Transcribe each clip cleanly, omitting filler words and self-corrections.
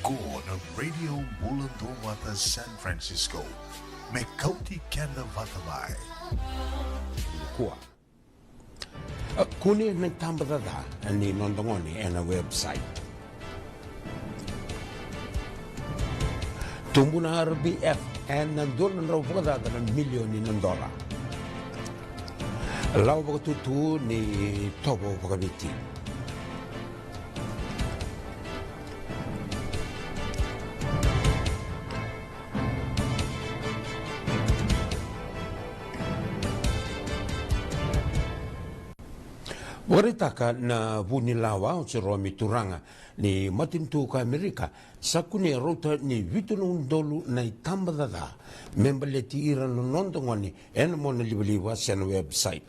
Go na Radio Mulundowata San Francisco. Mekauti Kenda Vatamai. Kuwa. Kuni nagtambadada ni nondongoni na website. Tumbo na RBF nandun na raw pagkadada ng milyoni ng dola. Law pagkatutu ni Tobo pagkabiti. Waritaka na vunilawa o si Romy Turanga ni matintu ka Amerika sa kuni rota ni vitunong dolu na itambadada membaleti iran no nondongoni mo na liwaliwa sa website.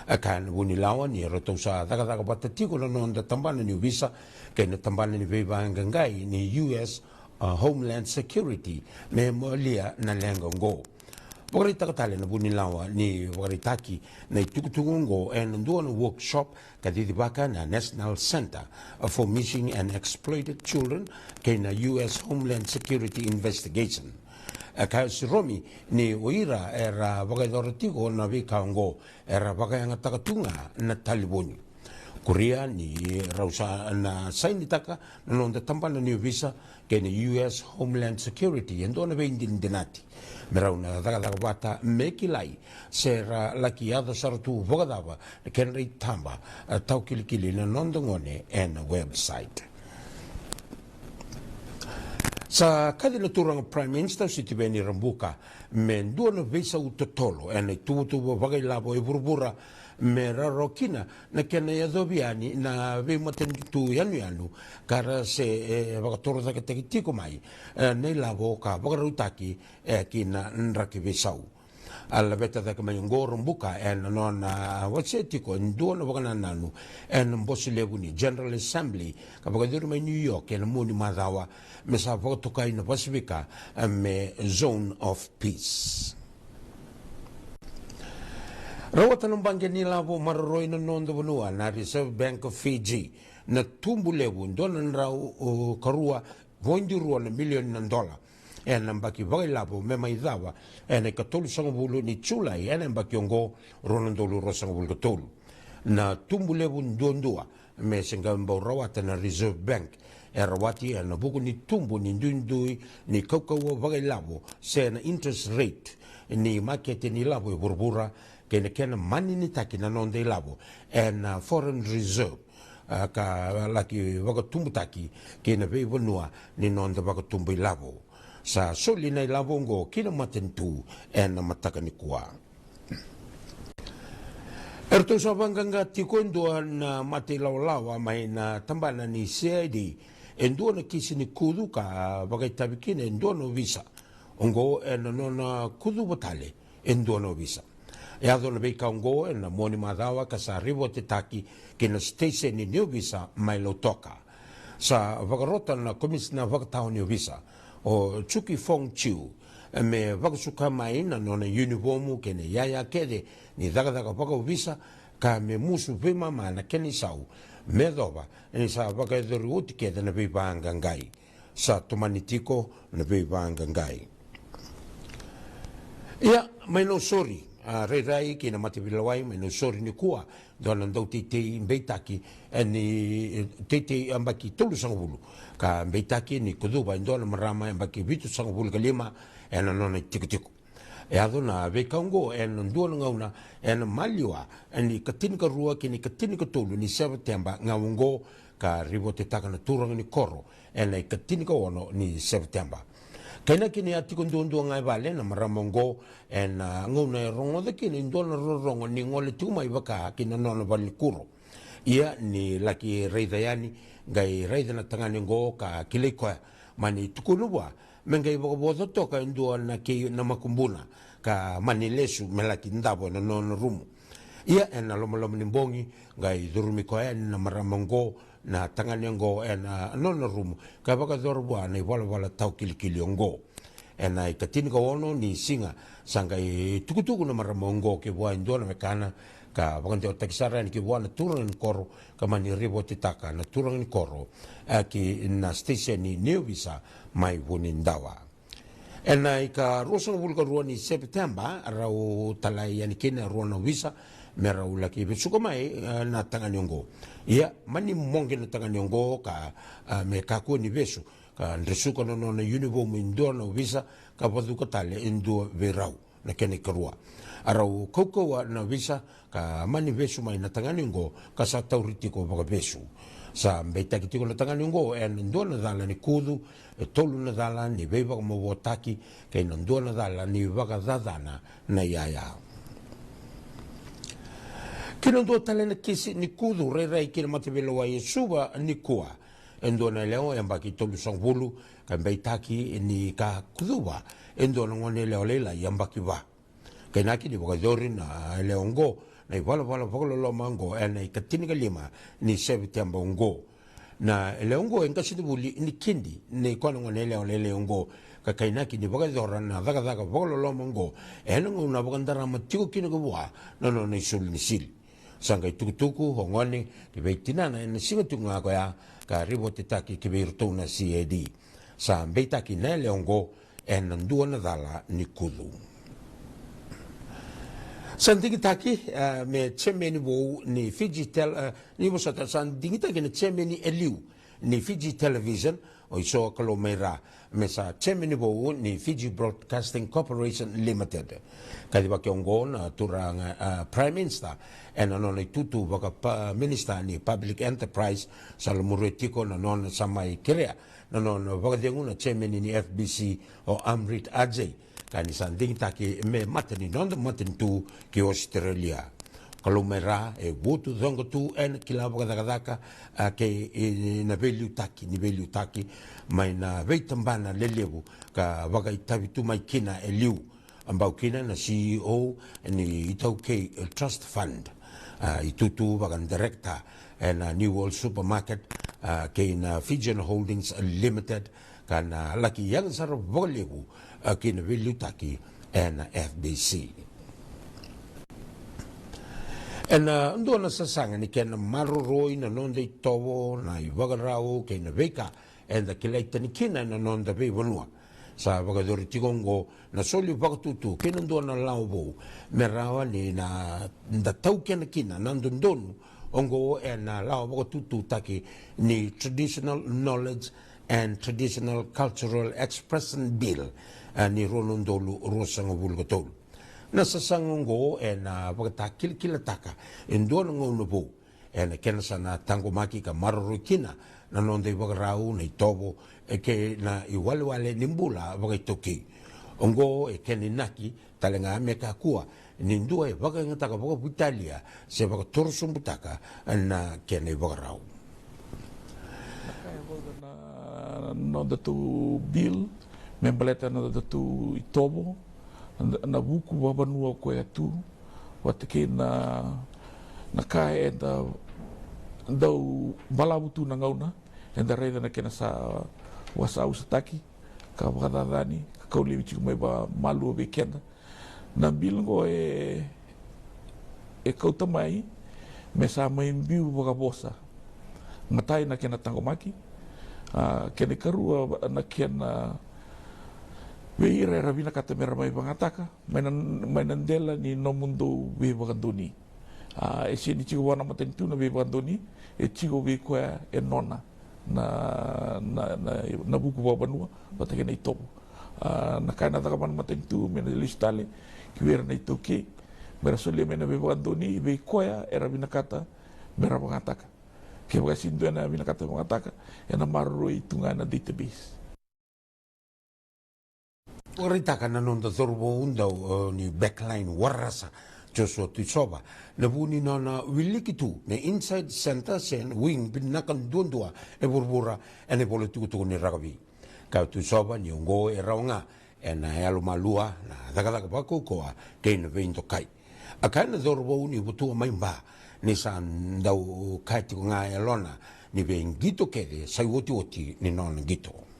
Akan vunilawa ni roto sa daga batatiko na nonda tambana ni visa kay na tambana ni Beba Gangai ni US Homeland Security me molia na lengongo. Wakarita katali na bunilawa ni waritaki na itukutungo nandun workshop kadidibaka na National Center for Missing and Exploited Children kay na US Homeland Security Investigation. Kaya si Romy ni Oira era wakadoratigo na wikaongo era wakayangatatunga na taliboni. Korea ni rausa na sainitaka na nonda tampana ni visa kay na US Homeland Security yendo na beindin dinati. Merau na daga mekilai sera lakiada saratu vogadava kenri tamba tau kilikili na nondongone na website. Sa kadina turang Prime Minister si Tibeni Rambuka men dua na visa utotolo na tubutubo bagay labo burbura mera rokina na kena yadobiani na ve matentu yanu kara se vakatoro da ketekitiko mai nei labo ka bagarutaki kina nraki visau alla beta da kama ngoro mbuka non watsetiko ndono bagana nanu mbosileguni General Assembly ka bagadur mai New York muni madawa me sa votoka ina Pacifica me zone of peace. Rawatan ng bangga nila po mararoy na nondo banua na Reserve Bank of Fiji na tumbulewun doon ang raw karua $1 milyon ng dola. Ang baki bagay labo may maidawa ay katulong sa bulo ni Chulay ang baki yung go ronandolo rosang bulo katulong. Na tumbulewun doon dua may singgambaw rawatan na Reserve Bank rawati na buko ni tumbo ni dunduy ni kaukawa bagay labo sa na interest rate ni market ni labo burbura kena mani ni taki na nonde labo and foreign reserve ka laki wakatumbu taki kena vei vanua ni nonde wakatumbu labo sa soli na labo ngo kina matentu and mataka ni kuwa erto sa banganga tikondo na mati lawa mai na tambana ni CID endo na kisi ni kudu ka bagai tabikine endo no visa ngo and no kudu batale endo no visa. Yado na bei kaungo na moni madawa ka sa ribo te taki kina station ni New Visa mai lotoka. Sa vagarota na komisina vakatao New Visa o Chuki Fong Chiu me vakasuka mai na nona uniformu kene yaya kede ni daga vaka visa ka me musu vema ma na keni sau me doba ni sa vakaidori uti kede na bei baangangai sa tumanitiko na bei baangangai. Ia mai no sorry. Rai kina matibilawai mai no sori ni kua dona ndau te beitaki ni te ambaki tolu sangulu ka beitaki ni kuduba ndona marama ambaki vitu sangulu kalima nona tikitiku adona vekaungo ndona ngauna maliwa ni katinka rua kini katinka tolu ni September ngaungo ka ribote takana turang ni koro katinka ono ni September. Kena kini ati kundundu ngai vale na maramongo ngona rongo de kini ndona rongo ni ngole tuma ibaka kina nona vali kuro. Ia ni laki reidayani ngai reidana tangani ngo ka kilikoa mani tukulubwa mengai bobo toka ndua na ki na makumbuna ka mani lesu melaki ndabo na nona rumu. Ia lomolomo ni mbongi ngai durumi koa na maramongo na tangani ngo nona rumu ka baka dorwa na wala tau kilikili ngo katini ka ono ni singa sanga tukutuku na maramongo ke bua indona mekana ka wakante o takisara ni ki wana turang ni koro ka mani ribo titaka na turang ni koro ki na station ni Neuvisa mai Vunindawa. Ena i ka rosang vulka rua ni September rau talai yani kena rua na visa me rau laki besuka mai na Tanganiongo. Ia mani monge na Tanganiongo ka me kaku ni besu ka ndresuka no na univo mo indoor na visa ka paduka tale indoor verau na kene karua. Arau kaukaua na visa ka mani besu mai na Tanganiongo ka sa tauriti ko baka besu. Sa mbeta ki tiko na Tanganiongo e nandua na dhala ni kudu e tolu na dhala ni veiwaka mawotaki kei nandua na dhala ni waka dadana na iaya. Kina ndua tale na kisi ni kudu rei kina matawelo wa Yesuwa ni kua. Endo na leo e mbaki tolu sang vulu ka mbeitaki ni ka kuduwa. Endo na ngone leo leila i mbaki wa. Kei naki ni waka dhori na leo ngo na wala lo mango e na ikatini ka lima ni September ngo. Na leo ngo en kasi tibuli ni kindi ni kona ngone leo ngo ka kainaki ni waka dhora na dhaka lo mango e na ngona waka ndara matiko kina ka wa na no na isul ni sil. Sanga tukutuku hongone ki veitina na ena singa tunga ko ya ka ribo titaki ki veirto na CAD. Sa mbeitaki na leo ngo e nandua na dhala ni kudu. Sandingi taki me chemeni wo ni Fiji ni mo sata sandingi taki na chemeni eliu ni Fiji Television o iso kalomera me sa chemeni wo ni Fiji Broadcasting Corporation Limited. Kadi ba kiongo na turang Prime Minister e na nona tutu waka Minister ni Public Enterprise sa lumuretiko na nona samai kirea na nona waka dengu na chemeni ni FBC o Amrit Ajay. Kani sanding taki me matani nonda matani tu ki Australia. Kalau mera e wutu zongo tu en kila wakadakadaka ke na value taki mai na veitambana lelewu ka waka itavi tu mai kina e liu. Ambau kina na CEO ni itau ke Trust Fund. Itutu wakan director na New World Supermarket ke na Fijian Holdings Limited kana laki yang sarap volewu kina value taki na FBC. Ndo na sasanga ni kena maruroi na nonda itowo na iwagarau kena veka enda kilaita ni kina na nonda vei vanua. Sa wagadori tigongo na soli wakatutu kena ndo na laubo merawa ni na tau kena kina nandundonu ongo na lau wakatutu taki ni Traditional Knowledge and Traditional Cultural Expression Bill ni Ronondolu Rosanga Vulgatolu. Nasa sangongo na pagkata kilataka endo na ngonubo na kena sana tangomaki ka marurukina na nonde wagrau na itobo ke na iwalwale nimbula wagaitoki ongo keninaki talenga meka kuwa nindua wagangataka wagabutalia se wagatorsumbutaka na kena wagrau. Nonda tu bill membaleta nonda tu itobo na buku wabanua ko atu watake na kai da dau balabutu na ngauna enda reda na kena sa wasa usataki ka wakadadani ka kauli wichi mai ba malu be kenda na bilingo e kautamai me sa mai biu wakabosa matai na kena tangomaki kene karua na kena weira era vina kata mera mai bangataka mainan dela ni no mundo we bagandoni e sini chigo wana matentu na we bagandoni e chigo we ko e nona na buku babanua batake na itopo na kana taka man matentu mena listale ki wera na itoke mera sole mena we bagandoni we ko era vina kata mera bangataka ke bagasindu na vina kata bangataka e na marro itunga na database. Oritaka na nonda zorbo undau ni backline warasa Joshua Tuisoba na vuni na wilikitu na inside center sen wing binakan dundua e burbura e ne pole tuku ni ragabi ka Tuisoba ni ongo e raunga e na alo malua na dagadaka bako koa ke na veinto kai akai na zorbo ni butu mai ba ni san dau kai tu nga e lona ni vengito kede sai oti ni non gito.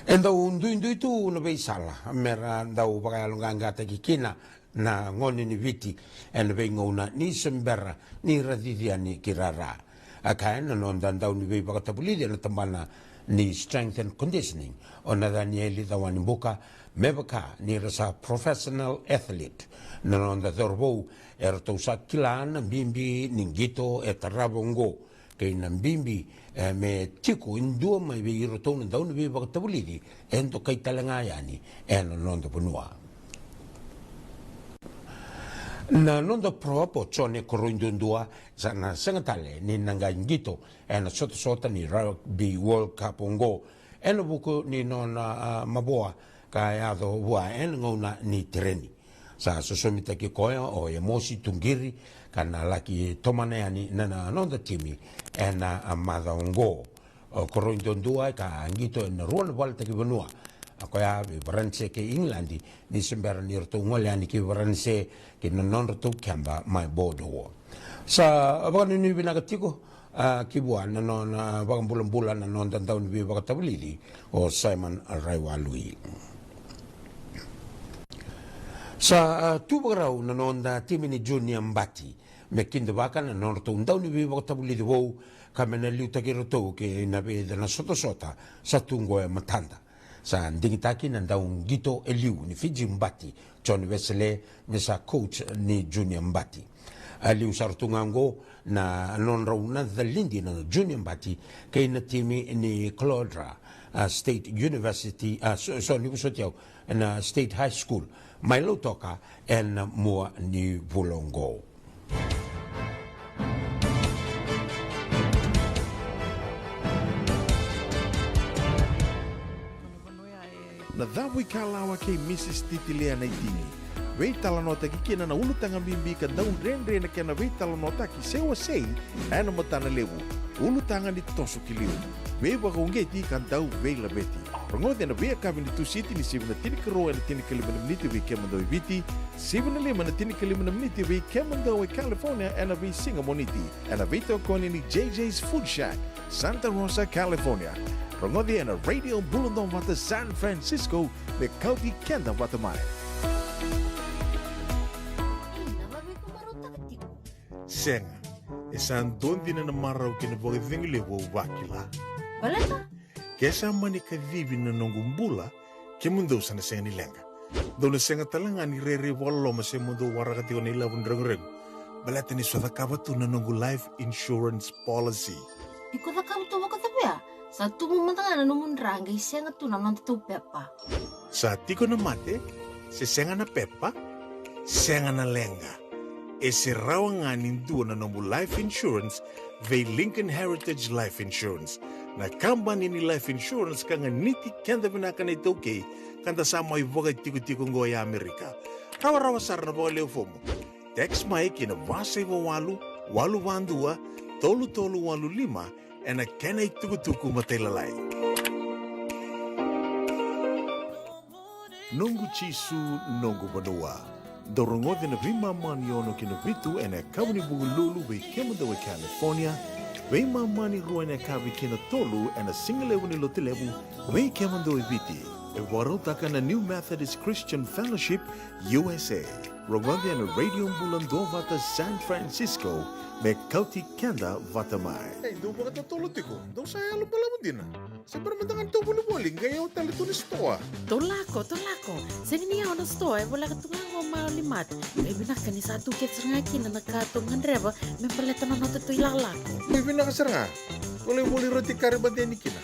Enda undu tu na bei sala mera ndau bagalunga ngata kikina na ngoni ni viti en vengona ni sembera ni radithia ni kirara akaena non dandau ni vei pakatapulidi na tambana ni strength and conditioning ona Danieli dawani buka mebaka ni rasa professional athlete na non da dorbo erto sakilan bimbi ningito etarabongo kay nambimbi me tiku indua mai vei rotona dau ni vei pakatapulidi ento kay talangayani eno non da punua na nondo propo chone korundundua sana sengatale ni nanga ngito ena sota ni rugby world cup ongo ena buku ni nona maboa kaya do wa en ngona ni treni sa sosomita ki koya o emosi tungiri kana laki tomane ani nana nonda timi ena amada ongo korundundua ka ngito en ruan volta ki benua akoya beranse ke Englandi ni sembera ni rto ngoliani ki beranse ke non rto kamba mai bodo sa abang ni binakatiko ki buan non bang bulan-bulan non dan tahun bi bakatabili o Simon Raiwalui sa tu barau non da timini junior mbati mekindo bakan non rto tahun bi bakatabili wo kamena liuta ki rto ke na be na sota sa tungo matanda sa ndingitaki na daung gito eliu ni Fiji Mbati John Wesley mesa coach ni Junior Mbati aliu sartungango na non rauna dhalindi na Junior Mbati kay na timi ni Clodra State University na State High School Milo toka en mua ni Vulongo na dhawi kalawa kay Mrs. Titilea na itini. Wei talanota ki kina na ulutanga bimbi ka daun renre na kena wei talanota ki sewa sei ana matana lewu. Ulutanga ni tosu kiliu. Wei waka ungeti kan dau wei labeti. Rongote na wei akabin ni tu siti ni 7 na tini karoa na tini kalimana miniti wei kemandoi viti. 7 na 5 na tini kalimana miniti wei kemandoi California ana wei singa moniti. Ana wei tokoni ni JJ's Food Shack, Santa Rosa, California. Rongodi na Radio Bulundong Wata San Francisco me Kauti Kenda Watamai. Senga, isan dondi na namaraw kinabogi vingilewo wakila. Wala Kesa mani kavivi na nongumbula kemundo sana senga nilenga. Dona senga talanga ni rere walo masemundo warakati ko nila wundrang-reng. Balata ni swata kabatu na nongu life insurance policy. Iko na kam tuwa ka tabi sa tumumantanga na numundrangay siya nga tunaman tu pepa. Sa tiko na mate, si senga na pepa, senga na lenga. E si rawa nga ninduwa na nomu life insurance vei Lincoln Heritage Life Insurance. Na kambani ni life insurance ka nga niti kenda binaka na ito kay kanda sa mga ibogay tiko-tiko ngoya Amerika. Rawa-rawa sara na baka leo fomo. Text mai kina wasay wawalu, walu wandua, tolu-tolu walu lima, en na kena itukutuku matelalay. Nungu chisu nungu banua. Dorongode na vima maniono kina vitu en na kawani bugululu we kemadawe California. We mamani ruwa na kawi kina tolu en na singalewu ni lotilewu we kemadawe viti. E warotaka na New Methodist Christian Fellowship USA. Rongode na Radio Bulandovata San Francisco. Me Kauti Kenda Vatamai. Hey, do ba ka tulot ko? Do sa alo pala mo din. Sa permandangan to buluboling gayaw talito ni stoa. Tolako. Sabi niya ako na store, wala ka tungang maulimat. May binaka ni sa tukets nga kina nagkatungan reba, may paleta na nato ito ilalako. May binakasar nga. Wala roti karibate ni kina.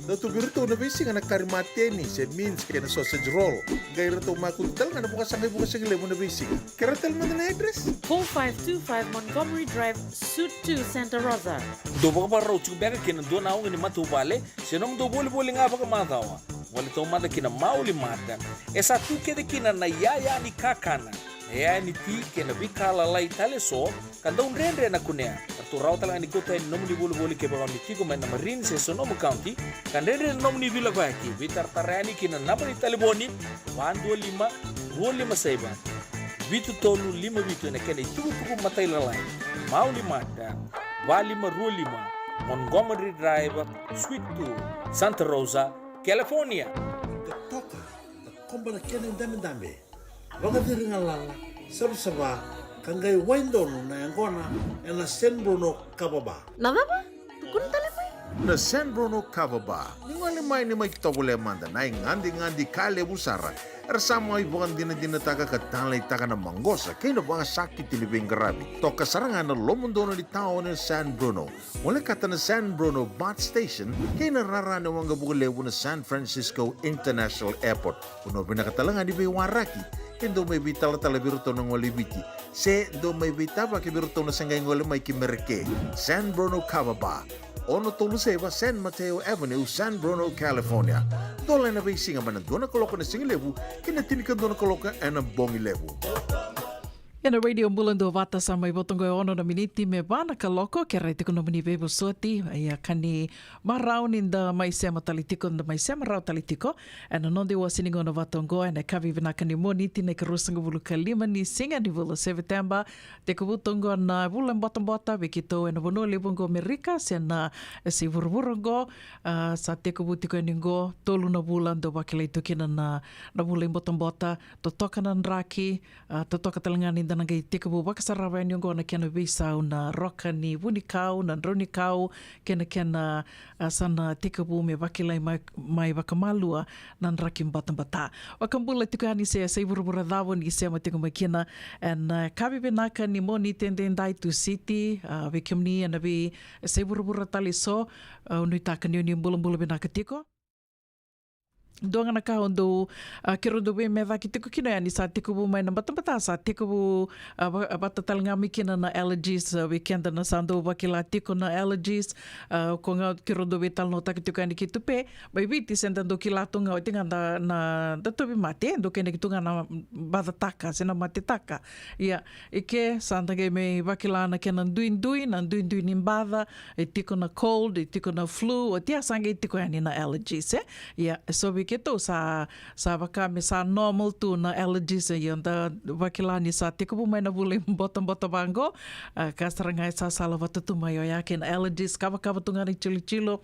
Dato birito na bisi nga nagkarimate ni. It means kaya na sausage roll. Gaya rito makuntal nga nabukas ang ibukas ang lemon na bisi. Karatal mo na address. 4525 Montgomery Drive, Suite 2, Santa Rosa. Do ba ka parang chubeka kina do na ako ni matubale, sinong do boli nga ba ka matawa? Wala ito mada kina mauli mada. Esa tu kede kina na yaya ni kakana. Yaya ni ti kina bikala lai tale so, kanda un renre na kunea. Artu raw talaga ni kota nom ni boli ke ba ni tigo man na marin se Sonoma County, kan renre nom ni vila baki, vitar tarani kina napani taliboni, 125 saiba. Vitu tolu 5 vitu na kena ituku matay lalay. Mauli mada, 25 Montgomery Drive, Suite 2, Santa Rosa, California. The toka, the komba na kena dami-dami. Wakatiringa lala, sabsaba, kangai waindonu na yangona, ena San Bruno Kababa. Nada ba? Tukun tali mo Na San Bruno Kababa, ningali mai ni mai kitogole manda na ngandi kale busara. Ersama ibukan dina taga katalay taga na manggosa kay na banga sakit tilibing garabi. Toka sarangan na lomundono di tao ng San Bruno. Wala kata na San Bruno Bus Station kay nararana wang gabulewo na San Francisco International Airport. Kuno binakatalangan di Waraki. Kendo may bitala biruto ng walibiti. Se do may bitaba ki biruto na sanggay ngole may kimerke. San Bruno Kababa. Ono Toluseva, San Mateo Avenue, San Bruno, California. Dola na bay singa man doon na koloka na singilevu, kinatinikan doon na koloka na bongilevu. Ena radio mulando vata sa mai botongo ono na miniti me bana ka loko ke raiti kuno mini bebo soti ia kani marau ninda mai sema talitiko nda mai sema rau talitiko ena nonde wa siningo no vatongo ena kavi vina kani moniti ne kerusanga bulu kalima ni singa di bulu September te kubutongo na bulan bota bekito ena bono lebongo Amerika sena si burburongo sa te kubutiko ningo tolu na bulan do bakile tukina na bulan bota to tokanan raki to tokatelangani nagai tika bu bakasarawa ni ngona kena bisa na roka ni wunikau na ronikau kena sana tika bu me bakilai mai bakamalua nan rakim batambata wakambula tika ni se buru dawo ni se matika makina and kabi benaka ni moni tendendai to city bekemni and be se buru taliso unita ni bulan benaka tiko doanga na ka ondo kirondo be me va kitiko kino yani sa tiko bu mai na batambata sa tiko bu batatal nga mikina na allergies weekend na sando bakila tiko na allergies ko nga kirondo be tal no ta kitiko yani kitupe baby ti sendando kilato nga tinga na dato be mate ndo kene kitunga na badataka sena mate taka ya ike sanda ge me bakila na kena duin imbada tiko na cold tiko na flu o tia sange tiko yani na allergies ya so keto sa baka me sa normal tu na allergies yanda wakilani sa tiko mai na bule bottom bango kasaranga sa sala watu tu mai ya ken allergies kava tunga ni chilo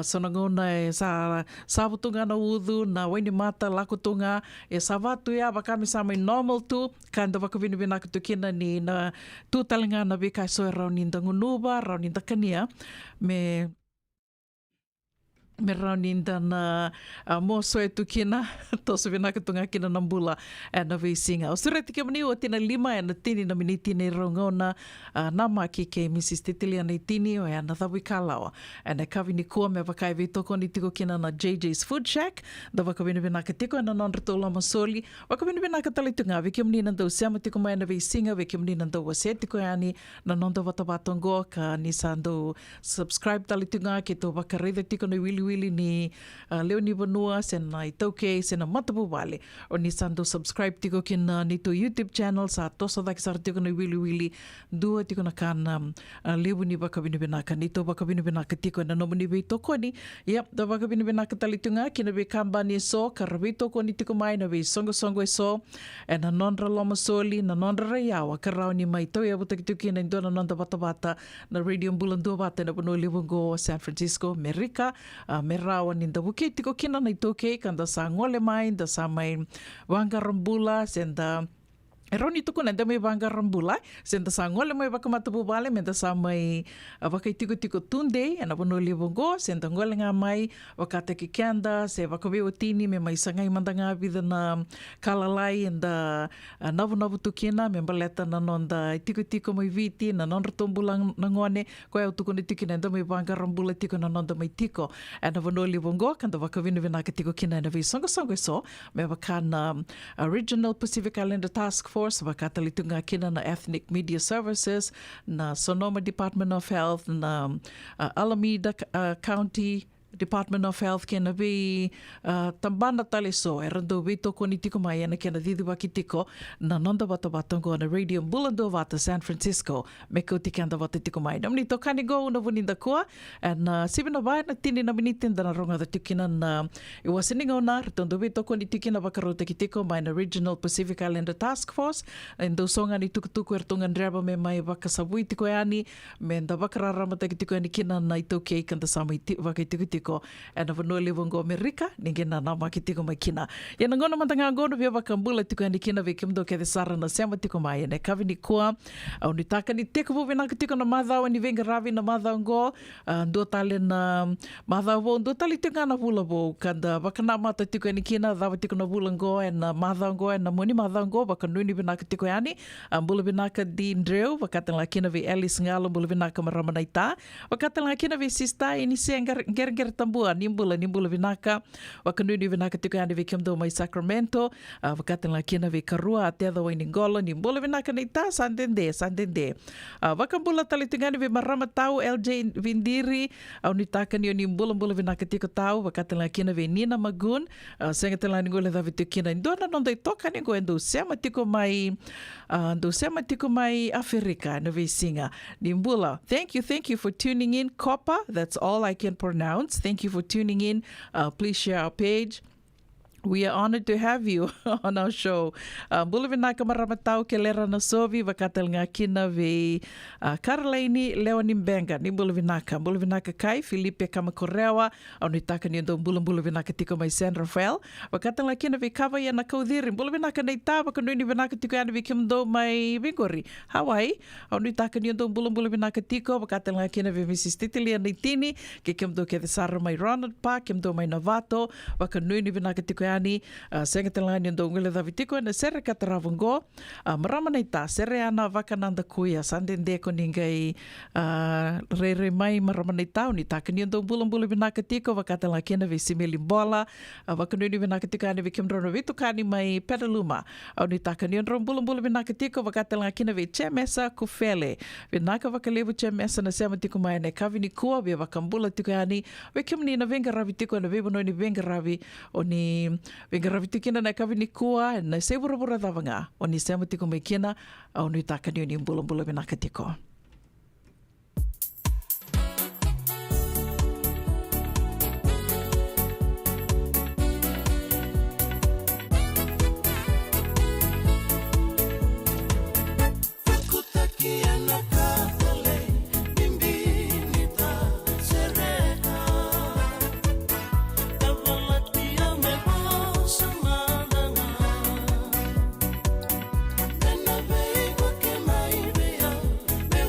sonangona sa butunga na udu na wini mata laku tunga sa watu ya baka me sa mai normal tu kanda baka vini bina kutukina ni na tu talinga na bika so rauninda ngunuba rauninda kania me rauninda na mo soe tukina tosu vina katunga kina nambula na visinga. O sureti ke mani o tina 5 na tini na miniti ni rongona na maki ke Mrs. Titilia na tini o na thawi kalawa. Na kavi ni kua me wakai vitoko ni tiko kina na JJ's Food Shack. Da waka vina vina katiko na non rito lama soli. Waka vina vina katalitunga viki mani nandau siama tiko mai na visinga viki mani nandau wasetiko yani na nonda watabatongo ka nisando subscribe talitunga ke to waka reida tiko na wili ni Leonie Vanua sena i tauke sena matapu wale o ni sando subscribe tiko kina ni to YouTube channel sa tosa daki sar tiko na wili dua tiko na kana Leonie baka binibinaka ni to baka binibinaka tiko na nomuni be toko ni da baka binibinaka talitunga kina be kamba ni so karabe toko ni tiko mai na be songo so na nondra loma soli na nondra rayawa karao ni mai to ya butaki tiko kina indona nonda bata na radio mbulando bata na pano Livongo San Francisco America merawa ni da buki tiko kina na itoke kanda sa ngole mai da sa mai wanga rambula senda Eroni tuku nanda may bangga rambula senda sa ngole may baka matapu bale menda sa may baka tiko tunde ana pono Livongo senda ngole nga may baka teki kenda se baka be otini me may sangay mandanga vida na kalalai enda navu tukina me baleta na nonda tiko may viti na non retombulang nangone ko ya tuku ni tiki nanda may bangga rambula tiko na nonda may tiko ana pono Livongo kanda baka vina ka tiko kina na vi songo so me baka na Regional Pacific Islander Task Force bakatalitunga kina na Ethnic Media Services na Sonoma Department of Health na Alameda County Department of Health kena be tambana taliso erando vito ko ni tiko mai na kena didi wakitiko na nonda bata na radio bulando vata San Francisco meko tikanda vata tiko mai namni to kani go na vuninda ko na sibina vai na tini na minitin da na ronga da tikina na iwasininga na retondo vito ko ni tikina bakarota kitiko mai na Regional Pacific Islander Task Force endo songa ni tukutuku ertongan draba me mai bakasabui tiko yani me nda bakarara mata kitiko ni kina na itoke kanda samai vakitiko tiko e na vanua lewa ngo Amerika ninge na nama ki tiko mai kina. Ia na ngona matanga ngono via wakambula tiko ani kina ve kimdo ke sara na sema tiko mai ne kavini kua au ni taka ni teko vo vena tiko na madhao ni venga ravi na madhao ngo ndo tale na madhao vo ndo tali tiko na vula vo kanda wakana mata tiko ani kina dhawa tiko na vula ngo e na madhao ngo e na moni madhao ngo wakanuni vena tiko ani bula vena di Ndreu wakatala kina ve Alice Ngalo bula vena Maramanaita wakatala kina ve sista ini se nger tambua nimbula vinaka wakanuni vinaka tiko ani ve kimdo mai Sacramento wakatala kina ve Karua atea wa Ningola nimbula vinaka neita sandende wakambula tali tingani ve Maramatau LJ Vindiri au nitaka ni nimbula vinaka tiko tau wakatala kina ve Nina Magun sengatala ningola da tiko kina ndona nonda toka ningo endo sema tiko mai Afrika no ve singa nimbula. Thank you for tuning in. Copa, that's all I can pronounce. Thank you for tuning in. Please share our page. We are honored to have you on our show. Bula vinaka Maramatau ke lera na sovi wakatal ngā kina ve Karalaini Leoni Mbenga ni bula vinaka kai Filipe Kamakorewa au ni taka ni ndo bula vinaka tiko mai San Rafael wakatal ngā kina ve kawa ya na kaudhiri bula vinaka nei tā wakanui vinaka tiko ya ve kimdo mai Bigori Hawaii au ni taka ni ndo bula vinaka tiko wakatal ngā kina ve Mrs. Titilia nei tini ke kimdo ke sara mai Ronald Park kimdo mai Navato wakanui vinaka tiko ani sengatalani ndo ngule da vitiko na sere kataravungo Maramanaita sere ana vakananda kuya sandende ko ningai re mai Maramanaita ni takani ndo bula vinaka tiko vakatala kena ve simeli bola vakanuni vinaka tiko ani ve kimdrono vitukani mai Petaluma au ni takani ndo bula vinaka tiko vakatala kena ve Chemesa Kufele vinaka vakalevu Chemesa na sema tiko mai ne kavini kua ve vakambula tiko ani ve kimni na venga ravi tiko na ve bono ni venga ravi oni venga raviti kina na kavini kua na se bura davanga o ni se matiko mai kina au ni takani ni bula vinaka tiko. Me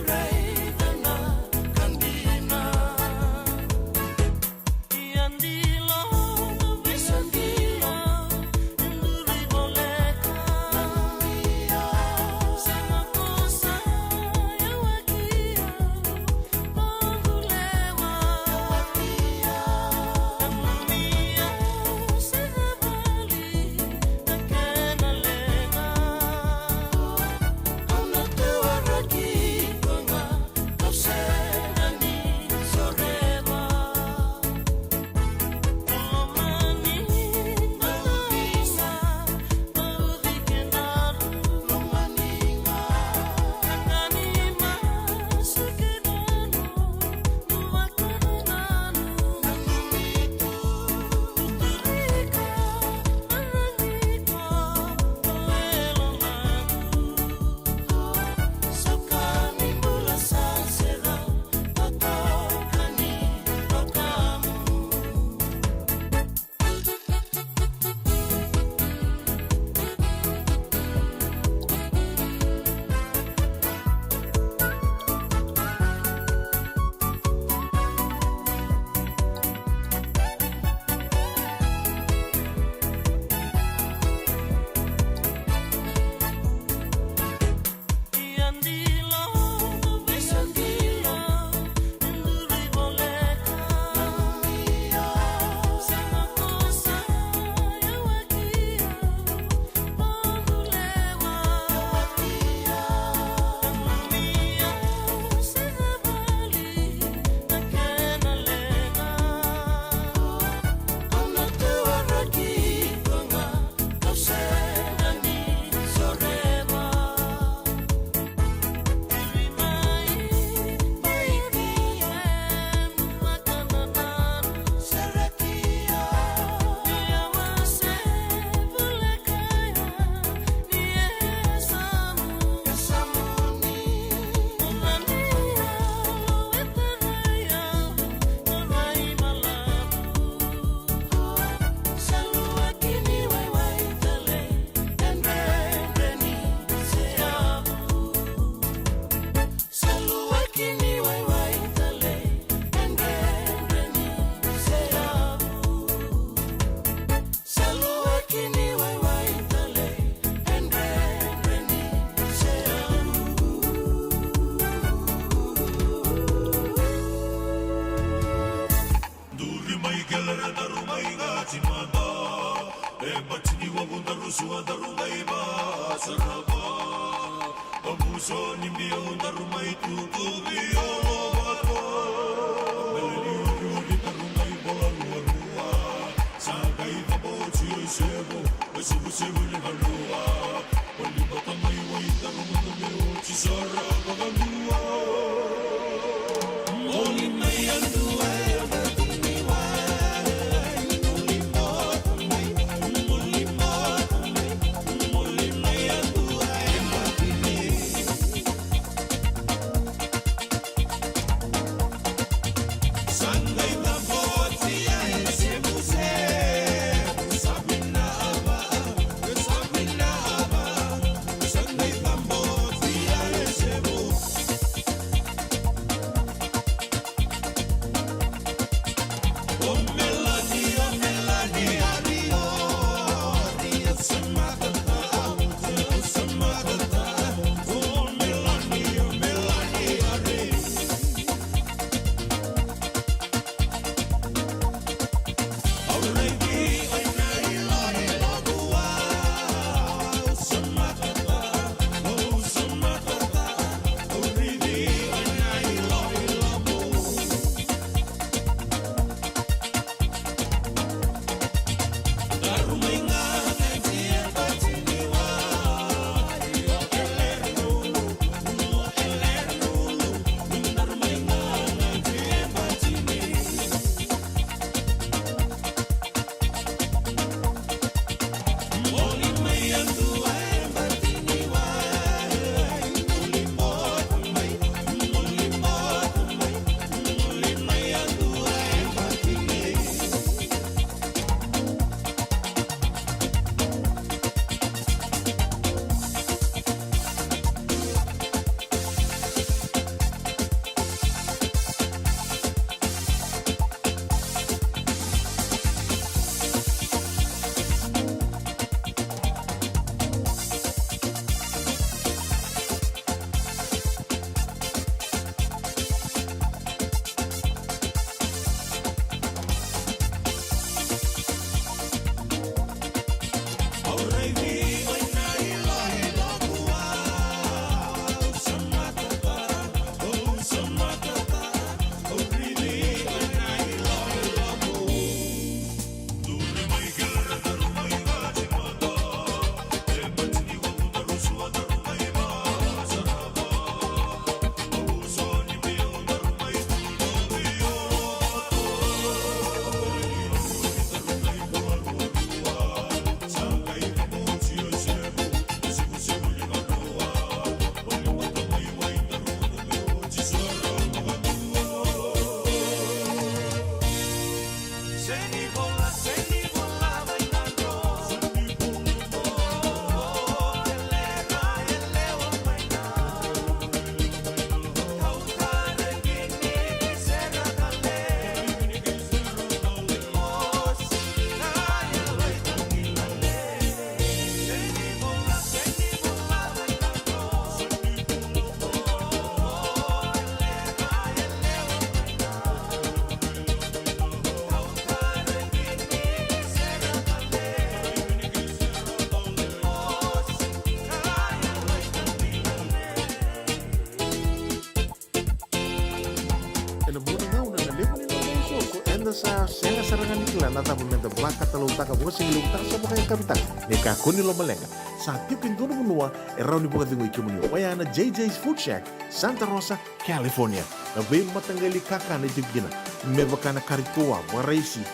sa senga sarangan iklan na tapos menta blaka talong taka buka sing ilong taka sa mga kapitang ni kakuni lo malenga sa tipin doon munua eraw ni buka dingo ikimuni waya na JJ's Food Shack Santa Rosa, California na bay matanggali kaka na jigina mebaka na karitua waraisi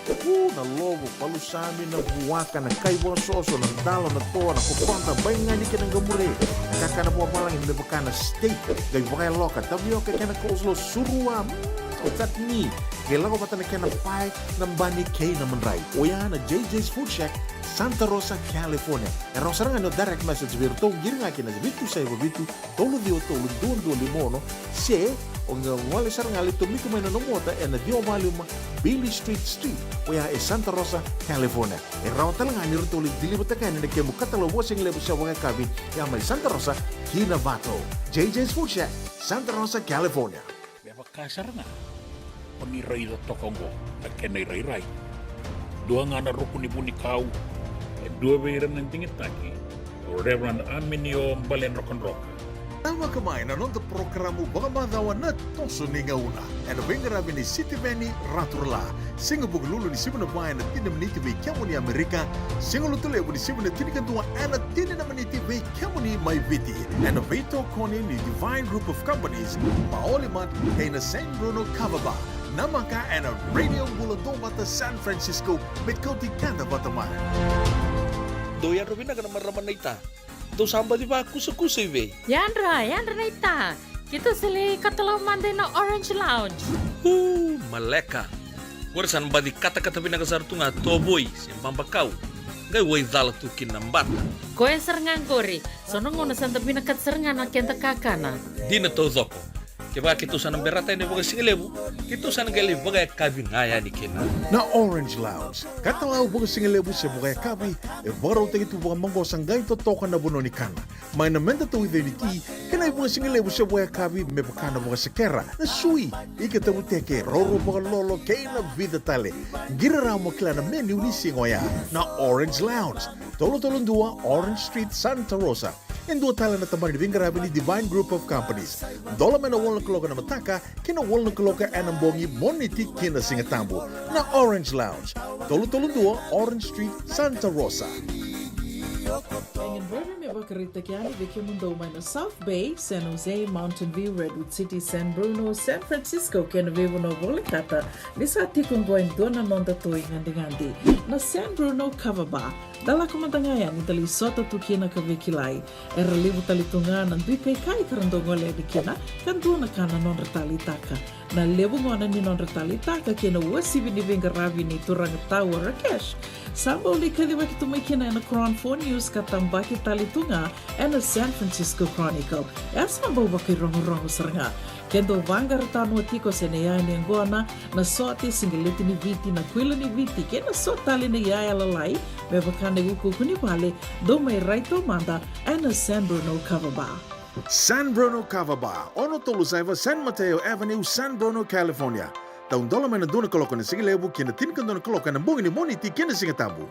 na logo palusami na buwaka na kaibo soso na dalo na toa na kukonta bay nga ni kinang gamure kaka na buwa palang mebaka na steak gay buka loka tabio kaya na kuslo surua otat ni Gila ko pata na kaya na pai ng bani kay naman rai. Oya na JJ's Food Shack, Santa Rosa, California. Era sarang ano direct message virto giring akin na bitu sa iba bitu tolo dio tolo doon limono se o nga wala sarang alito mi kumay na nomota na dio maluma Billy Street. Oya e Santa Rosa, California. Era talang ani rito ulit dilibot na kaya na kaya mukatalo wasing lebo sa mga kabin ya may Santa Rosa, Kinavato. JJ's Food Shack, Santa Rosa, California. Beba kasar na. Paniray na tokongo na kenay ray dua ngana rukuni buni kau, dua beiran yang tinggi taki, Reverend Aminio Balen Rock. Tama kamay na nonton programu Bagamadawa na toso ni ngauna. And bengarabi ni City Veni Raturla. Singa buglulu ni Sibuna Bayan na tinamniti may kiamo ni Amerika. Singa lutule ni Sibuna tinikantua and tininamaniti may kiamo ni Maiviti. And Veto Koni ni Divine Group of Companies. Maolimat kay na San Bruno Cavaba. Namaka and a Radio Buladong Bata San Francisco may kauti kanda Bataman. Doyan Robina ka naman raman na ita. Do samba di ba kusa-kusa iwe? Yandra na ita. Kita sili katalaw mande na Orange Lounge. Maleka. Warasan ba di kata-kata pinakasartunga toboy siyang pambakaw. Ngay way dala tukin ng bata. Koe serengan kori. Sonong ngona santa pinakat serengan na kenta kakana. Di na to zoko. Kaya kita sana berata ini bagai singlebu, kita sana gali bagai kabin ngaya ni kena. Na Orange Lounge, katalaw baga singalebu sa bugay kabi, baraw tayo ito baga manggo sanggay totokan na buno ni kana. May namenda to ito ni ti, kanay baga singalebu sa bugay kabi, may baka na baga sa kera, na sui, ikatabu teke, roro baga lolo, kay na vida tale. Giraraw mo kila na menu ni singoya, na Orange Lounge, tolo-tolong dua, Orange Street, Santa Rosa. Yung dua tala na tamang ni Bingarabi ni Divine Group of Companies. Dola may nawal na kaloka na mataka, kinawal na kaloka anambongi moniti kina singatambo na Orange Lounge. Tolo-tolo dua, Orange Street, Santa Rosa. Ang environment may bakarita kaya ni mundo may na South Bay, San Jose, Mountain View, Redwood City, San Bruno, San Francisco, kaya na vivo na volikata, ni sa tikong going doon na nonda tuwing ngandi-ngandi. Na San Bruno Cavaba, dala kumantangayan ni tali sota tukina kavikilay, eralibu talitunga ng duipay kay karandongole di kina, kanto na kana non retalitaka. Na lebu ngona ni non retalitaka kina wasi binibingarabi ni turang Tower Rakesh. Samba uli kadiwa kitumay kina na Crown 4 News katambaki talitunga and the San Francisco Chronicle. Esa mabawa kay rongo-rongo saranga. Kendo vangar tano tiko senaya ni angona na sote singiliti ni viti na kwila ni viti kena sotali ni yaya lalai bebakane uku kuni vale do may raito manda and the San Bruno Cavaba. San Bruno Cavaba, ono Tolusaiva, San Mateo Avenue, San Bruno, California. Taong dola may na doon na kaloka ng singilebu, kinatinkan doon na kaloka ng bungi ni Moniti, kinasingatambu.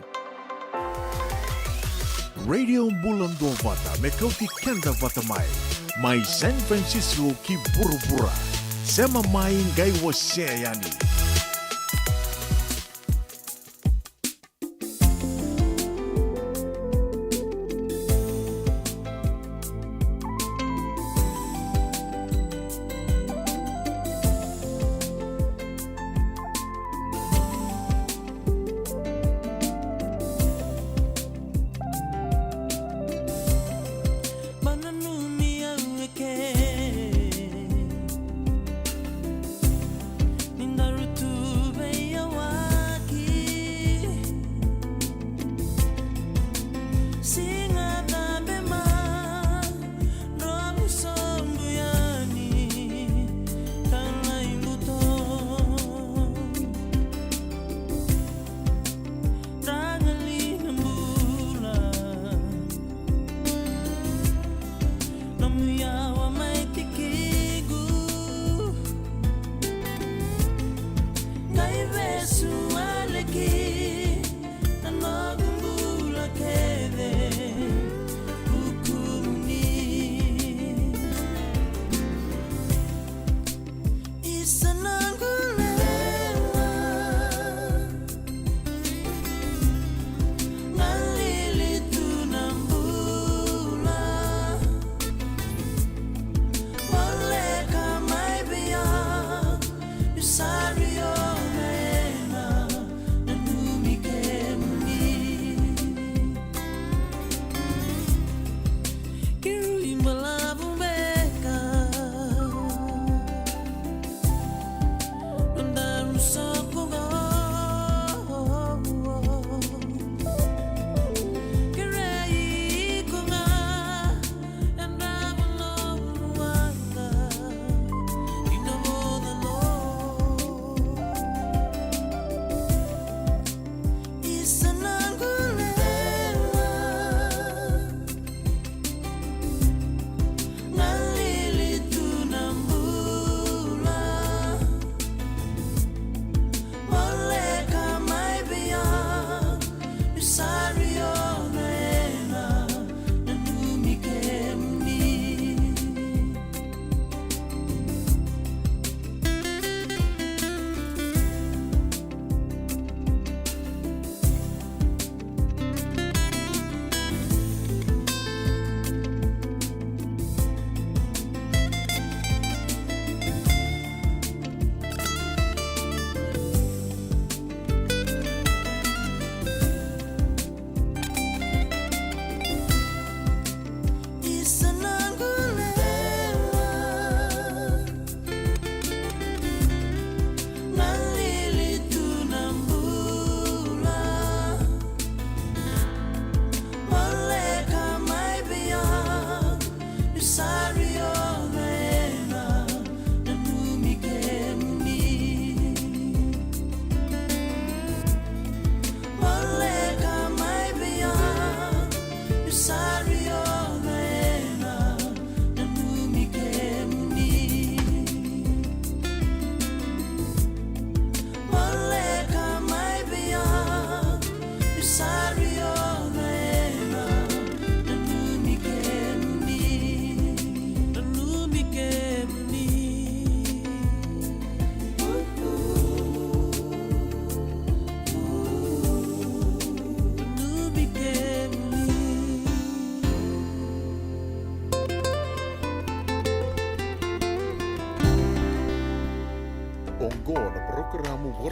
Radio Bulando Vata, may kauti kanda vata may San Francisco ki Burubura. Sema may ngay wasayani. Nindarutu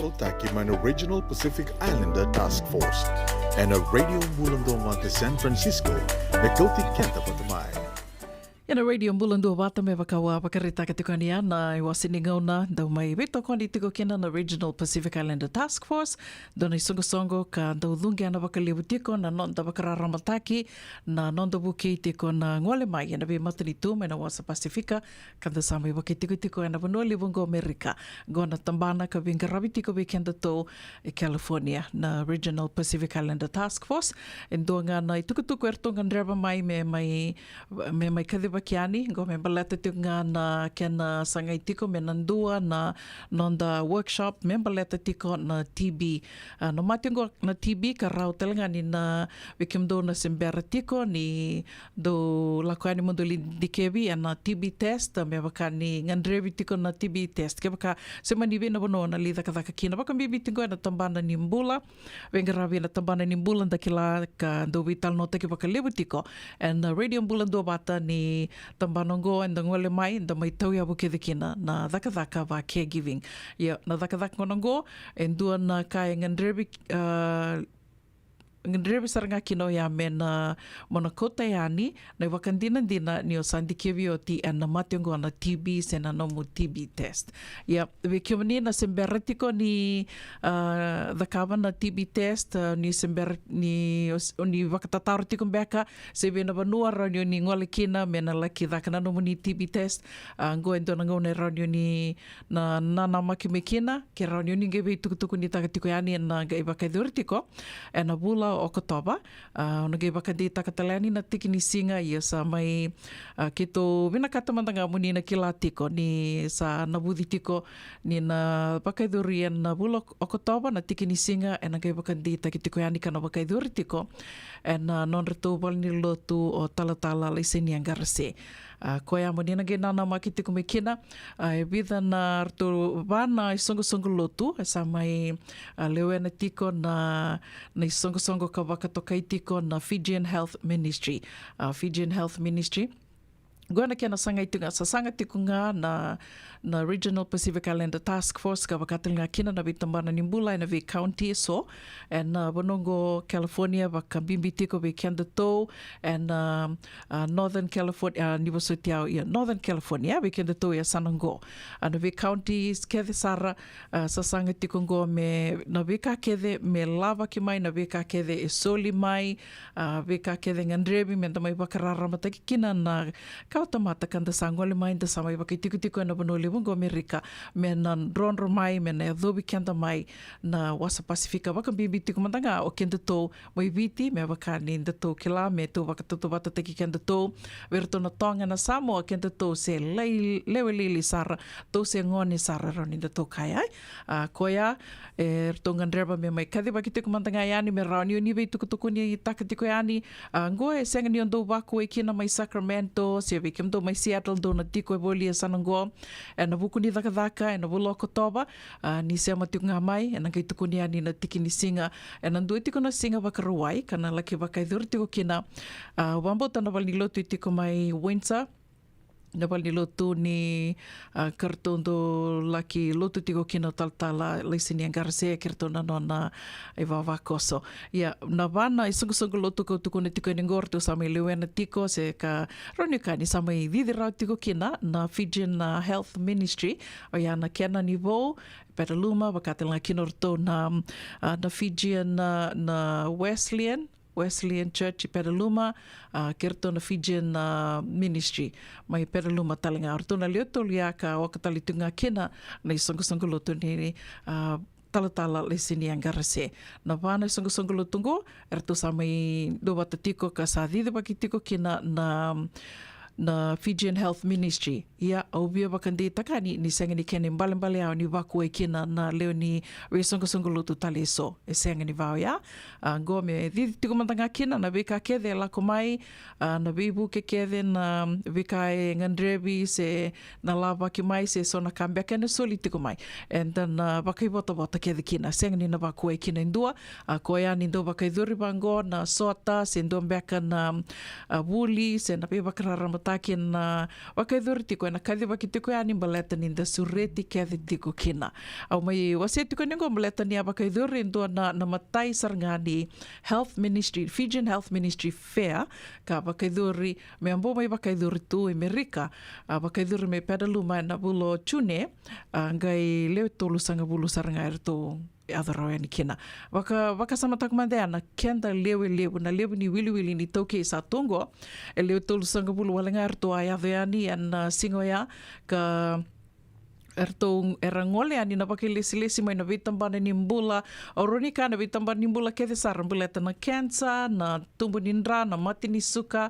Rotaki mana Regional Pacific Islander Task Force. And a radio Mulundonga to San Francisco, Mekoti Kenta Patamai. Ina radio Mulundua wata me wakawa wakarita ka tikani ana I was in ngauna da mai veto kondi tiko kena na Regional Pacific Islander Task Force dona songo ka da ulungi ana wakalibu tiko na non da wakararamataki na non da buki tiko na ngole mai ina be matani tu me na wasa Pasifika ka da samai wakitiko tiko ana vanua livungo Amerika gona tambana ka vinga rabi tiko be kenda to California na Regional Pacific Islander Task Force endonga na itukutuku ertonga ndraba mai me mai kadhi Kiani, go me balata tinga na kena sangai tiko me nandua na nonda workshop me balata tiko na TB. No matingo na TB ka rau telenga ni na wikimdo na simbera tiko ni do lakuani mundo li dikebi na TB test me wakani ngandrevi tiko na TB test. Ke baka semani vena bono na lida kadaka kina baka bibi tingo na tambana ni mbula wengaravi na tambana ni mbula ndakila ka do vital nota ke baka lebu tiko and radio mbula do bata ni tambanongo and the ngole mai and the mai tau ya buke kina na daka va caregiving ya na daka ngonongo and do na kai ngandrebi ngandrebi saranga kino ya mena monakota yani na wakandina dina ni o sandikevi o ti and na mationgo na TB sena no mu TB test ya we kiomni na semberatiko ni dakava na TB test ni sember ni wakatataru tiko beka se bena vanua ranyo ni ngole kina mena laki dakana no mu ni TB test ngo endo na ngone ranyo ni na maki mekina ke ranyo ni gebe tukutuku ni takatiko yani na ga ibakaidurtiko and na bula o kotoba ona ge bakadi takatalani na tikini singa ia sa mai kito vina katamandanga muni na kilatiko ni sa nabudi tiko ni na bakaiduri na bulo o kotoba na tikini singa ena ge bakadi takitiko yani kana bakaiduri tiko ena non retu balni lotu o talatala liseni angarase koia monina ge nana makitiko mekina e vida na rto vana songo lotu sa mai lewena tiko na songo ka wakatokai tiko na Fijian Health Ministry Gona kena sanga itunga sa sanga tikunga na Regional Pacific Islander Task Force ka wakatilnga kina na bitambana nimbula na vi county so and bonongo California bakambimbi tiko be kenda to and Northern California Northern California be kenda to ya sanango and vi counties kede sara sa sanga tikungo me na vika kede me lava ki mai na vika kede e soli mai vika kede ngandrebi me mai bakarara mataki kina na kautamata kanda sangole mai da samai bakitiko na bonoli Bungo Amerika me na ronro mai me na adobe kenda mai na wasa Pasifika waka bibiti kumandanga o kenda to mai biti me waka ni to kila me to waka to bata teki kenda to verto na tonga na Samoa kenda to se lewelili sara to se ngoni sara roni to kai ai koia tonga ndreba me mai kadi bakiti kumandanga yani me rauni ni be tukutuku ni takatiko yani ngoe senga ni ondo wako e kina mai Sacramento se vikim do mai Seattle do na tiko e boli sanango na buku ni daka na bulo kotoba ni se matiunga mai na kai tukuni ani na tikini singa na ndui tiko na singa wakaruai kana laki wakaidur tiko kina wambo tana wal ni lotu tiko mai Windsor na wal ni lotu ni kartondo laki lotu tiko kina taltala lisini angarse kartona nona e wawakoso ya na wana isungu lotu ko tukune tiko ni ngorto sama lewena tiko se ka ronika ni sama vidira tiko kina na Fijian Health Ministry o ya na kena nivo Petaluma bakatela kinorto na Fijian na Wesleyan Church i Petaluma, kerto na Fijian Ministry, mai Petaluma talinga. Arto na leo tolia ka wakatalitunga kina na isongo loto ni talatala lesini angarase. Na vana isongo lotungo, erto samai do batatiko ka sadide bakitiko kina na Fijian Health Ministry. Ia aubia bakandi takani ni senga ni kene mbale au ni waku e kina na leo ni resongo lotu tale so. E senga ni vau ya. Ngo me didi tiko mantanga kina na vika kede lako mai na vibu ke kede na vika e ngandrebi se na lava ki mai se so na kambia kene soli tiko mai. And then wakai bota kede kina. Senga ni na waku e kina indua. Koia ni ndo wakai dhuri bango na soata se ndo mbeka na wuli se na pe wakararama mataki na wakaidhuri tiko na kadhi wakitiko yani baleta ni da sureti kadhi tiko kina. Au mai wase tiko ningo baleta ni wakaidhuri ndo na matai sarngani Health Ministry, Fijian Health Ministry Fair, ka wakaidhuri me ambo mai wakaidhuri tu Amerika, wakaidhuri me pedaluma na bulo tune, ngai leo tolu sanga bulu sarngair to adharau ni kina. Waka sama tak mandana kenda lewe na lewe ni wili ni toke sa tongo e lewe tolu sanga bulu walangar to ai adheani an singoya ka erto erangole ani na lesi mai na vitambana ni mbula oroni ka na vitambana ni mbula ke desar mbuleta na cancer na tumbu nindra na mati ni suka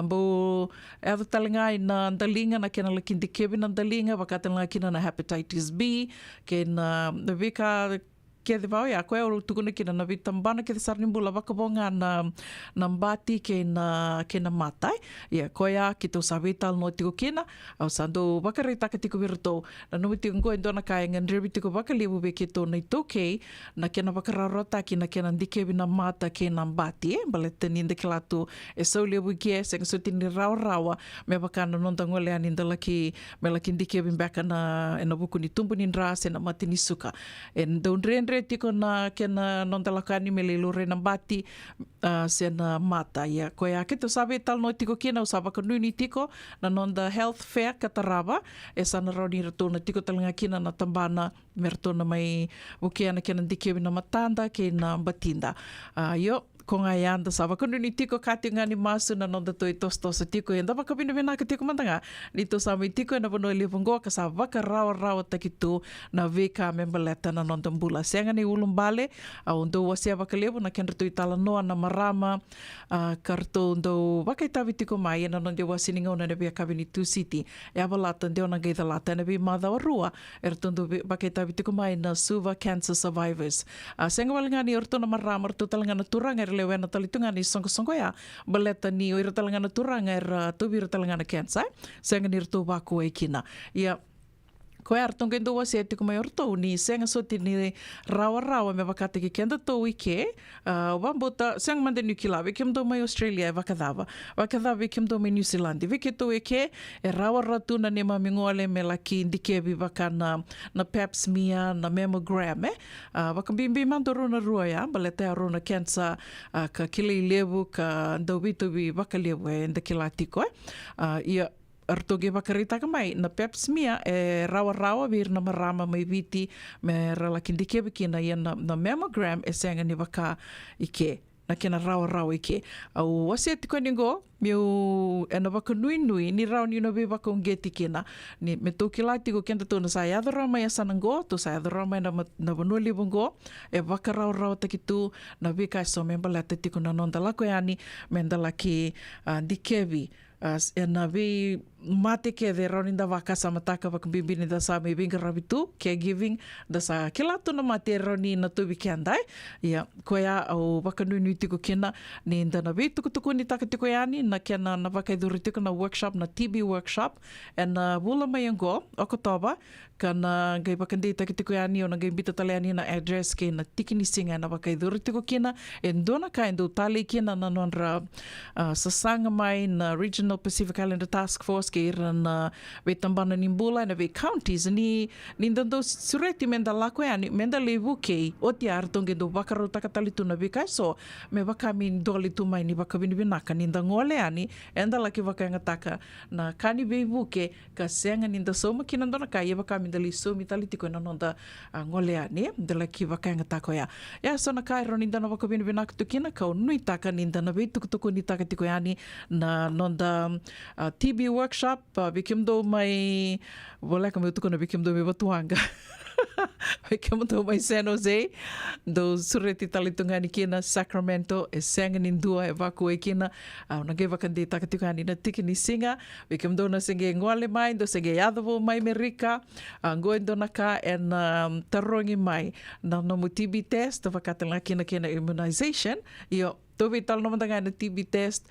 bo ado talinga na dalinga na kena lakindi kebe na dalinga wakatalinga kina na hepatitis B ke na vika ke de vau ya koe o tukuna kina na vitambana ke desar ni mbula wakabonga na mbati ke na matai ya koe a ki tau savital no tiko kina au sando wakareitaka tiko virto na numi tiko ngoe ndona kai ngan rebi tiko wakalibu be ke to na itoke na kena wakararota ki na kena ndikebi na mata ke na mbati balete ni ndekilatu e sau lebu ke senga suti ni rawa me wakana nonda ngole ani ndalaki me laki ndikebi mbeka na ena buku ni tumbu ni ndra se na mati ni suka en daunre tiko na kena nondalakani me lelore na mbati se na mata ia koe a keto sabe tal no tiko kena usaba ka nuni tiko na nonda health fair katarava e sana rauni rato na tiko talinga kina na tambana merto na mai bukiana kena ndikebi na matanda ke na batinda yo ko ngai anda sa wakunu ni tiko kati ngani masu na nonda toi tostosa tiko enda wakapina vena ka tiko mantanga ni to sa mai tiko na bono livongo ka sa wakarawa takitu na veka membaleta na nonda mbula senga ni ulumbale au ndo wasia wakalevo na kenra toi tala noa na marama karto ndo wakaitavi tiko mai na nonde wasininga ona na via kabini tu city e avalata nde ona gaitha lata na vi madha warua ertondo wakaitavi tiko mai na Suva Cancer Survivors senga walingani orto na marama orto talanga na turanga lewe na talitunga ni songo ya baleta ni oira talangana turanga tubira talangana cancer senga ni rto wako e kina ia koe artonga ndo wase tiko mai orto ni senga soti ni rawa me wakate ki kenda to wike wambota senga mande New Zealand vikim do mai Australia wakadava vikim do mai New Zealand vike to wike e rawa ratuna ne mamingole me laki ndikebi wakana na pap smear na mammogram wakambimbi mandoro na rua ya baleta arona cancer ka kile levu ka ndawito bi wakalevu e ndakilatiko ia artoge wakaritaka mai na pap smear e rawa vir na marama mai viti me ralakindikebi kina ia na mammogram e senga ni waka ike na kena rawa ike au wase tiko ningo miu ena waka nui ni rau ni no be waka ungeti kina ni me toki la tiko kenta tona sa yadra mai asanango to sa yadra mai na vanuli bongo e waka rawa takitu na vika so memba la tiko na nonda lako yani mendala ki dikebi na vi mate ke de raunin da waka sama taka waka bimbini da sa me vinga rabitu caregiving da sa kilatu na mate rauni na tubi kiandai ia koea au waka nui tiko kina ni nda na vi tuku ni taka tiko yani na kena na waka iduri tiko na workshop na TB workshop na wula mai ango Okotoba kana gai waka ndi taka tiko yani o na gai bita tale yani na address ke na tikini singa na waka iduri tiko kina ndona ka endo tali kina na nonra sasanga mai na Regional Pacific Islander Task Force ke na vetambana ni mbula na ve counties ni ndando sureti menda lako yani menda levu ke o ti artonge do wakaro takatalitu na vika so me wakami doli tu mai ni wakabini binaka ni ndangole yani enda laki wakanga taka na kani vevu ke ka senga ni nda soma kinandona ka ye wakami dali so mitalitiko na nonda ngole yani ndala ki wakanga taka ya so na kai ron ndana wakabini binaka tukina ka nui taka ni ndana ve tukutuku ni taka tiko yani na nonda TB workshop bikim do mai wala ka tuko na bikim do me batuanga bikim do mai San Jose do sureti talitunga ni kina Sacramento e senga ni dua e vaku e kina na geva kandi takatiko ni na tiki ni singa bikim do na singe ngole mai do singe yadavo mai Amerika ngoendo na ka en tarongi mai na no TB test vakatanga kina immunization io Tobi tal naman nga na TB test,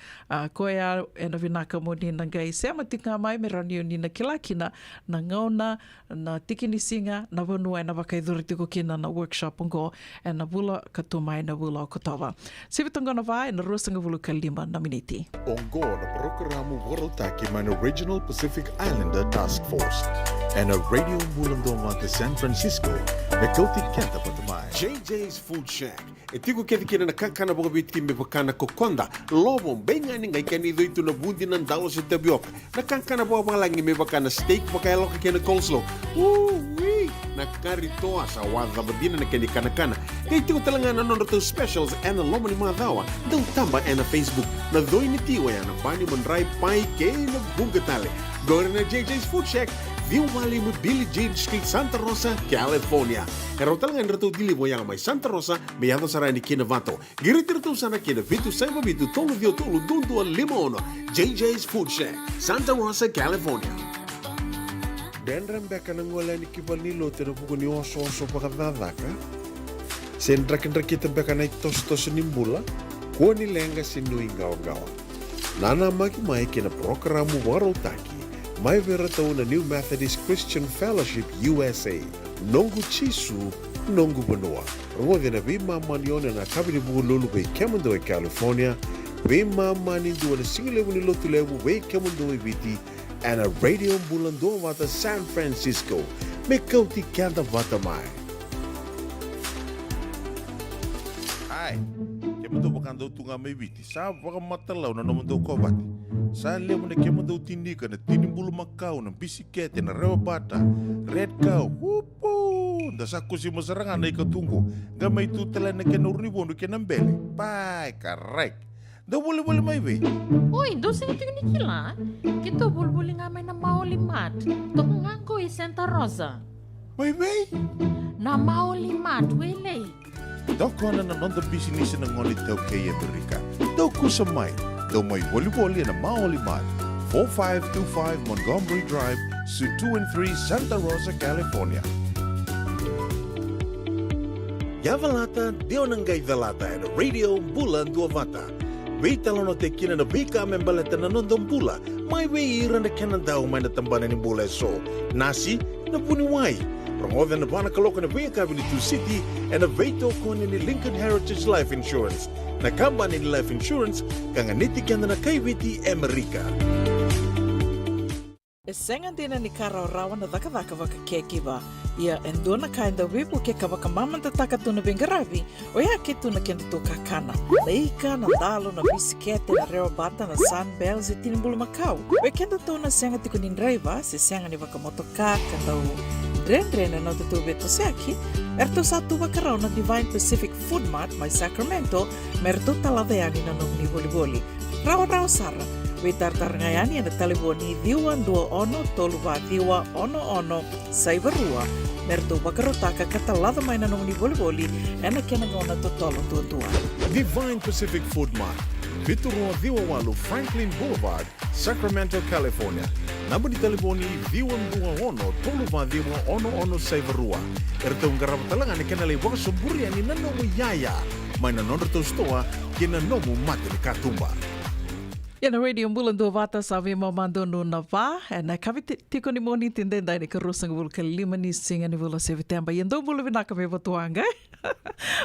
koya na vinaka mo ni nangay siya matika mai meranio ni na kilakina na ngauna na tikinisinga na vanua na vakaiduriti ko kina na workshop ngo na bula katumai na bula kotawa. Sivitanga na vai na rosanga bulu kalima na miniti. Ongo na programa Warotaki man Original Pacific Islander Task Force and a radio mulundong at San Francisco na kauti kenta patumai. JJ's Food Shack. Itigo kena nakakana boga biti me bakana kokonda. Lobo benga ni ngai kani itu na bundi nan dalos sa tapioca. Nakakana boga langi me bakana steak bakaya loka kena coleslaw. Wee! Nakarito sa wada badina na kani kana. Kaya itigo talaga na nono specials and lomo ni madawa. Daw tamba na Facebook na doi ni tiwa ya na bani manray pai kay na bungatale. Gora na JJ's Food Shack. View Valley mo Billie Jean Street, Santa Rosa, California. Pero talagang rito dilibo yang may Santa Rosa, may ato sa rani kinavato. Girit-rito sana kinavitu sa mabitu tolo dio tolo dundu al limono. JJ's Food Shack, Santa Rosa, California. Dendram beka nang wala ni kibalilo tira buko ni oso-oso pakadadaka. Sendrakin kita beka na itos-tos nimbula, kuha nilenga sinuingaw-gawa. Nana magi-may kina programo Warotaki. May veratao na New Methodist Christian Fellowship USA, Nongu Chisu, Nongu Banua. Rungo na bima maniona na kabini buko lulu bay Kemundo e California, bima manindu na singilewu ni lotulewu bay Kemundo e Viti, and a radio bulando vata San Francisco, me kauti kanta vata mai. Ai, Kemundo bakando tunga may Viti, sa baka matalaw na namundo ko bati. Sa lemo na Kemundo tinika na tinimbulu Macau ng bisikete na rebata, red cow, wupo! Dasako si masarangan na ikatungo, gamay tutalan na kinurnibono kinambele. Pai, correct. Daw wala may we. Uy, doon sa ito ni Kila. Kito bulbuli nga may na maulimat. Tungan ko Santa Rosa. May we? Na maulimat, wele. Daw ko na nanonda business ng ngonit daw kay Amerika. Daw ko sa may. Daw may wali-wali na maulimat. 4525 Montgomery Drive, Suite 2 and 3, Santa Rosa, California. Yavalata, Dionangay Valata, and Radio Bulan Duavata. Wait talo no te kina na bika membaleta na nondong bula. May weira na kanan daw may natambanan ni bula so. Nasi na puniway. Promoda na bana kaloka na bika Avenue City and a veto ko ni Lincoln Heritage Life Insurance. Nakamba ni Life Insurance kang anitikan na kaibiti Amerika. Sengan din ni Karaw-rawan na daka-daka waka kekiba. Ia endona kainda wipu ke kawaka mamanta takatu na bengarabi o ya kitu na kendo to kakana. Leika na dalo na bisikete na reobata na sunbells e tinimbulu Macau. O kendo to na senga tiko ni driver se senga ni waka motoka kandau dren-dren na tutu beto seaki. Erto satu wakarao na Divine Pacific Food Mart may Sacramento merto taladeani na nung ni boli-boli. Raw-raw sara. Witar-tar ngayani na taliboni diwan 21 toluwa diwa ono saivarua merto wakarotaka katalada may nanong ni boli-boli na kinangona totolo tuwa. Divine Pacific Food Mart, Viturua Diwawalu Franklin Boulevard, Sacramento, California. Namba di taliboni diwan 21 toluwa diwa ono saivarua. Ertong garabatalangan ni kanalay wakasuburian ni nanomu yaya. May nanonoto stoa kinanomu mati ni katumba. Ia na radio bulan dua vata sabi mamando no na va na kavi tiko ni moni tindenda ni karusang bul kalima ni singa ni bula September yendo bulu vinaka me batuanga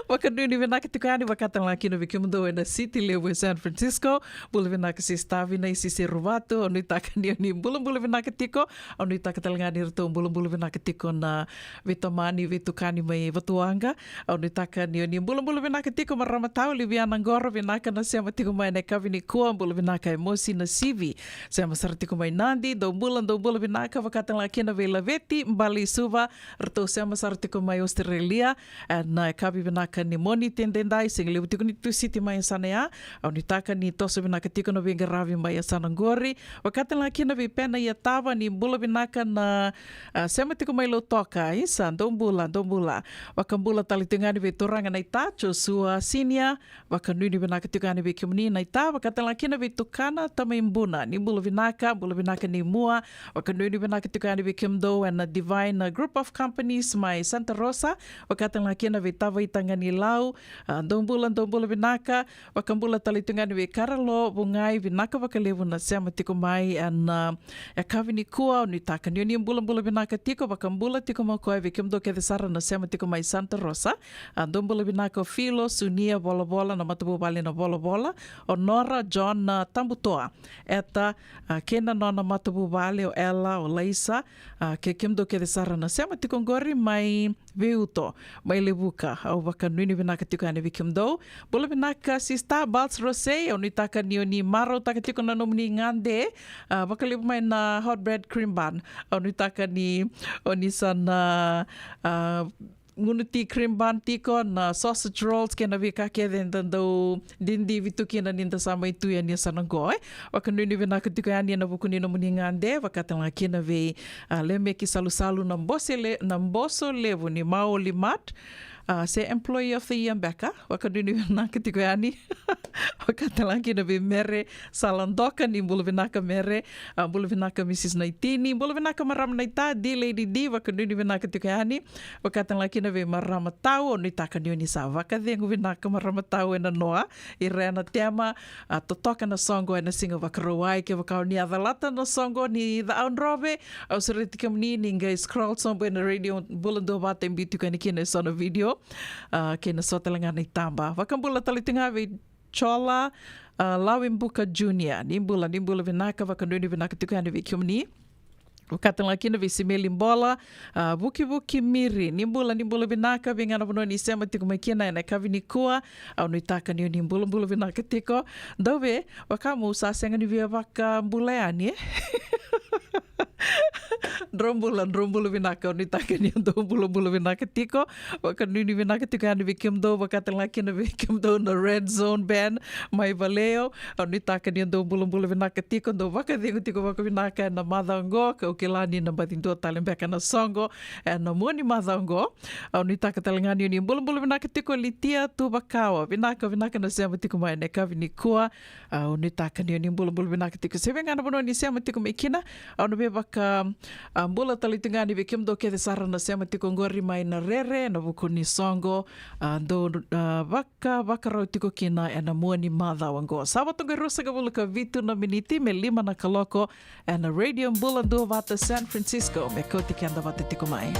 wakadu ni vinaka tiko ani wakatan laki no vikimundo na city lewe San Francisco bulu vinaka si stavi na isi ruvato onu taka ni bulu vinaka tiko onu taka talanga ni rto bulu vinaka tiko na vitamani vitukani mai batuanga onu taka ni bulu vinaka tiko maramatau liviana ngoro vinaka na sema tiko mai na kavi ni kuam bulu vinaka emosi na CV. Saya masarti ko may nandi, do bulan binaka, wakatang laki na vela veti, mbali suva, rto saya masarti ko may Australia, na kabi binaka ni moni tendendai, sing libuti ko ni tu city may sana ya, au nitaka ni toso binaka tiko na binga ravi may sana ngori, wakatang laki na vipena ya tava ni bula binaka na saya mati ko may lotoka, isa, do bula, wakambula talitungan ni vituranga na itacho, sua sinia, wakanuni binaka tiko ni vikimni na ita, wakatang laki na vitukana tamimbuna ni bula vinaka ni mua wakanuni vinaka tukani vikimdo and a divine group of companies my Santa Rosa wakatang laki na tawa i tangani lau, dombula vinaka, wakambula talitungani we karalo, bungai vinaka wakalevu na sema tiko mai, an kavini kua, ni taka ni bula vinaka tiko, wakambula tiko makoe, vikimdo ke sara na sema tiko mai Santa Rosa, dombula vinaka filo, sunia bola na matabu bali na bola, o Nora John Tambutoa, eta kena nona matabu bali o Ella o Laisa, ke kimdo ke sara na sema tiko ngori mai Viuto, mai lebuka, au wakanuni vinaka tiko ane vikimdo, bula vinaka si Starbucks Rosé, o ni taka ni maro taka tiko na nomini ngande, wakalibu mai na hot bread cream bun, o ni taka ni sana ngunuti cream bun tiko na sausage rolls kena vika ke dentando dindi vitu kena ninda sama itu ya ni sana goe wakanuni vinaka tiko yani na bukuni nomini ngande wakatanga kena ve leme ki salu namboso levu ni Mao Limat, se Employee of the Year Becca, wakaduni vinaka tiko yani, wakatalangi na vi mere salandoka ni bulu vinaka mere, bulu vinaka Mrs. Naitini, bulu vinaka maram naita di Lady D, wakaduni vinaka tiko yani, wakatalangi na vi marama tau, ni taka ni sa wakadhengu vinaka marama tau ena noa, irena tema, totoka na songo ena singa wakarawai ke wakau ni adalata na songo ni the Aunrobe, au suritika mni ninga scroll sombo ena radio bulando bata imbitu kani kina sona video, kena sotelanga ni tamba. Wakambula talitinga vi Chola Lawimbuka Junior. Nimbula vinaka wakanduni vinaka tukani vikiumni. Wakatanga kina visimeli mbola buki miri nimbula vinaka vingana bono ni sema tiko makina na kavini kua au nitaka ni nimbula vinaka tiko dove wakamu sasenga ni via waka mbulani Drombula vinaka ni taka ni dombula vinaka tiko wakanuni vinaka tiko ani vikimdo wakatanga kina vikimdo na red zone band mai valeo au ni taka ni dombula vinaka tiko do wakadingu tiko wakavinaka na madhango ukilani na batinto talembeka na songo na moni madhango au ni taka talangani ni bulu vinaka tiko litia tu bakawa vinaka na sema tiko mai ne kavini kua au ni taka ni bulu vinaka tiko sevenga na bono ni sema tiko mekina au no baka bula talitungani vikimdo ke sara na sema tiko ngori mai na rere na buku ni songo do baka rau tiko kina na moni madhango sabatonga rosa gabuluka vitu na miniti me 5 na kaloko na radio bula do vata San Francisco, me koti kanda vata tiko mai.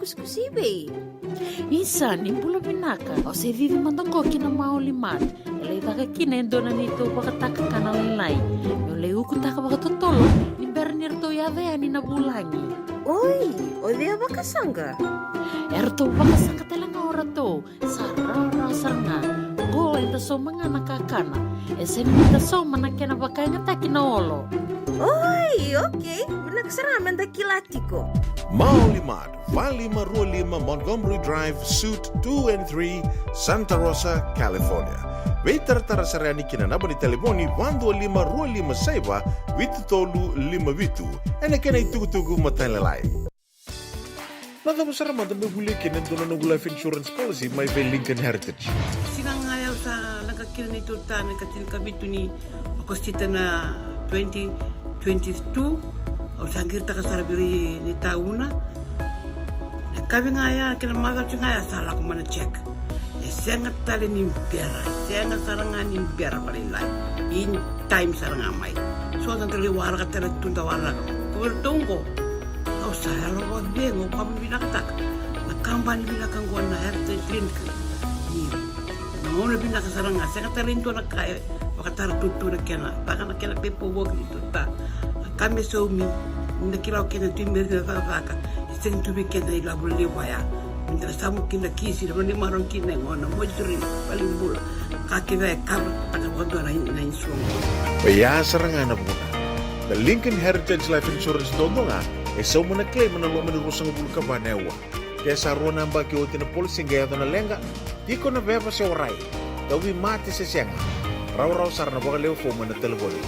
kusi-kusibe. Isa ni pula binaka. O se vivi mandongo kina maulimat. Ele taka kina endona nito pakataka kana lelai. Yo le uku taka pakatotolo. Ni bernir to yave ani na bulangi. Oi, o dia bakasanga. Erto pakasanga telanga ora to. Sarara saranga. Go enta so mangana kakana. Ese ni ta so manakena bakanga takina olo. Oi, okay. Binakasarama anda kilatiko. Maulimat, Valley 5 Montgomery Drive, Suite 2 and 3, Santa Rosa, California. Vetar tarasarani kina naba ni telefoni 125 saiba vitu tolu 5 vitu. Ena kena itugu matalelai. Nada besar mata begule kena dona no life insurance policy my ve Lincoln Heritage. Sinang ayaw sa nagkakil nito ta nagkatil kabitu ni Agostita na 2022 o sangir ta kasarabiri ni tauna. Kami ngaya kena maga ngaya salah ko mana check. Sangat tali ni biara, sangat sarangan ni biara paling lain. In time sarangan mai. So dan tali warga tali tunda warga. Kau tunggu. Kau saya lo buat bengo kamu bilang tak. Nakamban bilang kan gua na heritage clinic. Ni, namun bilang sarangan. Sangat tali itu nak kaya. Wakatar tutu nak kena. Bahkan nak kena pepo work itu tak. Kami suami. Nak kira kena timber kena apa. Sen tu bikin dari labu lewaya. Minta samu kina kisi, namun ni marong kina ngona mojuri paling bula. Kaki saya kar tak waktu na insuang. Ya serangan apa? The Lincoln Heritage Life Insurance dondonga so mana claim na lo manurusang bulu ka banewa. Kaya sa ro namba ki otin polisi gaya na lenga. Di ko na beba sa oray. Dawi mati sa siyang. Raw sarna bagaleo fo mana telefoni.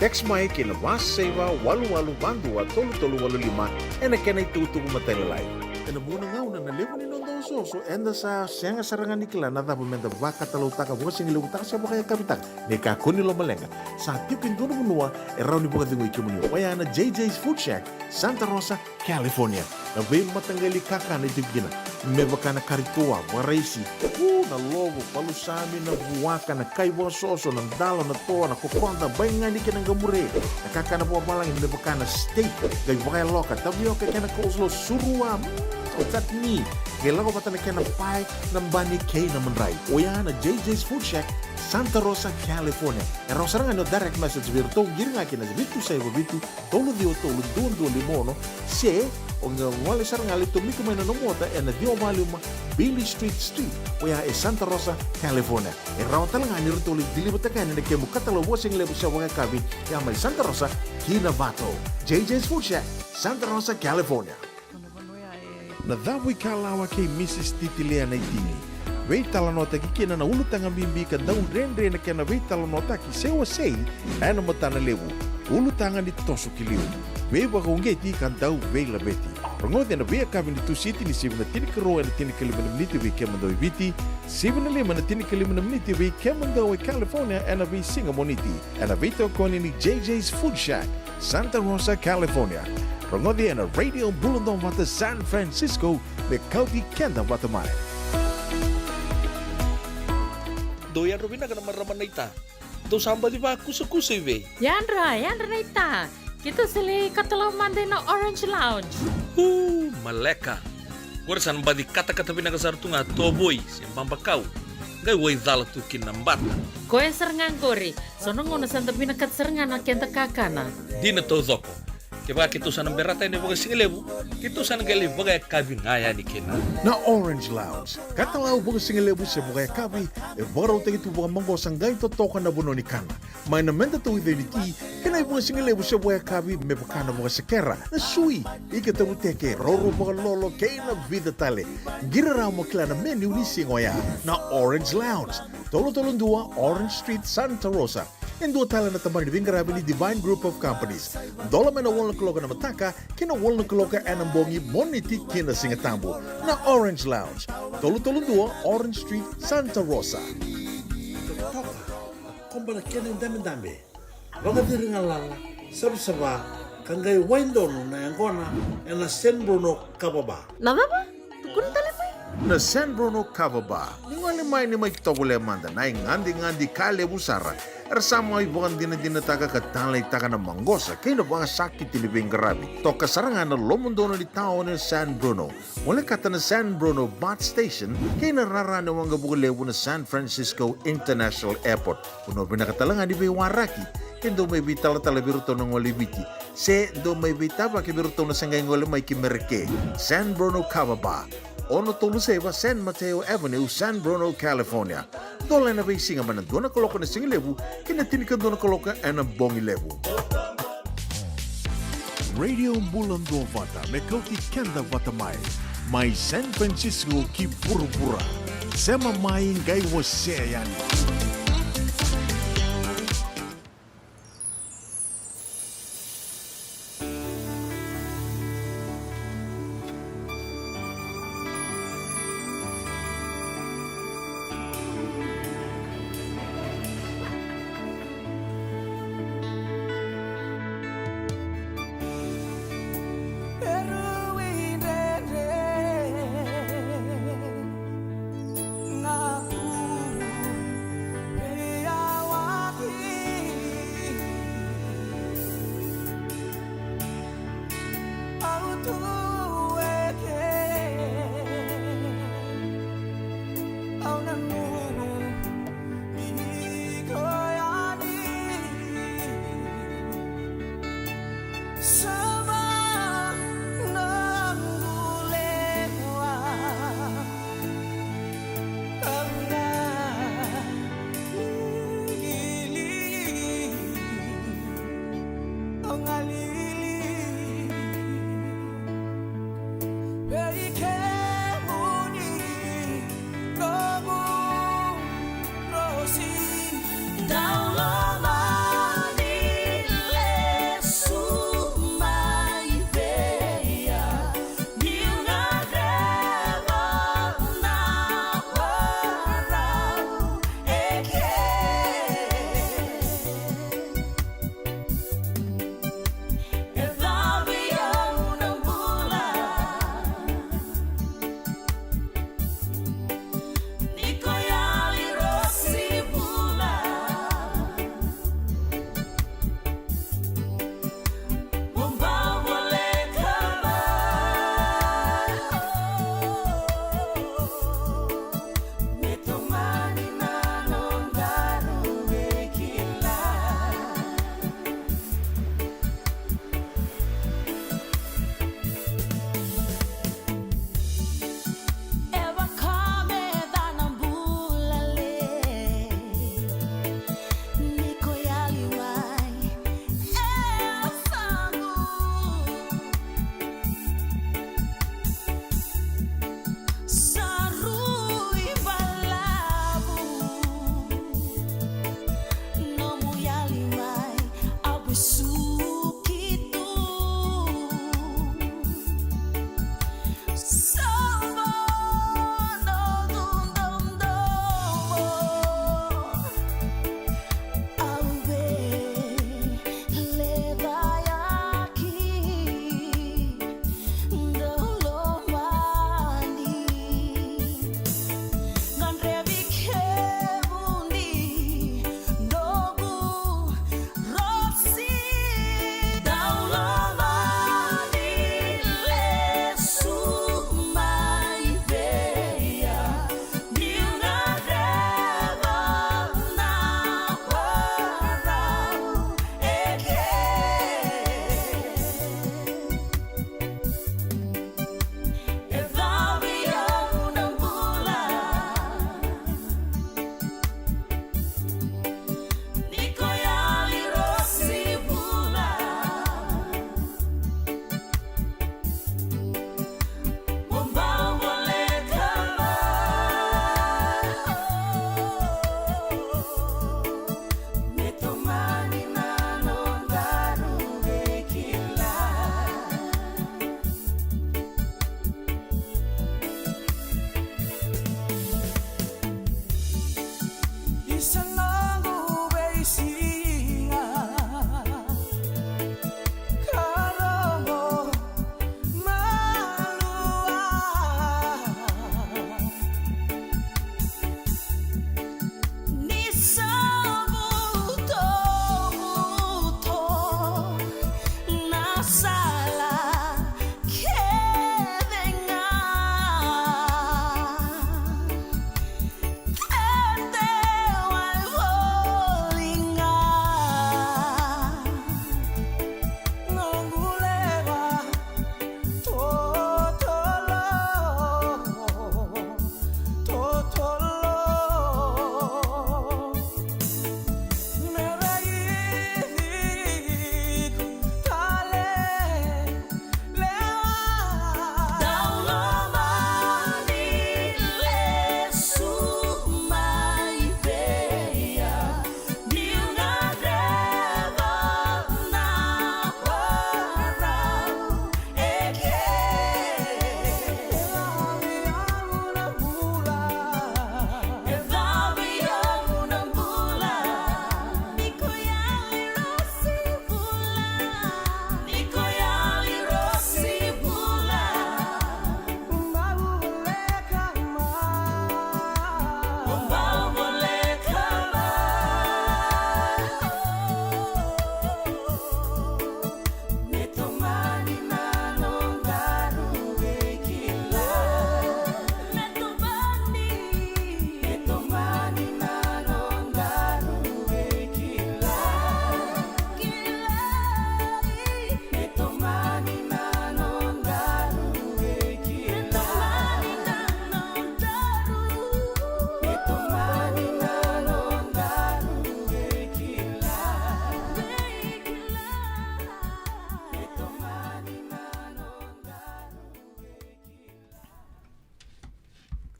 Text mai kina was seva walu bandu wa tolu walu lima ena kena itutugu matelelai. Ena bona ngau na levo ni nondo so enda sa senga sarangan nikla na da bumenda vaka talutaka bo singi luta sa baka kapitak ne ka kuni lo malenga sa tipin dono munua e rauni boka dingo ikimuni waya na JJ's Food Shack Santa Rosa California na be matangali kaka na tibgina me baka na karitua waraisi na logo palusami na buwaka na kaiwa soso na dalo na toa na kokonda bainga ni kina ngamure na kaka na buwa balangin me baka na steak gai baka loka tabioka kena coleslaw surua o tatni Gelago pata na kena pai ng bani kay na manray. O yan na JJ's Food Shack, Santa Rosa, California. E rosarang ano direct message virto giringa kina bitu sa bitu tolo dio tolo doon limono se o nga wala sarang alito miko may nanomota e na dio maluma Billy Street. O yan e Santa Rosa, California. E raw talang ani rito ulit dilibot ka na kemu katalo wasing lebo sa mga kabi ya may Santa Rosa, Kinabato. JJ's Food Shack, Santa Rosa, California. Na dhawi kalawa kay Mrs. Titilea na itini. Wei talanota ki kina na ulutang ambimbi ka daun rendre na kina wei talanota ki sewa sei ano matana lewu. Ulutangan ni toso kiliu. Wei baka ungeti kan dau wei labeti. Rongote na wei akabin ni tu city ni 7 na tinikaro na tinikaliman na miniti wei kemandau ibiti. 7 na 5 na tinikaliman na miniti wei kemandau California na wei Singamoniti. Na wei tokoni ni JJ's Food Shack, Santa Rosa, California. Rongodi na Radio Bulundong Wata San Francisco, the County Kenda Watamai. Doyan Robina ka naman raman na ita. Do samba di ba kusa-kusa iwe? Yandra na ita. Kita sili katalaman din na Orange Lounge. Maleka. Warasan ba di kata-kata pinakasarto nga toboy, siyang pambakaw. Gay way dala tu kinambata. Koe serangan kori, sonong una santa pinakat serangan na kenta kakana. Di na to zoko. Kaya kita sana berata ini bagai singelebu, kita sana gali bagai kabin ngaya ni kena. Na Orange Lounge, katalaw bagai singelebu sa bagai kabi, e baraw tayo ito bagai manggo sanggay totokan na buno ni kana. May namenda to identity, kanay bagai singelebu sa bagai kabi, may baka na bagai sekera, na sui, ikataruteke, roro bagai lolo, kay na vida tale. Giraraw mo kila na menu ni singoya, na Orange Lounge, tolo-tolong 2, Orange Street, Santa Rosa. And dua tala na tamang ni Vingarabi ni Divine Group of Companies. Dola may na walong kaloka na mataka, kina walong kaloka anambongi moniti kina singatambo na Orange Lounge. Tolo-tolong 2, Orange Street, Santa Rosa. Kumpara kena yung dami-dami. Baka diri nga lala, saba-saba, kanggay windon na yung kona, na San Bruno kababa. Nababa? Tukun tali pa na San Bruno Kavaba. Ningali mai ni mai togole manda na ngandi kale busara. Ersama ibukan dina taga katanlay taga na manggosa kay na mga sakit tilibing garabi. Toka sarangan na lomondono di tao ng San Bruno. Wala kata na San Bruno Bus Station kay nararano ang gabulewo na San Francisco International Airport. Puno pinakatalangan di Waraki. Kendo may bitala biruto ng walibiti. Se do may bitaba kibiruto na sanggay ngole may kimerke. San Bruno Kavaba. Ono Toluseva, San Mateo Avenue, San Bruno, California. Dola na ba singa man doon na koloka na singilebu, kinatinikan doon na koloka ang bongilebu. Radio Bulando Vata, Mekoti Kenda Vata Mai San Francisco ki pura-pura. Sema mai ngai wase yani. Where you can, no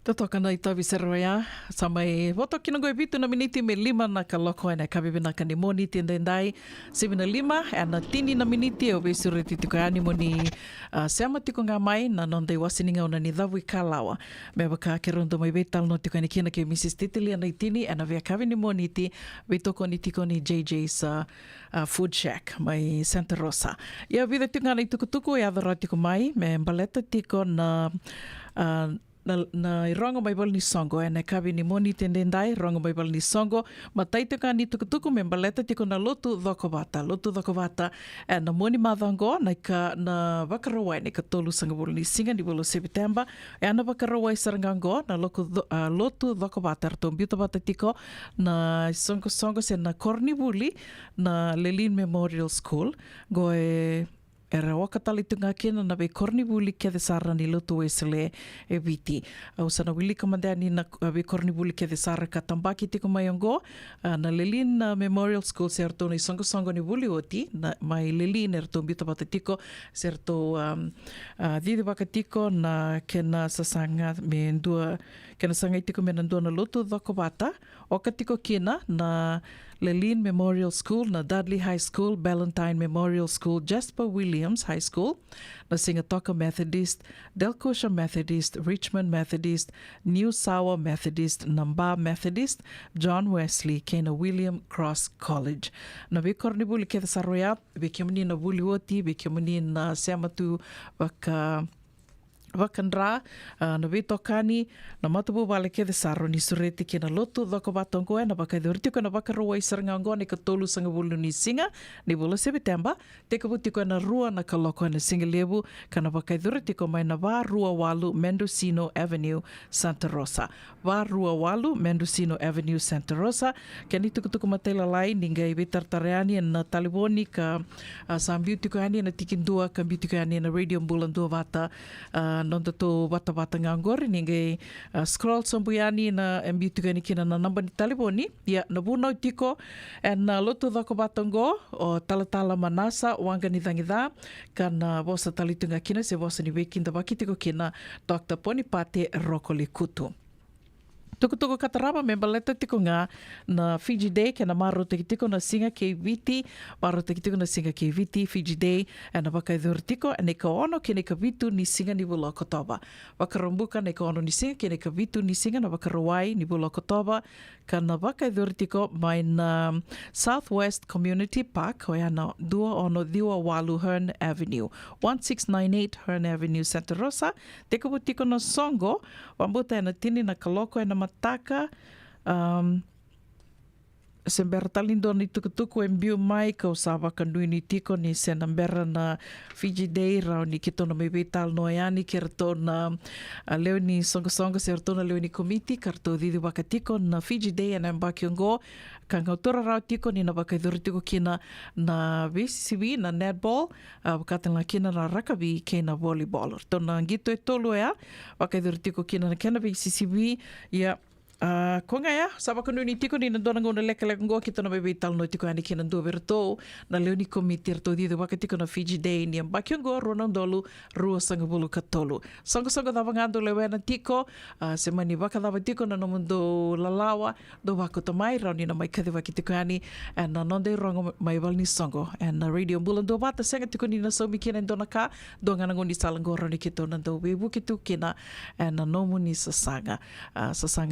Totoka na i tawi seroia, sa mai voto kina goe vitu na miniti me 5 na ka loko ena ka bibina ka ni moni tindendai 75 ana tini na miniti o vesure tituka ani moni seama tiko ngā mai na nondai wasininga ona ni dhavu i kālawa. Me waka ke rondo mai vetal no tiko ni kina ke Mrs. Titili ana i tini ana vea kawi ni moni ti vitoko ni tiko ni JJ's Food Shack mai Santa Rosa. Ia vida tiko ngana i tukutuku e adhara tiko mai me mbaleta tiko na na i rongo mai ni songo e na kawi ni moni tendendai rongo mai ni songo ma taitaka ni tukutuku me mbaleta tiko na lotu dhokovata e na moni madhango na ka na wakarawai ne ka tolu sanga ni singa ni bolo September e ana wakarawai sarangango na lotu dhokovata rato mbiuta bata tiko na songo se na Kornibuli na Lelin Memorial School go e era wakatali tunga kena na be Kornibuli ke desara ni lotu esele e viti. Au sana wili kamandani na be Kornibuli ke desara ka tambaki tiko mayongo na Lelin Memorial School serto ni songo ni wuli oti na mai Lelin erto mbita bata tiko serto didi baka tiko na kena sasanga me ndua kena sanga tiko me ndua na lotu dhako bata oka tiko kena na Lelin Memorial School, na Dudley High School, Ballantyne Memorial School, Jasper Williams High School, na Singatoka Methodist, Delcosha Methodist, Richmond Methodist, New Sawa Methodist, Namba Methodist, John Wesley, Kena William Cross College. Na Kornibuli ke saroya, bekemuni na Wuliwoti, bekemuni na Sematu Wakandra, na Vitokani, na Matabu Vale ke de Saro ni sureti ke na lotu dhako batongo e na baka dhurtiko na baka rua i sarangango ne ka tolu sanga wulu ni singa ni bolo September te ka butiko na rua na ka loko na singa lebu ka na baka dhurtiko mai na wa rua walu Mendocino Avenue Santa Rosa. Wa rua walu Mendocino Avenue Santa Rosa ke ni tukutuku matela lai ninga i vitartareani na taliboni ka sambiutiko ani na tikindua ka biutiko ani na radio mbulando vata nonda to wata ngangor ninge scroll sombuyani na mbiutugani kina na namba ni taliboni ya nabuna tiko en lotu dhako batongo o talatala manasa wanga ni dhangidha kana vosa talitunga kina se vosa ni wekinda bakitiko kina Dr. Ponipate Rokoli Kutu. Tukutuku kataraba me baleta tiko ngā na Fiji Day ke na maro tiko na singa ke viti maro tiko na singa ke viti Fiji Day e na waka tiko e ne ka ono ke ne ka vitu ni singa ni bula kotoba wakarambuka ne ka ono ni singa ke ne ka vitu ni singa na wakarawai ni bula kotoba ka na waka tiko mai na Southwest Community Park o ana dua ono diwa walu Hearn Avenue 1698 Hearn Avenue Santa Rosa teko tiko na songo wambuta e na tini na kaloko e na taka sembera talindo ni tukutuku e mbiu mai ka usawa kandui ni tiko ni senambera na Fiji Day rau ni kito na mebetal no ayani kerto na leo ni songo serto na leo ni komiti karto didi waka tiko na Fiji Day na mbakiongo kangautora rau tiko ni na waka tiko kina na VCCB na netball wakatanga kina na rugby ke na volleyball tona ngito e tolu ea waka tiko kina na kena VCCB ya ko nga ya, saba kanu ni tiko ni nandona ngona leka ngo kita na bebe tal no tiko ani kina ndo verto na leo ni komiti to di waka tiko na Fiji Day ni ambakyo ngo ronandolu rua sanga bulu katolu songo dava ngando lewe na tiko semani waka dava tiko na nomundo lalawa do wako tamai rauni na mai kade waki tiko ani and na nonde rongo mai walni songo and na radio mbulando bata senga tiko ni na somi kina ndona ka do ngana ngoni salango roni kito nando webu kitu kina and na nomu ni sasanga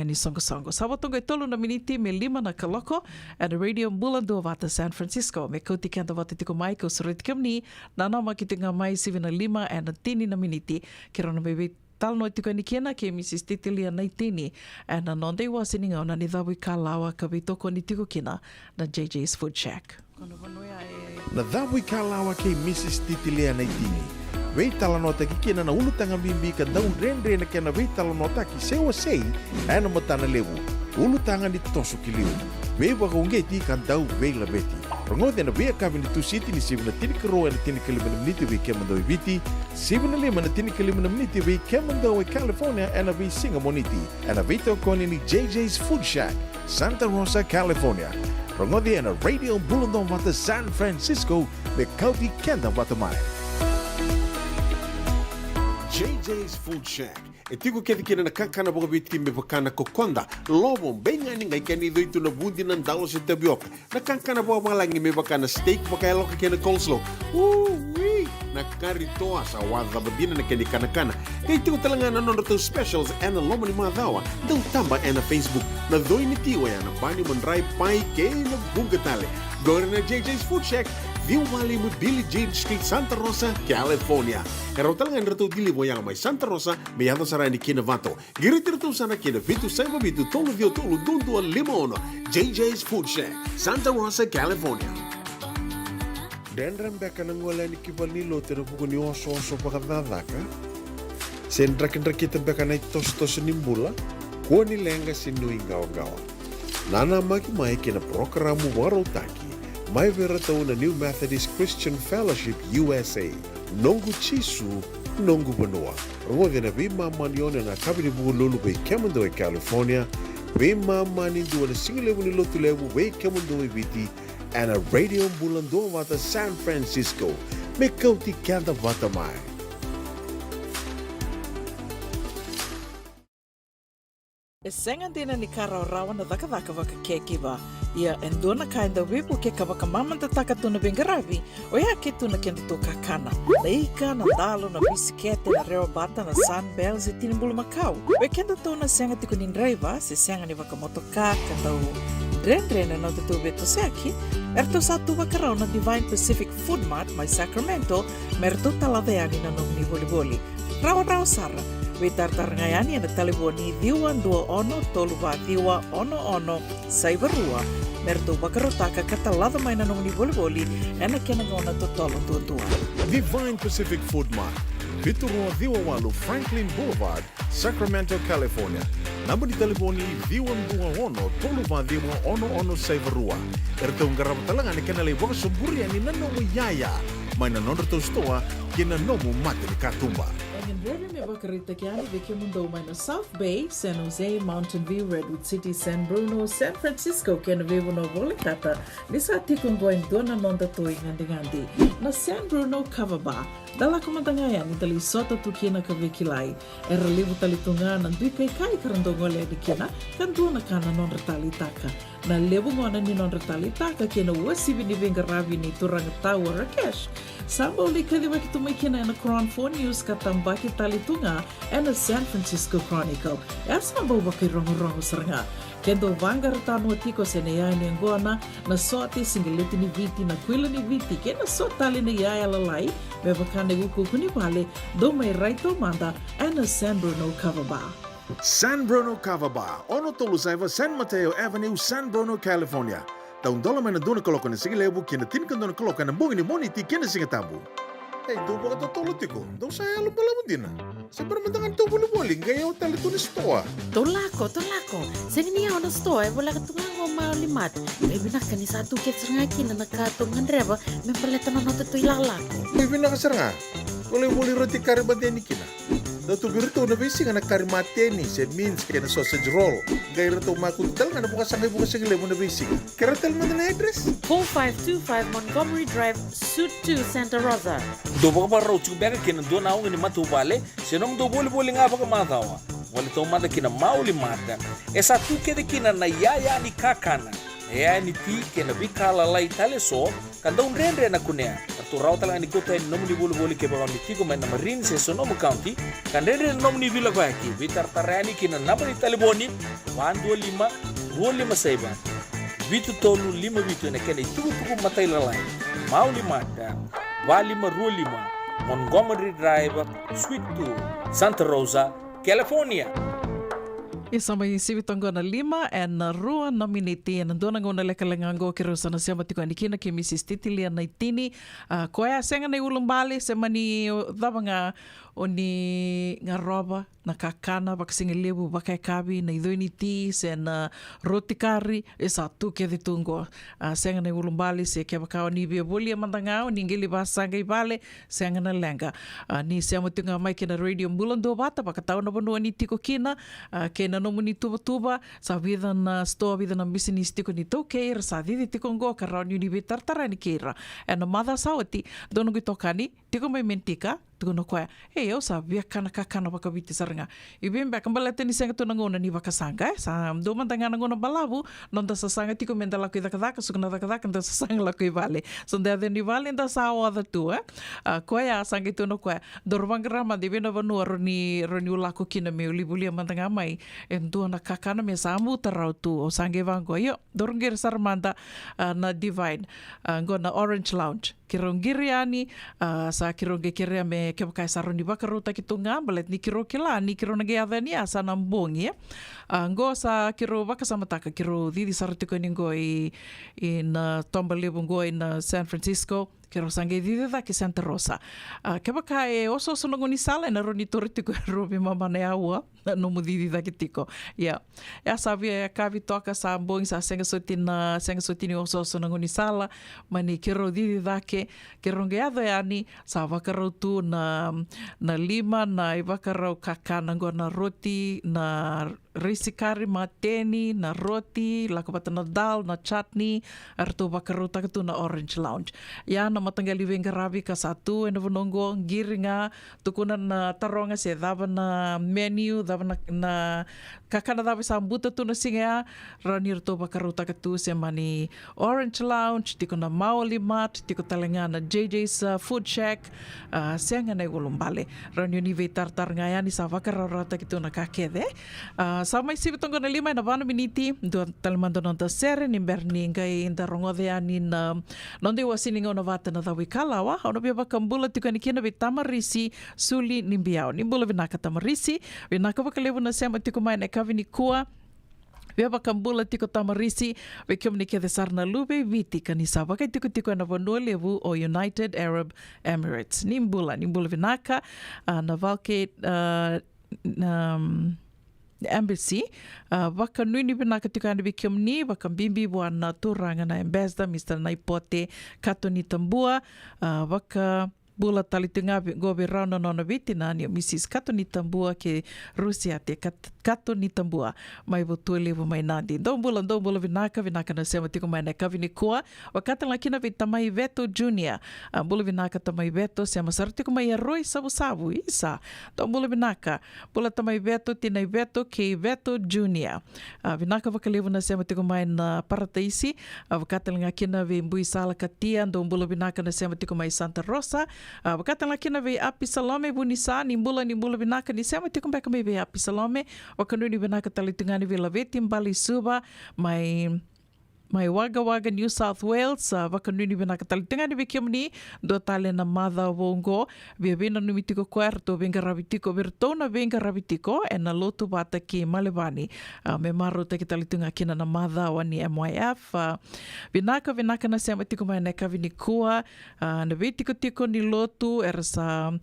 ni songo Sabatongo e tolu na miniti me 5 na kaloko at radio mbulando vata San Francisco. Me kauti kanta vata tiko mai ko surit kamni na nama kitinga mai 7 na 5 and na tini na miniti. Kira na bebe tal no tiko ni kena ke Mrs. Titili na tini and na nonde wasininga na ni dhawi kalawa ka bitoko ni tiko kena na JJ's Food Shack. Na dhawi kalawa ke Mrs. Titili na tini. Veitala nota ki kena na ulutanga mimbi ka daun rendre na kena veitala nota ki sewa sei ana matana lewu ulutanga ni toso ki liu vewa ka ungeti ka dau veila beti rongode na vea kavi ni tu siti ni sivna tini karo na tini kalimana miniti ve kemando i viti sivna lima na tini kalimana miniti ve kemando i California ana ve singa moniti ana veito koni ni JJ's Food Shack Santa Rosa, California rongode na radio bulundong wata San Francisco me kauti kenda wata mai JJ's Food Shack e tiku kedi kina na kankana boka biti me bakana kokonda lobo benga ni ngai kani do itu na bundi nan dalo se tabioka na kankana boka malangi me bakana steak boka loka kena coleslaw na karitoa sa wadha badina na keni kana kay tiku talanga na nondo specials and the lomo ni madawa dau tamba na Facebook na doi ni tiwa ya na bani mandrai pai ke na bungatale gore na JJ's Food Shack View Valley mo Billie Jean Street, Santa Rosa, California. Karo talaga nito dili mo yang may Santa Rosa, may yato sarani kinavato. Giritiro sana kinavitu sa mabitu tolo vio tolo dundo al limono. JJ's Food Shack, Santa Rosa, California. Dendram beka nang wala ni kibalilo tero buko ni oso pakadadaka. Sendra kita beka na tos nimbula, kuha ni lenga sinuing gawa-gawa. Nana mai kina programo warotaki. Mai veratau na New Methodist Christian Fellowship USA, nongu chisu, nongu banua. Rongo na bima manione na kabini bugu lulu bei Kemando e California, bima mani dua na singilewu ni lotu lewu bei Kemando e Viti, and a radio bulando wata San Francisco, me kauti kanda wata mai. E senga dina ni kara rawa na daka waka kekiwa. Ia endona kainda wipu ke kawaka mamanta taka tuna bengaravi, o ia ke tuna kenda to kakana. Na ika, na dalo, na bisikete, na reo bata, na sunbells e tinimbulu makau. We kenda tona senga tiku nindraiva, se senga ni waka motoka, kandau drena na tutu beto seki, erto satu wakarau na Divine Pacific Food Mart, mai Sacramento, merto talaveani na nomni boli-boli. Rawa sara. We tartar ngayani na taliboni diwa dua ono toluva diwa ono saivarua merto bakarotaka katalada mai na nomni boli ena kena ngona totolo tua. Divine Pacific Food Mart, Viturua Diwa Walu Franklin Boulevard, Sacramento, California. Namba di taliboni diwa dua ono toluva diwa ono saivarua. Erto ngarama talanga ni kena leboka sumburi ani nanomu yaya. Mai na nondo stoa kena nomu mate ni katumba. Ndreve me wakarita kiani veke mundo mai na South Bay, San Jose, Mountain View, Redwood City, San Bruno, San Francisco, kena vivo no volikata, nisa tikungwa indona nonda toi ngandi. Na San Bruno Cover Bar, dala kumantangaya ni tali sota tukina ka vekilai, era libu tali tunga na dui kai karandongole dikina, kanduna kana non retali taka. Na lebu ngona ni non retali taka kena wasibi ni vengaravi ni turanga tawa Rakesh. Samba uli kadiwa kitumikina na Crown 4 News katambaki talitunga and the San Francisco Chronicle. Samba waki rongo saranga. Kendo vanga ratano atiko senea ni angona na soati singileti ni viti na kwila ni viti kena sotali ni yaya lalai mebakane wuku kuni wale do mai raito manda and the San Bruno Cover Bar. San Bruno Cover Bar, ono tolu saiva San Mateo Avenue, San Bruno, California. Taun dola mai na dona koloka na sige lebu kena tinkan dona koloka na bungi ni moniti kena sige tabu. Hey, do baka totolo tiko. Do saya alam pala mo din. Sa paramantangan to buli-buli, gaya o talito ni stoa. Tolako. Sini niya ako na stoa, wala ka tungang o maulimat. May binaka ni sa tukit sa nga kina nakatungan reba, may paleta na nato ito'y lalako. May binakasar nga. Wala-wala roti karibate ni kina. Dato birito na bisi nga nakarimate ni sa means kaya na sausage roll. Gaya rito makuntal nga bukas ang lebu na bisi. Karatal mo na address? 4525 Montgomery Drive, Suite 2, Santa Rosa. Do baka parau beka kina do na ni matu vale, senong do boli nga baka matawa. Wali to mata kina mauli mata. Esa tu kede kina na yaya ni kakana. Yaya ni ti kina bikala lai tale so, kanda rendre na kunea. Tu rau talang ni kota ni nomni boli ke baka ni tigo mai na Marine se Sonoma County, kanda rendre nomni vila baki. Vitar tarani kina napa ni taliboni 125 saiba. Vitu tolu 5 vitu na kena tuku matai lalai. Mauli mata. Valima Rulima, Montgomery Drive, Suite 2, Santa Rosa, California. Isa may sibitongo na 5 and na rua na miniti and doon ang una lekalangango kiro sa nasiyama tiko anikina ki Mrs. Titilia na itini kuya senga na ulong bali sa mani daba nga oni nga roba na kakana bakasingilibu bakay kabi na idoy ni ti sen roti kari isa tu ke ditungo senga na ulong bali se ke bakao ni bia boli amandangao ni ngili basanga ibale senga na lenga ni siyama tiko nga may kina radio mbulando bata bakatao na banua ni tiko kina kena nomu ni tuba sa vida na store vida na business tiko ni to keira sa didi tiko ngo karau ni bi tartara ni keira and mother sawati dono gitokani tiko may mentika tuno koe, hei au sa via kana kakana waka viti saranga. I bimba kambala teni senga tuna ngona ni waka sanga, sa do mantanga ngona balabu, non da sasanga tiko menda lako i dakadaka, sukuna dakadaka, da sasanga lako i vale. So da ni vale da sa o ada tu, koe a sanga tuno koe, dorwangarama di vena vanua roni ulako kina me ulibulia mantanga mai, en na kakana me sa muta rau tu, o sange vango, yo, dorongir saramanda na Divine, ngona Orange Lounge. Kirongiri ani, sa kironge kirea me ke pakai saroni bakaruta ki tunga, balet ni kiro kila, ni kiro nage adani asa nambongi, ngo sa kiro baka samataka, kiro didi saratiko ningo i na Tombalebu ngo in San Francisco, kiro sange didi da ki Santa Rosa. Ke pakai oso sonongoni sala na roni toritiko robi mamane aua, no mu didi da ki tiko. Ya sabia kavi toka sa ambongi sa senga sotini oso sonongoni sala, mani kiro didi da ke rongeado e ani sa wakarau tu na lima na i wakarau kakana ngo na roti na risi kari ma teni na roti lakapata na dal na chutney arto wakarau takatu na Orange Lounge ya na matangali venga ravi ka satu e na vonongo giringa tukuna na taronga se dava na menu dava na kakana dava sa mbuta tu na singa rani arto wakarau takatu se mani Orange Lounge tiko na Maoli Mart tiko na JJ's Food Shack, senga na ulumbale. Ranyo ni tartar ngayani sa wakararata kito na kakede. Sa may sibitongo na lima na vano miniti, doon talimando ng tasere, ni Berni ngay indarongode ani na nondi wasiningo na vata na dawi kalawa, ono biya bakambula tiko ni kina tamarisi suli nimbiao. Nimbula vinaka tamarisi, vinaka wakalevo na sema tiko may na kavini kuwa, Beba kambula tiko tamarisi, we komunike de sarna lube viti kanisa wakai tiko na vanua levu o United Arab Emirates. Nimbula vinaka na valke embassy waka nui vinaka tiko anabi kiomni waka bimbi wana turanga na ambassador Mr. Naipote Katoni Tambua waka bula talitunga gobe rauna nona vitina ni Mrs. Katoni Tambua ke Rusia te Katoni Tambua mai votu levu mai nandi. Dombula vinaka na sema tiko mai na kavini kua wakata lakina vitamai Veto Junior bula vinaka tamai Veto sema sartiko mai Roy sabu isa. Dombula vinaka bula tamai Veto tinai Veto ke Veto Junior vinaka vakalevu na sema tiko mai na Parataisi wakata lakina vi mbui sala katia dombula vinaka na sema tiko mai Santa Rosa wakata lakina ve api salome bunisa nimbula vinaka ni sema tiko mbeka me ve api salome wakanuni vinaka talitungani vila veti mbali suba mai waga New South Wales wakanuni vinaka talitungani vikiamni do tale na madha wongo via vina numitiko kwerto venga ravitiko virtona venga ravitiko e na lotu bata ki Malevani me maro te ki talitunga kina na madha wani MYF vinaka na sema tiko mai na kavini kua na vitiko ni lotu erasa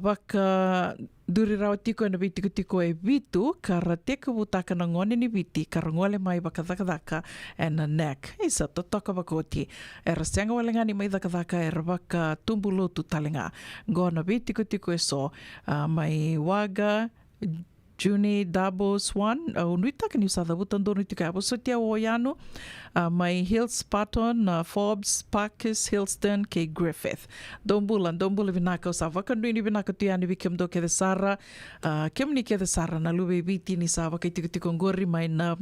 waka duri rawa tiko na tiko e vitu kara teka butaka na ngone ni viti kara ngole mai baka dhaka e na nek isa totoka bakoti era senga walengani mai dhaka era baka tumbu lotu talenga ngona tiko e so mai waga Juni Dabo Swan unuitaka ni usada butandono tika abo sotia woyano mai Hills Patton Forbes Parkes Hillston K Griffith dombula vinaka usava kanduini vinaka tuyani vikem do ke de sara kemni ke de sara na lube viti ni sava kai tiko ngori mai na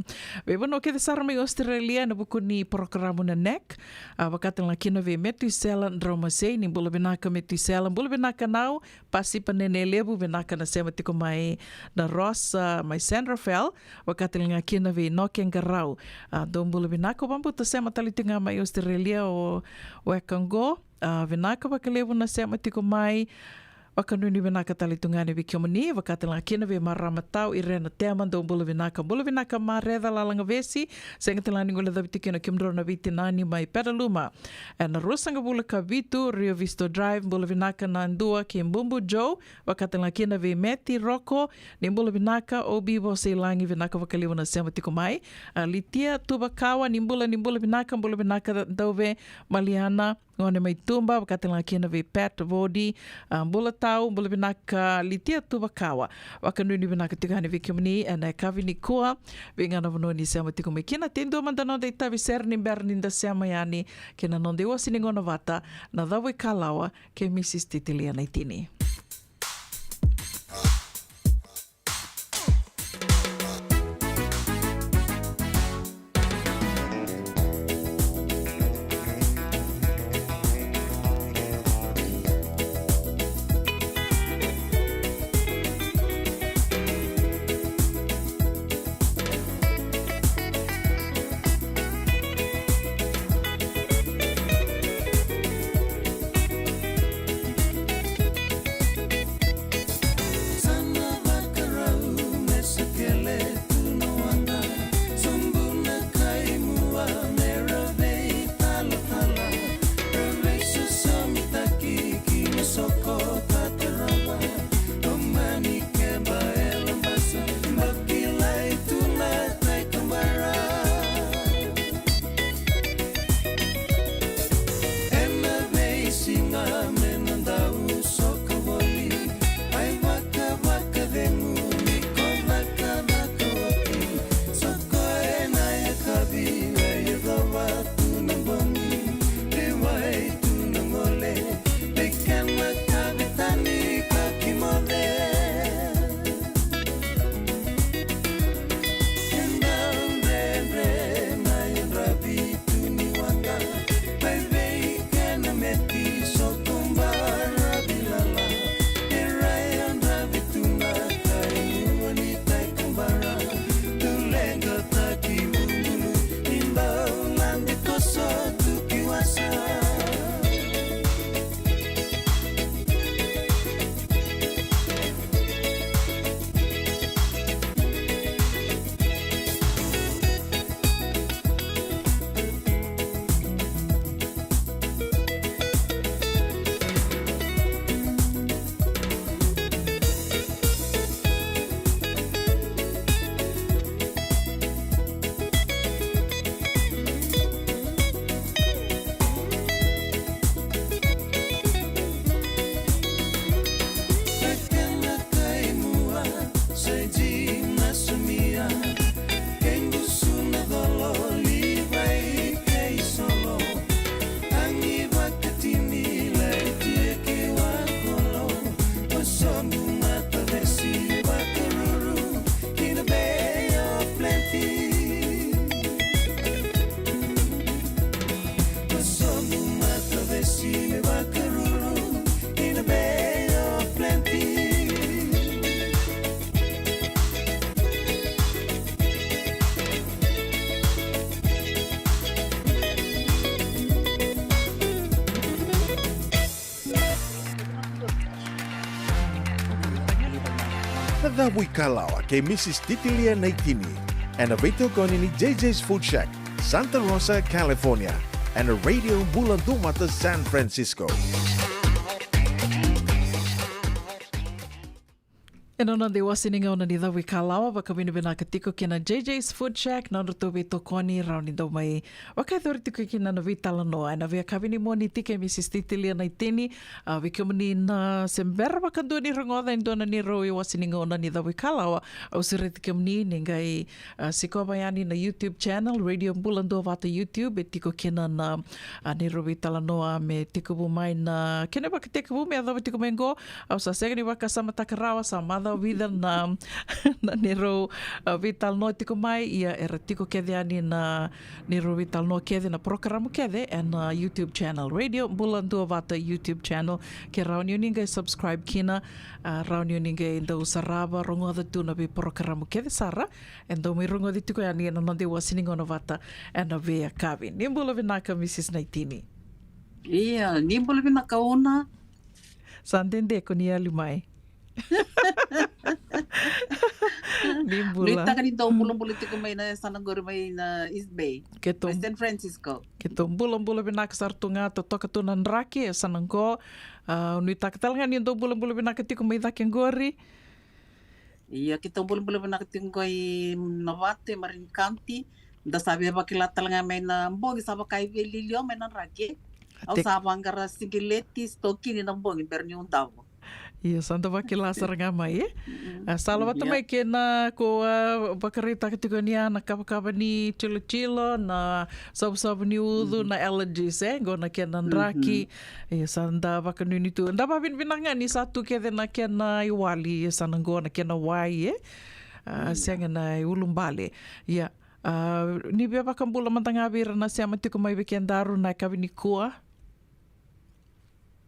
bebano ke de sara mai Australia na buku ni programu na nek wakatan la kina ve metu sela drama sei ni bula vinaka metu sela bula vinaka nau pasi panene lebu vinaka na sema tiko mai na mai San Rafael wakatilinga kina vi noken garau dombula vinaka bambuta sema talitunga mai Australia o wekango vinaka wakalevu na sema tiko mai wakanuni vinaka talitungani vikiomani wakatilinga kina vi maramatau irena teman dombula vinaka mareda lalanga vesi senga tilani ngole davitikina kimdrona vitinani mai Pedaluma na rusanga bula ka vitu Rio Vista Drive bula vinaka na ndua ki Mbumbu Joe wakatilinga kina vi Meti Roko ni bula vinaka obi bose ilangi vinaka wakalivu na sema tiko mai litia tubakawa ni bula vinaka dove Maliana ngone mai tumba wakatilinga kina vi Pat Vodi bula tau bula vinaka litia tubakawa wakanuni vinaka tikani vikimni na kavini kua vingana vononi sema tiko mai kina tendo mandano de tavi serni berni da sema yani kina nonde wasini ngona vata na dawe kalawa ke Mrs. Titilia naitini. Nada Wikalawa kay Mrs. Titilia Naitini, and a Vito Konini JJ's Food Shack, Santa Rosa, California, and a Radio Bulandumata, San Francisco. E nona de wasininga ona ni Dawi Kalawa waka winibina katiko kina JJ's Food Shack na roto beto koni rauni do mai waka thori tiko kina na vitala noa na via kavini mo ni tike Mrs. Titilia Naitini wika mani na sembera waka do ni rangoda indona ni roi wasininga ona ni Dawi Kalawa au sire tike mani ningai siko bayani na YouTube channel Radio Bulando vata YouTube e tiko kina na ni roi vitala noa me tiko bu mai na kina waka tiko bu me adhawa tiko mengo au sa sega ni waka sama takarawa sama vida na nero vital no tiko mai ia era tiko kede ani na nero vital no kede na programa kede and YouTube channel Radio Bulandua Vata YouTube channel ke raunio ninga subscribe kina raunio ninga enda usaraba rongo da tu na be programa kede sara enda mi rongo di tiko ani na nande wasiningo na vata and na vea kavi nimbula vinaka Mrs. Naitini ia nimbula vinaka ona sandende ko ni ali mai Nita kanito bulan-bulan tiko may na sanagor may na East Bay, San Francisco. Kito bulan-bulan binakasar tunga totoka tunan raki sanangko nita katalngan yung bulan-bulan binakatiko may daking gori. Iya kita bulan-bulan binakatiko ay Navate, Marin County. Da sabi ba kilata nga may na mbong isaba kay Lilio may na raki. Au sabang gara sigileti stoki ni nambong berni un tavo. Iya, santa wakila saranga mai. Salamat mai kena ko bakarita ketika niya nakapakapa ni chilo-chilo na sabu-sabu ni udu na allergies gona kena raki. Iya, santa bakanu nitu. Nda ba binanga ni satu kede na kena iwali sananggo na kena wai sianga na ulumbale. Iya. Ni bia bakambula mantangabir na siya matiko mai bekendaru na kabini kuah.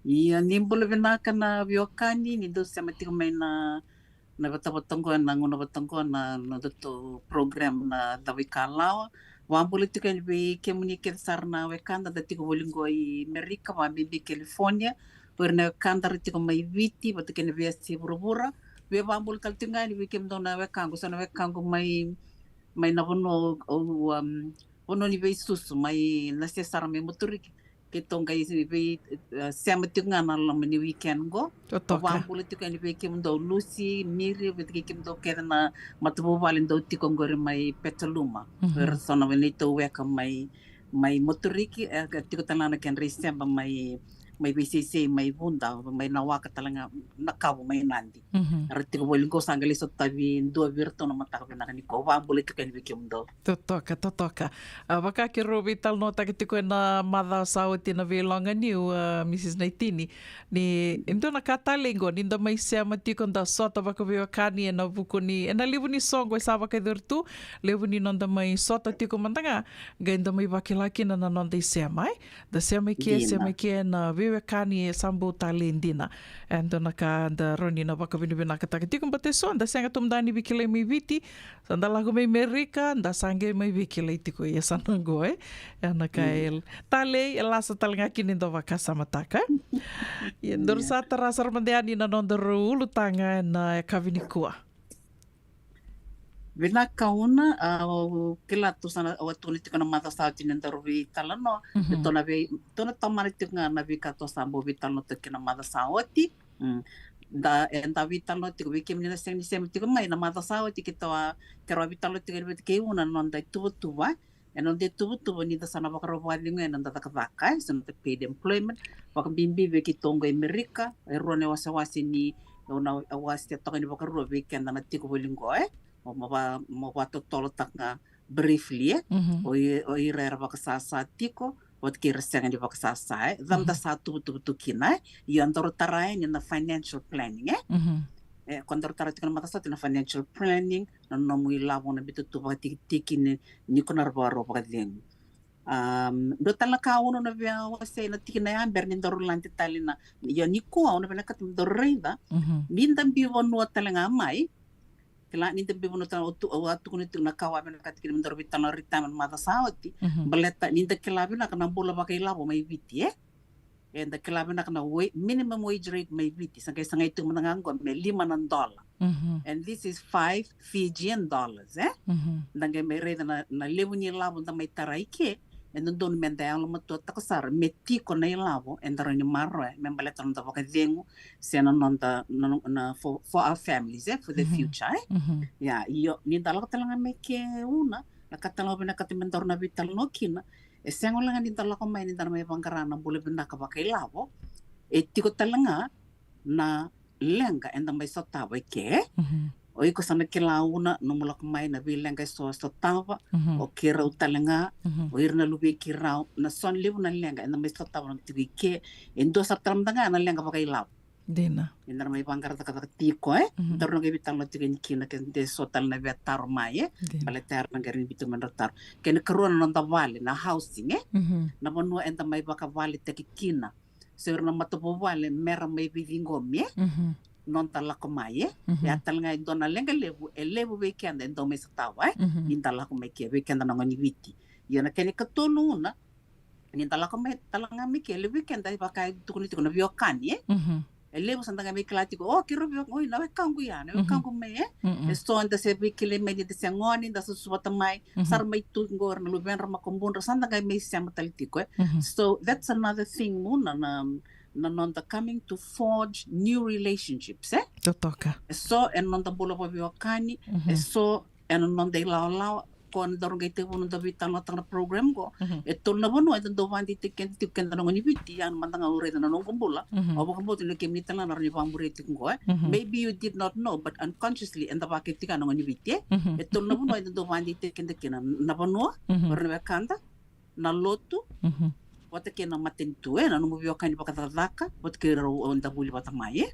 Iya nimbul vinaka na biokani ni do sa matiko may na batang ko na nguna batang ko na to program na Dawi Kalawa wambul tiko ni komunikasi sarna wekanda datiko bolingo i Amerika wa bibi California per na kanda tiko may viti batike ni biasi burubura we wambul kaltinga ni kem do na wekango sana wekango may nabono ono ni besus may nasesara may motorik kitong guys be semati nga na lang ni weekend go wambul tiko ni kem do Lucy Miri bitike kem do kera na matubo balin do tiko ngore may Petaluma per sona venito weka may motoriki tiko talana ken resemba may BCC may bunda may nawaka talaga nakaw may nandi arti ko boling ko sangali so tabi do virto na matakab na kaniko wambul tiko ni kem do totoka baka ki robital no takitiko na mother sauti na velonga ni Mrs. Naitini ni indo nakatalingo nindo may siya matiko da sota baka kani na buko ni na libu ni songo saba kay durtu libu ni nonda may sota tiko mantanga ganda may bakilaki na nonda siya mai da siya may kia na kani sambu talendina ando naka da roni na baka binibina katakati kung bate so anda sanga tumdani bikile may viti sanda lago may Amerika anda sange may bikile tiko ya sanango naka tale elasa talanga kinindo baka samataka yendor sa tarasar mandeani na nondoro ulutanga na kavinikua Vinakauna kilato sana watuli tika na mata sa tinin darubi talano tona tamani tika na vikato sambo vitalo tika na mata sa oti da enda vitalo tika vikim ni seng ni sem tika mai na mata sa oti kita kero vitalo tika ke una nonda tuwa onde tuwa ni da sana bakaro walingo nonda takavaka sana paid employment wakambimbi vekitongo Amerika erone wasawasi ni ona awasi toka ni bakaro weekend na tiko bolingo mawatotolo tak nga briefly o irera bakasasa tiko wat kirasanga di bakasasa dam da satu betul kina yan toro taray na financial planning kondor taray tikana makasat na financial planning na nomui labo na bitutu tiki ni konarbaro bakadling do talaka uno na via wase na tikina yan bernin doro lanti talina yan niko uno na katum dorreda nindam biwo no talanga mai kila ni tembe bono tan otu atu kun itu nakawa men katikin mendor bitan ritaman mata sawati beleta ni te kila bina kana bola bakai labo mai viti and the kelabi na kana minimum wage rate may biti sangay itu menangango may $5. And this is $5 Fijian eh nangay may rate na lewu ni labo na may taraike and doon mendayang lumato takasar metiko na ilabo and rin yung maro membaleta ng tapos kadengo siya na for our families for the future yeah iyo ni dalak talaga may ke una nakatalaw pinakatimentor na vital no kina siya ngo lang ni dalak ko may ni dalak may pangkarana bule pinakabakay labo etiko talaga na lenga and may sotawa ke Oi ko sana kilauna no mulak mai na bilang kay so tawa o kirau talanga o irna lubi kirau na son libu na lenga na may tawa ng tigike endo sa tramdanga na lenga pa kay law dina indar may bangkar ta tiko dar no gebitang no tigin kina ken de sotal na betar mai baletar na garin bitu mandatar ken karuan non tawali na housing na bono enta may baka wali tekikina sir na matupo wali mera may bidingom non talako mai ya talanga dona lenga lebu weekend endo may satawa talako mai ke weekend na ngoni witi yana kene katuluna talako mai talanga mi ke le weekend ay baka tukuni tukuna biokani lebu sandanga mi klati ko kiro bio oi na kangu ya na kangu me esto anda se bikile me de sangoni da susuata mai sar mai tu ngor na luben rama kombun sandanga mi samataliti ko so that's another thing muna na nonta coming to forge new relationships totoka so en nonta bolo pa biokani so en nonta lao kon dorong te wono da vital no tang program go eto na bono ito do wandi tiken na ngoni biti yan mantanga ure na nong kumbula obo kumbo tilo kemni tala na ni pambure tikgo maybe you did not know but unconsciously and the bucket tika ngoni biti eto na bono ito do wandi tiken na bono orne kanda na lotu wata ke na matentu na no mubio kani pakatadaka wata ke ro onda buli batamai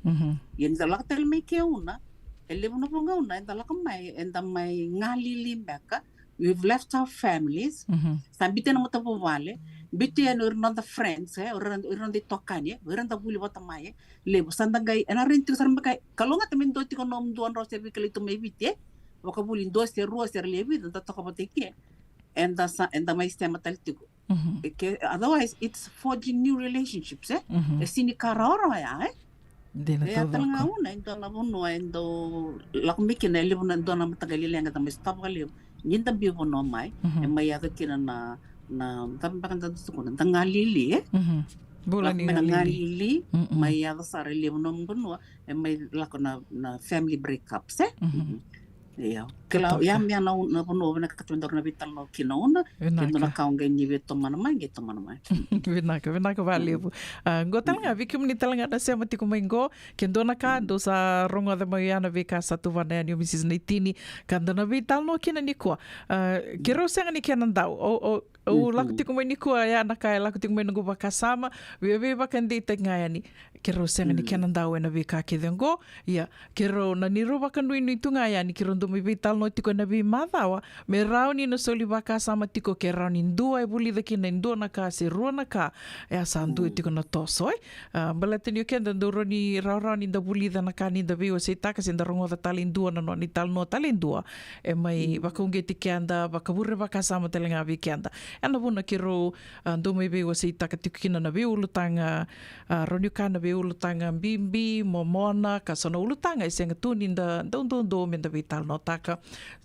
yen dalak tel me ke una ele no ponga una dalak mai enda mai ngali limbaka we've left our families sambite na mutapo vale bitu ya no the friends urnon de tokani urnon buli batamai lebo sandangai na rintu sarmaka kalonga tamen doti ko nom duan ro servi kalito me bite wakabuli ndo ser ro ser lebi da tokapateke enda mai sistema taltigo otherwise it's forging new relationships sini karoro ya dina ya talanga una endo na bono endo lakmiki na lebu na ndo na matagali lenga ta stop gali ninda bi bono mai mai ya kina na tambakan da su ko tangalili bola ni ngalili mai ya sare lebu no bono mai lakona na family breakups yeah kalau yang na bono na katundor na vital no kinona kendo na kaunga ni veto manamai vinaka valeu gotalanga vikim ni talanga da sema tiko mengo kendo na ka do sa ronga da maiana vika satu vana ni Mrs. Naitini kando na vital no kinani ko kero senga ni kenandau o laku tiko mai ni ko ya na kai laku tiko mai ngo bakasama we bakande tenga ni kero senga ni kenandau na vika kedengo ya kero na ni ro bakandu ni tunga ya ni kero ndo mi vital no tiko na bi madawa me rauni no soli baka sama tiko ke rauni ndua e buli daki na ndua na ka se ruana ka e asandu tiko na tosoi balateni o kenda ndoro ni rauni da buli da na ka ni da viwa se taka se ndarongo da tali ndua na no ni tal no tali ndua e mai baka unge tiki anda baka burre baka sama telenga vi kenda e na buna kiro ndo mai viwa se taka tiko kina na vi ulutanga roni ka na vi ulutanga mbimbi momona ka sono ulutanga e senga tuni nda ndo menda vital no taka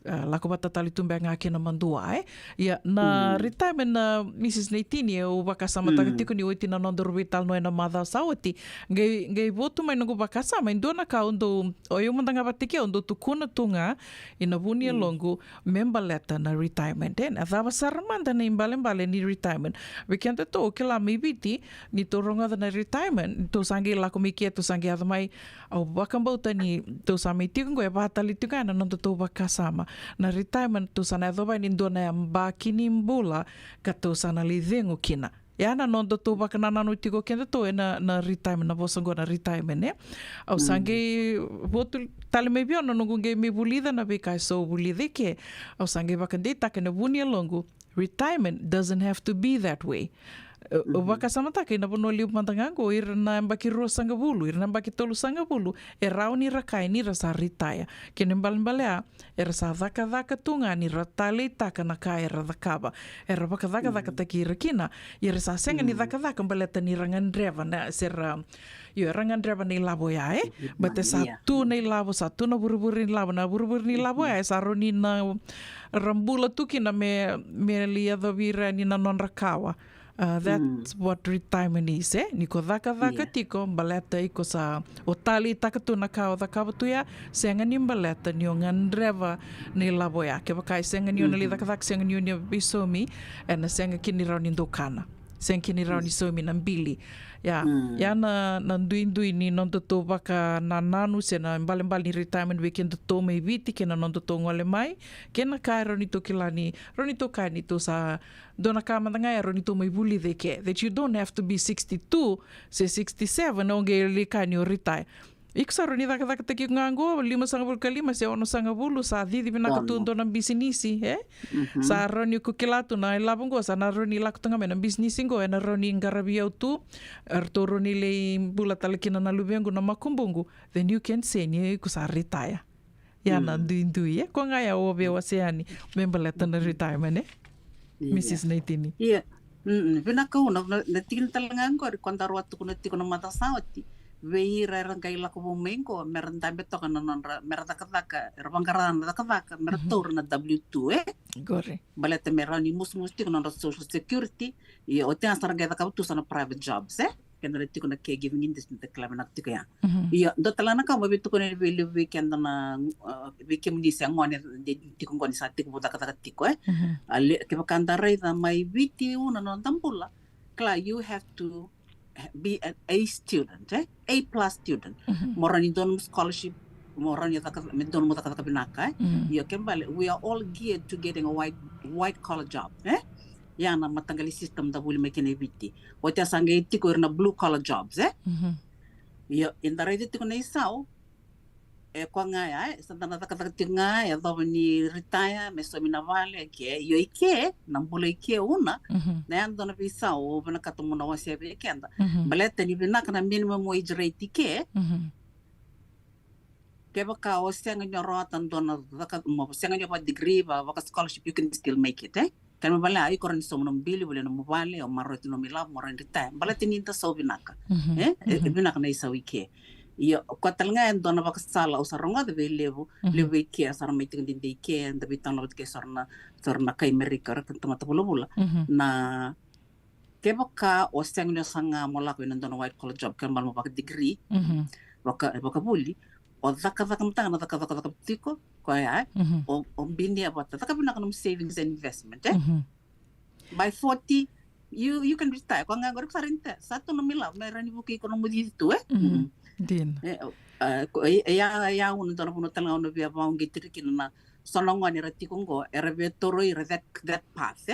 lako bata tali tumbe ngake na mandua ya na retirement na Mrs. Naitini o baka sama tiko ni oiti na nondor vital no na mother sawati ngai votu mai ngo baka sama indona ka ondo oyo mandanga batike ondo tukuna tunga ina bunia longo member letter na retirement den adava sarmanda na imbale ni retirement weekend to kila mibiti ni toronga na retirement to sangi lako mikie to sangi adamai au baka bauta ni to sami tingo e batali tinga na nondo to baka sama na retirement tu sana doba ni ndona ya mbakini mbula kato sana lidhengu kina yana nondo tu baka na nanu tiko kenda to na retirement na bosango na retirement au sange votu tali me bio no ngunge me bulida na bika so bulide ke au sange baka data kana bunia longo retirement doesn't have to be that way Waka samantaka ina pono liu mantangango ira na mbaki rua sanga bulu, ira na mbaki tolu sanga bulu, e rau ni rakai ni rasa ritaya. Kene mbalea, e rasa dhaka tunga ni ratale taka na ka e radhakaba. E rabaka dhaka taki ira kina, e rasa senga ni dhaka mbaleta ni rangan dreva na sera, yo rangan dreva ni labo ya bate satu ni labo, satu na buru-buru ni labo, na buru-buru ni labo ya, saro ni na rambula tuki na me lia dhavira ni na non rakawa. That's what retirement is, Niko dhaka tiko, baleta iko sa otali takatu na kao dhaka tuya, senga ni baleta ni ngan dreva ni laboya. Ke bakai senga ni onali dhaka senga ni oni bisomi, na senga kini rau ni ndokana. Senga kini rau ni somi na mbili. Ya na ndui ni nontoto baka na nanu se na mbali ni retirement weekend to mai viti ke na nontoto ngole mai ke na kai ronito kilani ronito kai ni to sa dona kama nga ronito mai buli de ke that you don't have to be 62 se 67 onge li kai ni retire. Iksa roni dhaka taki ngango 5 se ono sanga bulu sa dhidi bina katundo ng bisinisi sa roni kukilato na ilabongo sa na roni lakto nga ng bisinisi ngo na roni ngarabiyaw tu arto roni le bula talakina na lubengo na makumbungu then you can say ni kusa retire yana ndui ko nga ya obe waseani membaleta na retirement Mrs. Naitini bina ka una na tingin talangan ko kwanta ruwatu ko na tiko na matasawati vei rarang kai la ko mengo meranta beto kana non merata kataka rabangkaran kataka meratur na W2 gore balete merani musmus tiko non social security e o te asar ga ka tu sana private jobs kena tiko na caregiving industry te klama na tiko ya do talana ka mabitu ko ne veli weekend na weekend di sa ngone tiko ngoni sa tiko buta kataka tiko ale ke bakanda rai na mai viti una non tampula kla you have to be an A student, A+ student. Morani don scholarship, morani don muta kata binaka. Ya kembali, we are all geared to getting a white collar job, Yang na matanggali system da buli making eviti. Wata sanga iti ko na blue collar jobs, Ya indara iti ko na isaw. Kwa nga sa kata tinga ya do ni retire me so minavale ke yo ike nambula ike una na ando na visa o bana katumo na wase be kenda baleta ni bina kana minimum wage rate ke baka o senga nyoro tan dona zaka mo senga nyoba degree ba baka scholarship you can still make it kan bala ay koran so mon bili bole no mobile o marot no mila mo ran retire baleta ni ta so binaka binaka na isa wike Iyo katal nga endo na bakasala o saronga de levo ke sar may tingin din ke and bitang lawat ke sarna kay Amerika ra kan tamatapula na ke baka o sang no sanga mola ko nando na white collar job kan mal mo baka degree baka buli o zaka mtanga na zaka tiko ko ya o bindi abata zaka bina kanum savings and investment by 40 you can retire ko nga ngor sa renta sa to no mila merani buki ko no dito Din. Ya un dono puno tala ono via vaung gitrikin na solongo ni rati kongo erbe toro ira that path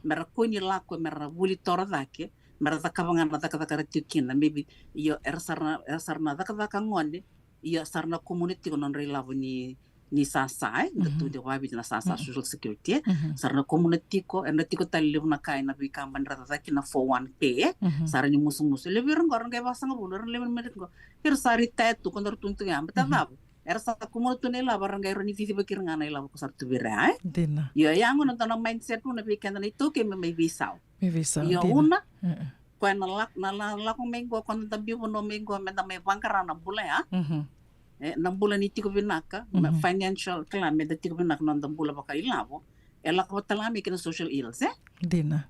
mera kuni la ko mera buli toro dake mera zakavanga na zakaka ratikin maybe yo ersarna zakaka ngone yo sarna community konon relavo ni sasa tu de wabi na sasa social security sarna community ko enati ko talib na kai na bikamban rata na 401k sarna ni musu lebir ngor ngai basang bulur lebir merit ko ir sari tetu kondor tuntu ya betadab sa community ne la barangay roni titi bakir ngana ila ko sartu bira dina yo yang no tan mindset no weekend na ito ke may visa yo dina. una ko na la ko mengo kon tabi no mengo menda may bangkara na bula ya nang bulan iti ko binaka financial klame dati ko binaka nang bulan baka ilabo ela ko talami kina social ills dina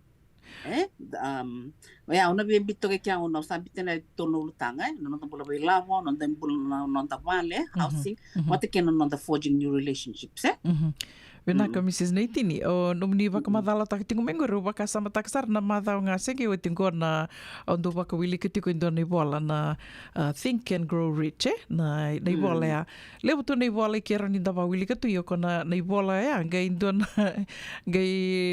ya una bibito ke kya una sabi tena tono lutanga nang bulan ba ilabo nang bulan nang tabale housing what can nang the forging new relationships Vinaka Mrs. Naitini o numni baka madala tak tingu mengoro baka sama taksar na madao nga sege o tingo na ondo baka wili kitiko indo na ibola na think and grow rich na ibola ya lebo to na ibola kera ni daba wili katu yoko na ibola ya ga indo na ga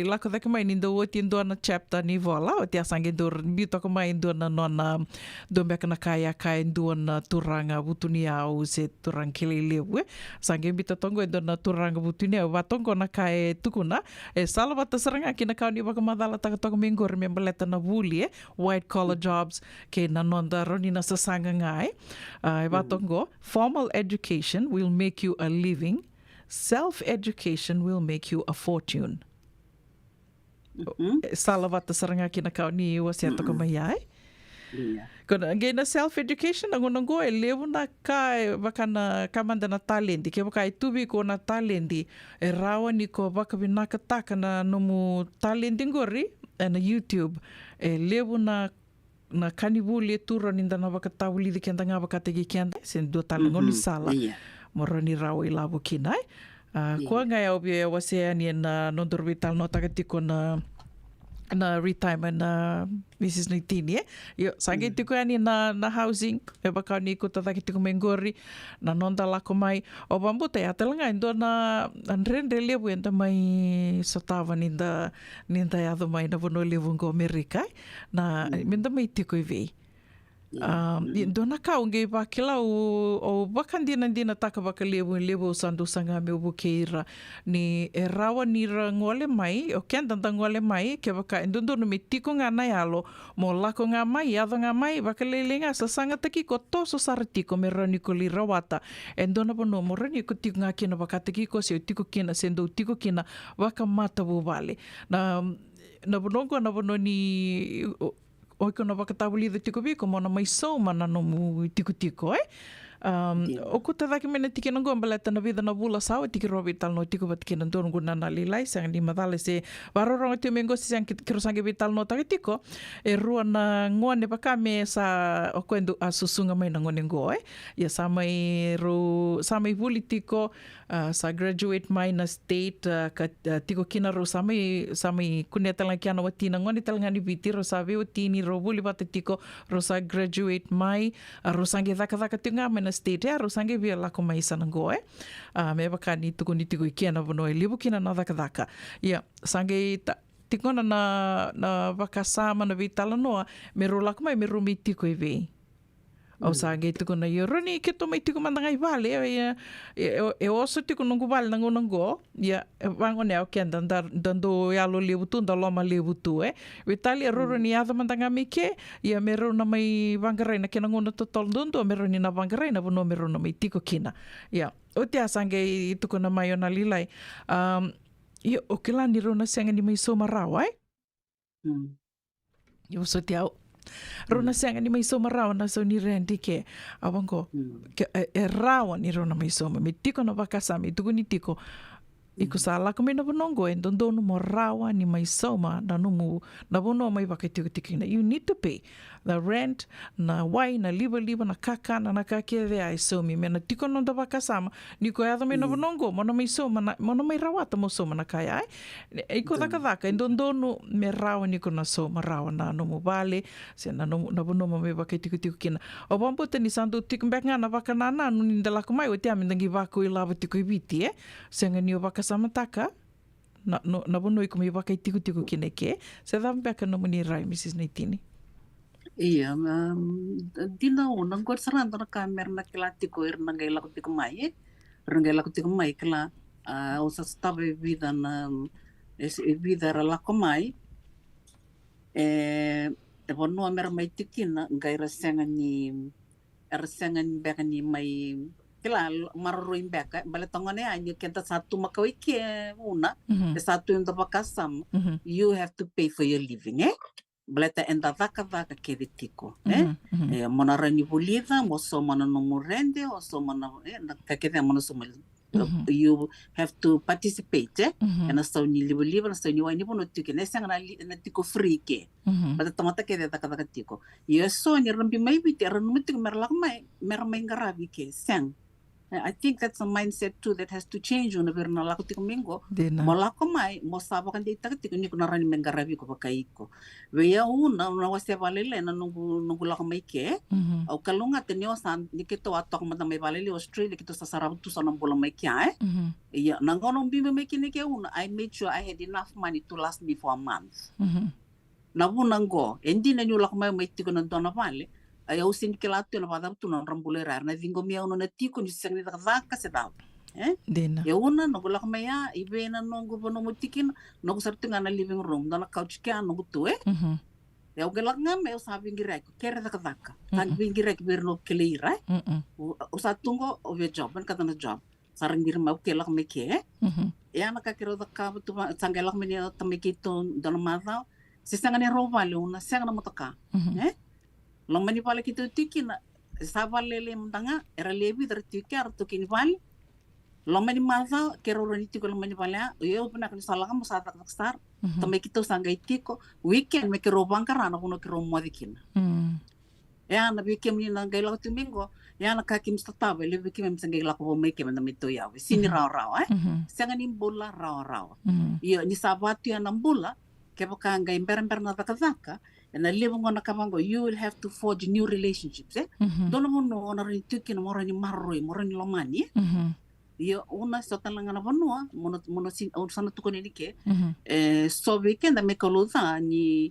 lako dake mai indo o tindo na chapter ni ibola o tia sange dor bito ko mai indo na nona dombe kana kaya indo na turanga butunia o se turang kelele we sange bito tongo indo na turanga butunia watong bonongo na kai tukuna e sala wata saranga kina kau ni waka madala taka toka mingor me baleta na wuli white collar jobs ke na nonda roni na sasanga ngai e batongo formal education will make you a living, self education will make you a fortune. Sala wata saranga kina kau ni wa se toka mai ai. Kona ngena self education nangonongo e lewu na kai wakana kamanda na talendi ke waka tubi ko na talendi e rawa ni ko waka binaka taka na nomu talendi ngori na YouTube e lewu na kanibuli tura ninda na waka tawuli di kenda nga waka tegi kenda sen do talangoni sala moroni rawa ilabu kinai ko nga ya obie wasea ni na nondorbital no tagatiko na retirement na Mrs. Nitini yo sange tiko ani na housing e baka ni ko tataki tiko mengori na nonda lako mai o bambuta ya telanga indo na rende lebu enda mai sotava ninda ya do mai na vono lebu ngo Amerika na minda mai tiko ive indo na kaunge ba kila o bakandina dina taka baka lebu sandu sanga me bukeira ni e rawa ni ngole mai o kenda ngole mai ke baka indo no me tiko nga na yalo mo lako nga mai ado nga mai baka lelenga sa sanga taki ko toso sartiko me rani ko li rawata endo na bono mo rani ko tiko nga kina baka taki ko se tiko kina sendo tiko kina baka mata bu vale na bonongo na bono ni o kono wakatawuli de tiko biko mona mai so mana no mu tiko o ko tadaki mena tiki na gombala tana vida na bula sawa tiki robi tal no tiko bat kina don guna na lilai sang ni madale se barorong te mengo si sang kiro sang vital no tiko e rua na ngone pakame sa o kwendo asusunga mai na ngone ngo ya samai buli tiko sa graduate mai na state ka tiko kina ro samai kuneta lang kiana watina ngone talanga ni viti ro sa ve tini ro buli bate tiko ro sa graduate mai ro sange daka tinga mai na state ro sange via lako mai sana ngo me baka ni tuku ni tiko kiana vono e libu kina na daka ya sange tikona na baka sama na vitala noa me ro lako mai me ro mi tiko e ve o sange tuku na yoroni ke to mai tiko mandanga i vale e oso tiko nungu vale nango ya wango ne o kenda dando yalo lebu tu ndaloma lebu tu vitali roro ni ado mandanga mike ya mero na mai vangarai na kena ngona totol dondo mero ni na vangarai na bono mero na mai tiko kina ya o te asange tuku na mai ona lilai ya o kila ni rona senga ni mai so marawa yo so te au rona senga ni mai soma rawa na so ni rendi ke awango e rawa ni rona mai soma me tiko na bakasa me tuku ni tiko iko sa la kome na bonongo e dondo no mo rawa ni mai soma na numu na bono mai baka tiko na you need to pay the rent na wai na liba na kaka na kake de ai somi me na tiko no da baka sama ni ko ya me na bonongo mo mai soma mo mai rawa ta mo soma na kai ai iko daka dondo no me rawa ni ko na soma rawa na no mo vale se na bono mo me baka tiko kina o bambo te ni sandu tiko beka na baka na no ni ndala ko mai o te amindangi bako I lava tiko biti se ngani o baka samataka na bono I kumi baka tiko kine ke se dam beka no muni rai Mrs. Nitini iya dina unang ko saranda na kamer na kilati ko irna ngai lako tiko mai kala o sa stave vida na vida ra lako mai e bono mer mai tikina ngai rasenga ni beka ni mai kila marro imbeka bale tongane anyo kenta satu makawi ke una satu yung tapakasam you have to pay for your living Baleta enda daka kede tiko mona rani bulida mo so mana no murende o so mana kakede mana so you have to participate and so ni libu na so ni wani bono tike na sang na tiko free ke bata tomata kede daka tiko yo so ni rambi mai biti ran mutik merlak mai ngarabi ke sang I think that's a mindset too that has to change una verna la ko mingo mola ko mai mo sabo kan dita tiko ni kuna rani mengarabi ko pakai ko veya una wase valele na nungu la ko mai ke au kalunga tenio san ni kito atok mata mai valele Australia kito sa sarab tu sanam bola mai kia ya nangono bimbe mai kini ke una I made sure I had enough money to last me for a month na bunango endi na nyula ko mai tiko na dona vale ay usin kilato na pada tu na rambulera na vingo mia uno na tiko ni sang ni daka se dau Dina. Ya una no gula kmaya ibe na no go bono mutikin no sartu nga na living room na couch kya no gutu ya gela ngame usabi ngirek kere da kadaka tan ngirek berno kelira usatungo ove job kan katana job sarang ngir mau kelak meke ya na kakiro da ka tu sangelak meni tamikito dona mata sisangane rovale una sanga na mutaka long mani pala kito tikina savalele mtanga era lebi dar tikar to kinval long mani mata kero roni tiko long mani pala yo puna kan salah kamu saat tak star tamikito sanga itiko weekend me kero bangkara na kuno kero modikina ya na bikem ni na gaila tumingo ya na kakim stataba le bikem msanga gaila ko me kem na mito ya sini raw sanga ni bola raw yo ni sabatu ya na bola ke baka ngai ember na takazaka na live ngona kabango you will have to forge new relationships dono mono na rin tuki na morani marroi morani lomani yo una sotalanga na banua mono sin sana tukoni ke so weekend me koluza ni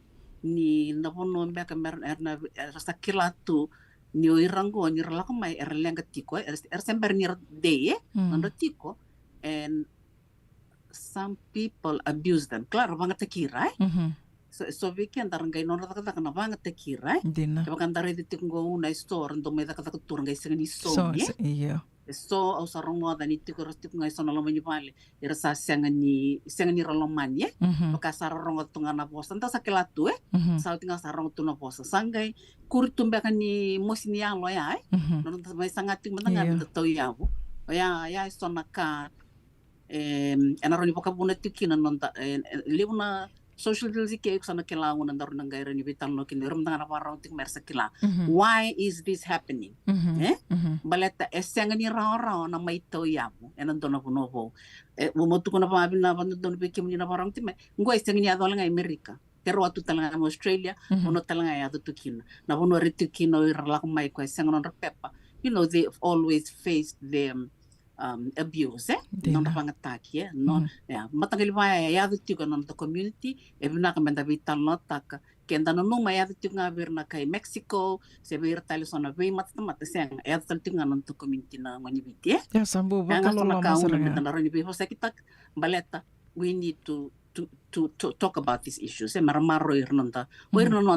na bono mbeka mer na rasa kilatu ni irango ni rala ko mai erlenga tiko sember ni day ando tiko and some people abuse them claro banget tekira so weekend darangay no rata na banget tekira kan dare ditingo una store ndo me kata turang guys ni so iya so au sarong mo dani tiko rostik ngai sono lo manipale irasa sangani rolomanye baka sarong tunga na posa nta sakilatu sa tinga sarong tuna posa sangai kurtumbe kan ni mosini yang lo ya non mai sangat ting menanga to yabu ya sona ka enaroni boka buna tikina non ta libuna social skills ke sana kelangun andar nangai rani vital no kin rum tanga parang tik mersa kila why is this happening baleta esengani raw na mai to yabu enan dona bonovo mo tu kuna pa bina bandu don bekim ni na parang tik me ngoi esengani adol ngai America pero atu talanga mo Australia ono talanga ya tu kin na bono ritukino irla mai ko esengon repepa you know they always faced them abuse non pangataki non ya matagal ba ya dito ko non to community e bina ka menda vital notaka kenda no numa ya dito nga berna kay Mexico se ver tali sona be matata sen ya dito nga non to community na ngoni biti ya sambu ba kalolo masara na ron bi hosa kita baleta we need to talk about these issues maramaro irnonda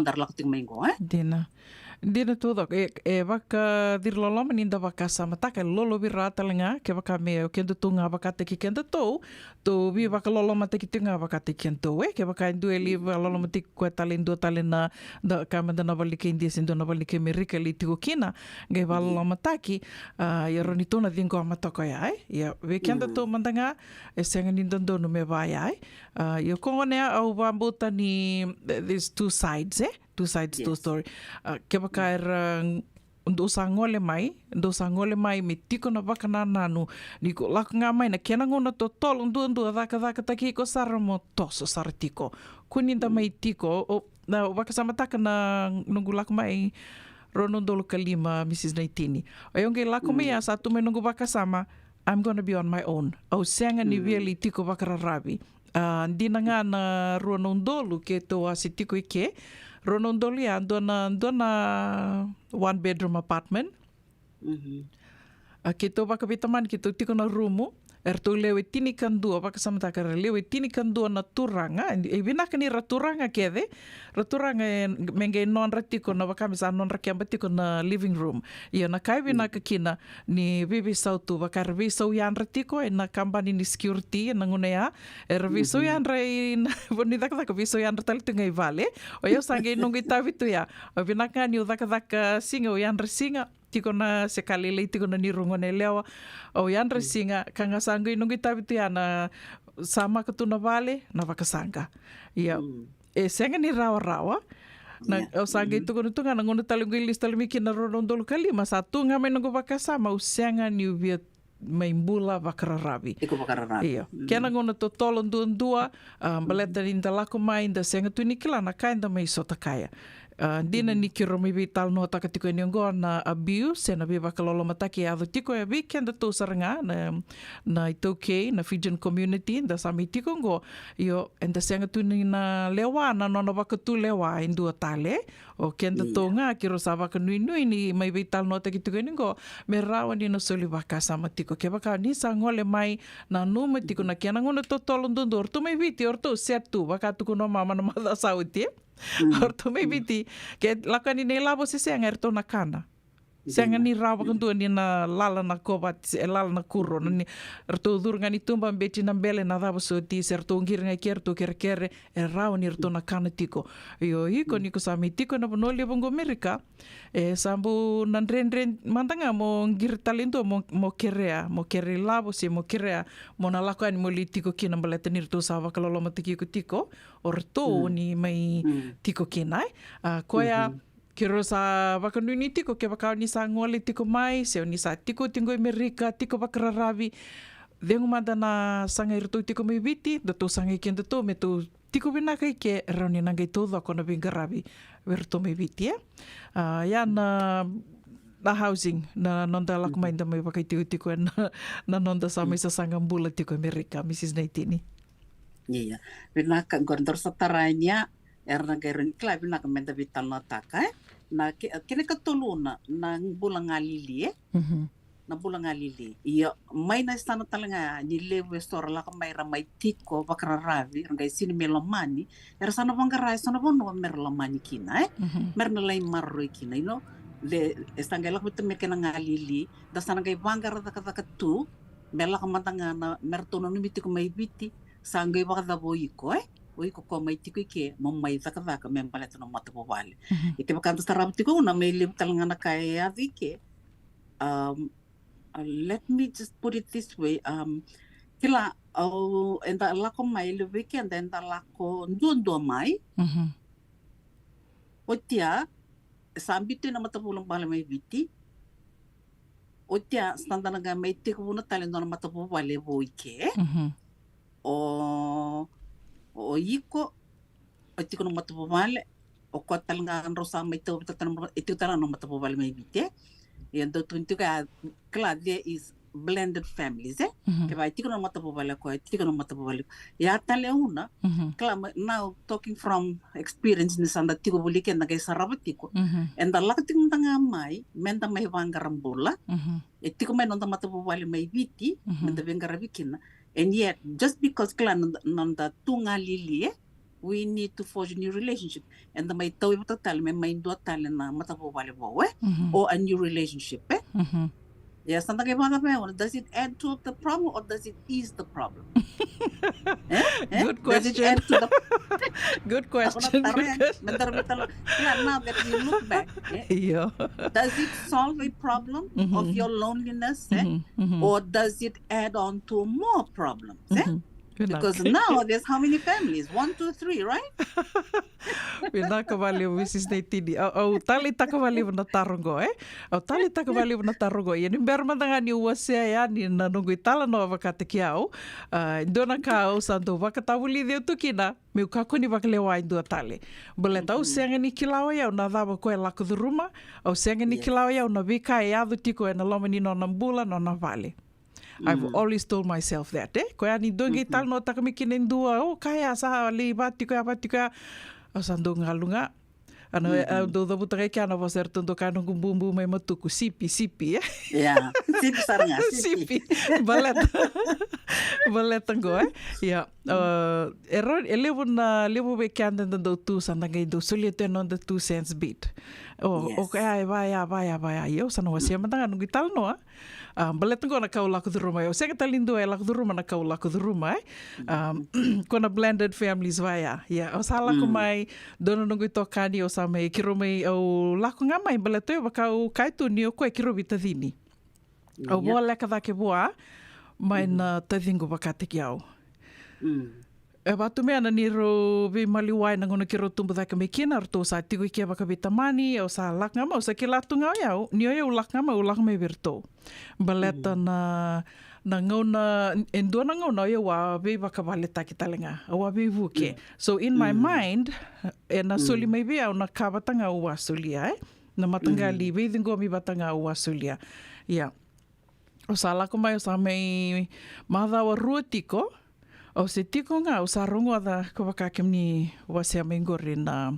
dar lakting maingo Dina tudo e baka dirlolo meninda baka samataka lolo birata lenga ke baka me o kendo tunga baka te kendo to bi baka lolo mate kitunga baka te kendo ke baka ndu eli lolo mate ko talendo talena da kamanda na balike indi sindo na balike America li tiko kina ge lolo mataki ya ronitona dingo matoko ya we kendo to mandanga e senga nindondo no me vai yo kongone au bambuta ni there's two sides to the story. Ke baka ndo sangole mai me tiko na baka na nanu ni ko lak nga mai na kena ngona to tol ndo daka taki ko sarmo toso sartiko kuninda mai tiko na baka samataka na nungulak mai rono dolo kalima Mrs. Naitini ayong lak mai satu me nungu baka sama I'm gonna be on my own au senga ni veli tiko baka rabi ndina nga na rono dolo ke to asitiko ike Ronondolia dona one bedroom apartment. Kito baka bitaman kito tiko na rumo erto lewe tini kandua baka samata kara lewe tini kandua na turanga e binaka ni raturanga kede raturanga menge non ratiko na baka misa non rakiamba tiko na living room ia na kai binaka kina ni bibi sautu baka reviso yan ratiko e na kambani ni security na ngunea e reviso yan rai boni daka viso yan ratal tungai vale o yo sange nungi tavitu ya o binaka ni daka singa o yan singa tiko na sekalele tiko na nirungone lewa o yan singa kanga sango inungi tavitu ya na sama katuna vale na vakasanga ia e senga ni rawa na o sange tuko nutunga na ngono talungi lista limiki na rondolo kalima satu nga menungo vakasama o senga ni ubia maimbula vakararabi. Iko vakararabi. Iya. Kena ngono to tolon dua baleta inda lako mai inda senga tu nikila na kainda mai sota kaya. Dina ni ki romi vi tal no taka tiko ni ngo na abuse na vi vakalolo mataki ado tiko e vi kenda to saranga na itoke na Fijian community da sami tiko ngo yo enda senga tu ni na lewa na no vakatu lewa indua tale o kenda to nga ki ro sa vaka nui ni mai vi tal no taki tiko ni ngo me rawa ni no soli vaka sama tiko ke vaka ni sa ngole mai na numa tiko na kiana ngona to tolondondo orto mai viti orto setu vaka tuku no mama na mada sauti orto mai viti ke lakani nei labo se senga erto na kana senga ni rawa kantua ni na lala na kovat lala na kuro ni erto durga ni tumba mbeti na mbele na dabo so ti serto ngirnga kerto kere rawa ni erto na kana tiko yo iko ni ko sami tiko na bonoli bongo Amerika sambu nandren mantanga mo ngir talento mo kere labo se mo kere mo na lakani mo litiko kina baleta ni erto sawa kalolo matiki ko tiko orto ni mai tiko kinai koya kiro sa vakanui ni tiko ke vakau ni sa ngole tiko mai se ni sa tiko tingo Amerika tiko vakararavi dengu manda na sanga irto tiko mai viti da to sanga kenda to me to tiko vinaka ke rauni nangai todo kona vingaravi verto mai viti ya na housing na nonda lak mai da mai vakai tiko na nonda sa mai sa sanga mbula tiko Amerika Mrs. Naitini. Iya, vinaka gondor sataranya erna gairin kla vinaka menda vital na taka na kene katuluna na bulang alili na bulang alili iya may na istana talanga ni lewe store la kamay ramay tiko bakraravi ngai sini melomani era sana bangarai sana bono merlomani kina merna lay marro kina no le estangela ko teme kena ngalili da sana gai bangar da kata tu bela kamantanga na mertono ni mitiko may biti sangai bakada boiko oi ko mai tiko ke mamai zaka memang itu no mata bobale ite bakanta sarab tiko na may lim talanga na kaya ke let me just put it this way kila enda lako mai le weekend enda lako ndundo mai otia sambite na mata bulong bale mai biti otia standana ga mai tiko na talendo na mata bobale boike o iko o tiko no matapo vale o ko talanga rosa mai to itu tala no matapo vale mai bite e ando tuntu ka clade is blended families ke vai tiko no matapo vale ko tiko no matapo vale ya tale una kala now talking from experience ni sanda tiko bulike na kay sarabtiko and the luck ting tanga mai menda mai vangarambola e tiko mai no matapo vale mai biti menda vengarabikina. And yet, just because clan nanda tunga lili, we need to forge a new relationship. And the may tawi matatal may do talent na matapo vale or a new relationship. Yes, does it add to the problem or does it ease the problem? Good question. Does it add to the Good question. Now that you look back, does it solve a problem of your loneliness? Or does it add on to more problems? Because now there's how many families? 1, 2, 3, right? Pinaka valeu Mrs. Naitini. Au tali taka valeu na tarongo Au tali taka valeu na tarongo. Ia ni bermandanga ni uasea ya ni na nungu itala no avakate ki au. Indona ka au santo vakatawuli deu tukina. Meu kako ni vakalewa indua tale. Beleta au senga ni kilawa ya na dava koe lako de ruma. Au senga ni kilawa ya na vika e adu tiko e na lomani no na mbula no na vale. I've always told myself that, Ko ani dongi tal no takami kinen dua, kaya sa li bati ko asandong halunga. Ano do butake kana was er tondo kano bumbu mai matuku sipi Yeah, sipi saranga sipi. Balet ngo Yeah. Levo be kanda do tu sandanga do solite non the 2 cents bit. Okay, vai. Eu sa no wasia matanga nungi tal no. Balet ngo na kau lako de ruma. Eu sei que tá lindo lako de ruma na kau lako de ruma. Kona blended families vai o sala ko mai dono nungi tokani o sa mai kiro mai o lako nga mai balet eu bakau kaitu ni o koe kiro vitadini. O boa leka da ke boa mai na tadingo bakate ki au. E watu mea na ni ro vi maliwai na ngona ki ro tumbu thaka me kina ro sa tiku i kia waka vitamani o sa lak ngama o sa ki latu ngau iau ni o iau lak ngama o lak me virto baleta na ngona endua na ngona o iau wa vi waka wale taki talenga o wa vi vuke so in my mind e na suli mai vi au na ka watanga o wasulia na matanga li vi dingo mi watanga o wasulia o sa lako mai o sa mei mahadawa rua tiko o se tiko ngā o sa rongo ada ko wakakem ni wasea mengore na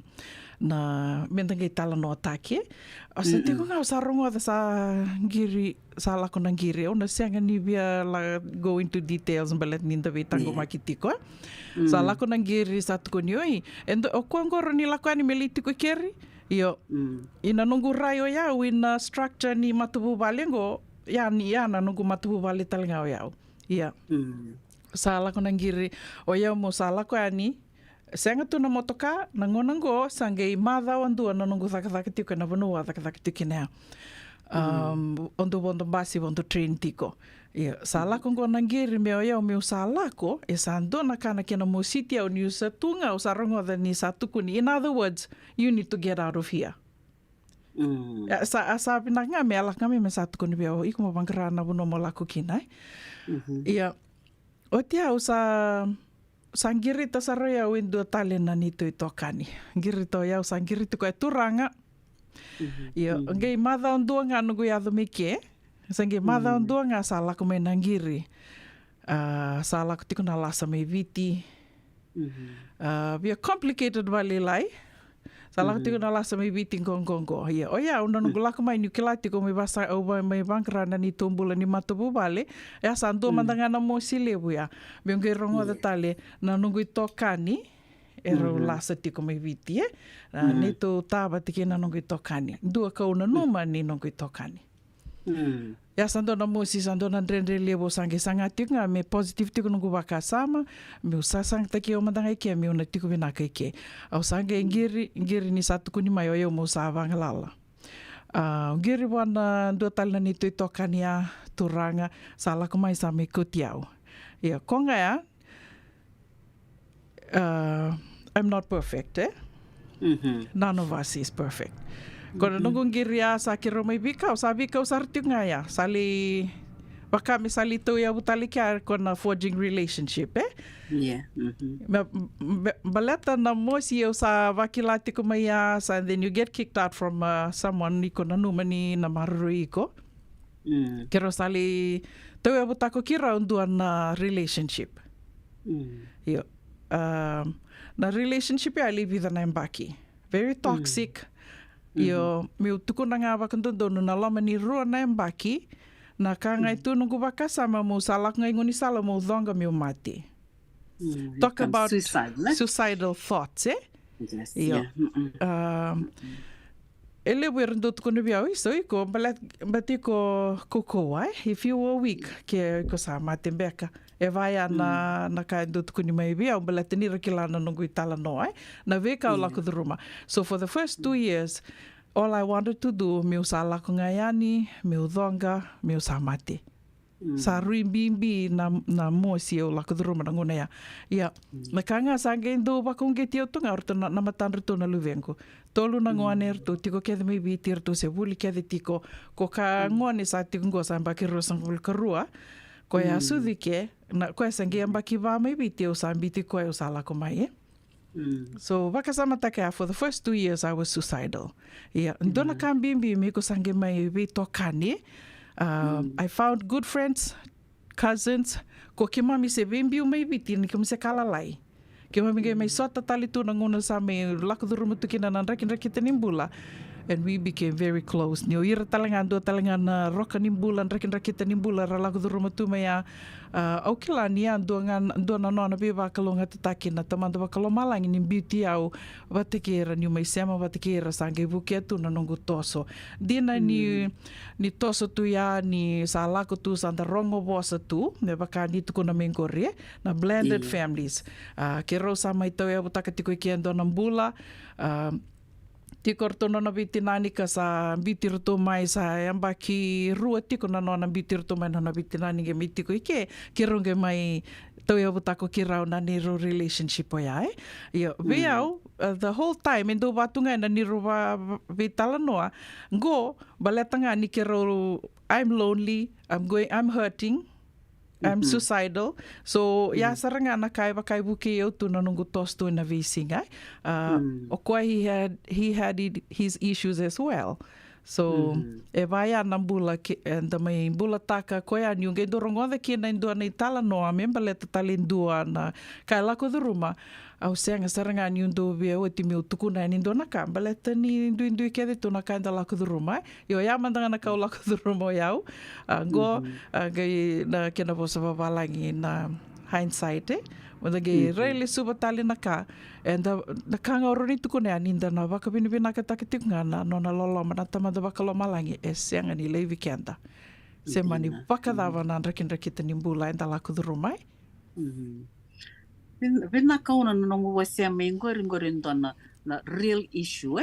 mentangai tala no atake. O se tiko ngā o sa rongo ada sa lako na ngiri. O na seanga ni via la go into details mbalet ninda vei tango maki tiko. Sa lako na ngiri sa tuko ni oi. Endo o kua ngoro ni lako ani meli tiko keri. Io, ina nungu rai o iau ina structure ni matupu valengo. Ia ni na nungu matupu vale talenga o iau. Ia. Sa lako na ngiri o iau mo sa lako ani senga tu na motoka na ngonango sange madha andua na nungu thaka tiko na vanua thaka tiko nea ondo basi ondo train tiko sa lako ngo na ngiri me o iau me sa lako e sa ando na kana kena mo city au ni sa tunga o sa rongo da ni sa tukuni. In other words, you need to get out of here. Sa pinaka me alak ngami me sa tukuni beo iku mo bangkara na vuno mo lako kina o te au sa ngirita sa roia o indua talena ni tui tokani. Ngirita o iau sa ngirita ko e turanga. Ngai madha ondua ngā nungu iadho me ke. Sa ngai madha ondua ngā sa lako me na ngiri. Sa lako tiko na lasa me viti. Via complicated vale lai. Sa lako tiko na lasa me viti ngongongo. O iau na nungu lako mai ni kila tiko me basa au mai bangkrana ni tumbula ni matupu vale. Ea sa andua mandanga na mo silebu ya. Biong kei rongo da tale na nungu i tokani. E rau lasa tiko me viti Ni tu taba tiki na nungu i tokani. Dua kau na numa ni nungu i tokani. Ya sando na mosi sando na ndrendre levo sange sanga tiko nga me positive tiko nungu waka sama me usasang taki o mandanga ike me una tiko vinaka ike au sange ngiri ni satu kuni mai o yo mo sa vangalala ngiri wana dua talina ni tui tokani a turanga sa lako mai sa me kutiau konga ya I'm not perfect none of us is perfect. Kona nungu ngiria sa kiro mai bika o sa bika o sa rtiu nga ya. Sali, baka mi sali tau ya butali kia kona forging relationship Baleta na mo si o sa wakilati ko mai ya and then you get kicked out from someone ni kona numa ni na maruru iko. Kiro sali tau ya butako kira undua na relationship. Na relationship ya live with an embaki. Very toxic. Me tuku na ngā wakantundono na lama ni rua na embaki na ka ngai tu nungu waka sama mo salak ngai ngoni sala mo dhonga mi o mati. Talk about suicidal thoughts, Yes, ele werndu tuku ni biau iso iko bati ko wai if you were weak ke ko sa mate beka e vai na ka ndu tuku ni mai biau balete ni rakilana nungu itala no na veka o lako ruma. So for the first 2 years all I wanted to do me usa lako ngayani me udhonga me usa mate sa ruimbimbi na mosi o lako ruma na ngona ya na kanga sange ndo bakongeti o tunga orto na matanru to na luvengo tolu na ngoane erto tiko kede me biti erto se vuli kede tiko ko ka ngoane sa tiko ngo sa mbaki rosang vul karua ko ya sudike na ko sange mbaki va me biti o sa mbiti ko o sala ko mai so vakasama take for the first 2 years I was suicidal ndona kambimbi me ko sange mai vito kani I found good friends cousins ko ke mami se bimbi mai biti ni ko se kalalai ke mami ke mai sota tali tu na ngona sa me lako duru mutuki na nanrakin rakita nimbula and we became very close ni o ira talangan do talangan na roka nimbula rakin rakita nimbula ra lako duru mutu mai au kila ni ando ngan do na nona be ba kalonga tataki na tamando ba kalomalang ni beauty au vatekera ni mai sema vatekera sange buketu na nongu toso dina ni toso tu ya ni sa lako tu santa rongo bosa tu me baka ni tu kona mengore na blended families ke rosa mai tau ya butaka tiko ki ando na mbula tiko rtono na biti nani ka sa biti rto mai sa yamba ki rua tiko na nona biti rto mai na biti nani ke mitiko ike ki ronge mai tau ia butako ki rau na niru relationship o ia, Ia, veau, the whole time, endo batunga na niru vitala noa, go, baletanga ni ke rau, I'm lonely, I'm hurting, I'm suicidal. So, ia saranga na kai buke eu tu na nungu tostu na visinga. O koa he had his issues as well. So, e vai ana bula and mai bula taka koe aniu ngai dorongoda ki na indua nei tala noa memba le tatali indua na kai lako duruma. Au senga saranga aniu ndo vea o ti meu tukuna ni indua na kamba le tani indu ke de tuna kai da lako duruma. Yo ia mandanga na kau lako duruma iau. Go gai na kena vosa vawalangi na hindsight Wanda ge really suba tali na ka. And the kanga oroni tukune aninda na waka binibina ka takitinga na nona lolo mana tamada waka lo malangi e seanga ni levi kenda. Se mani waka dawa na rakin rakita ni mbula enda laku durumai. Vina kauna na nongo wasea me ngori na real issue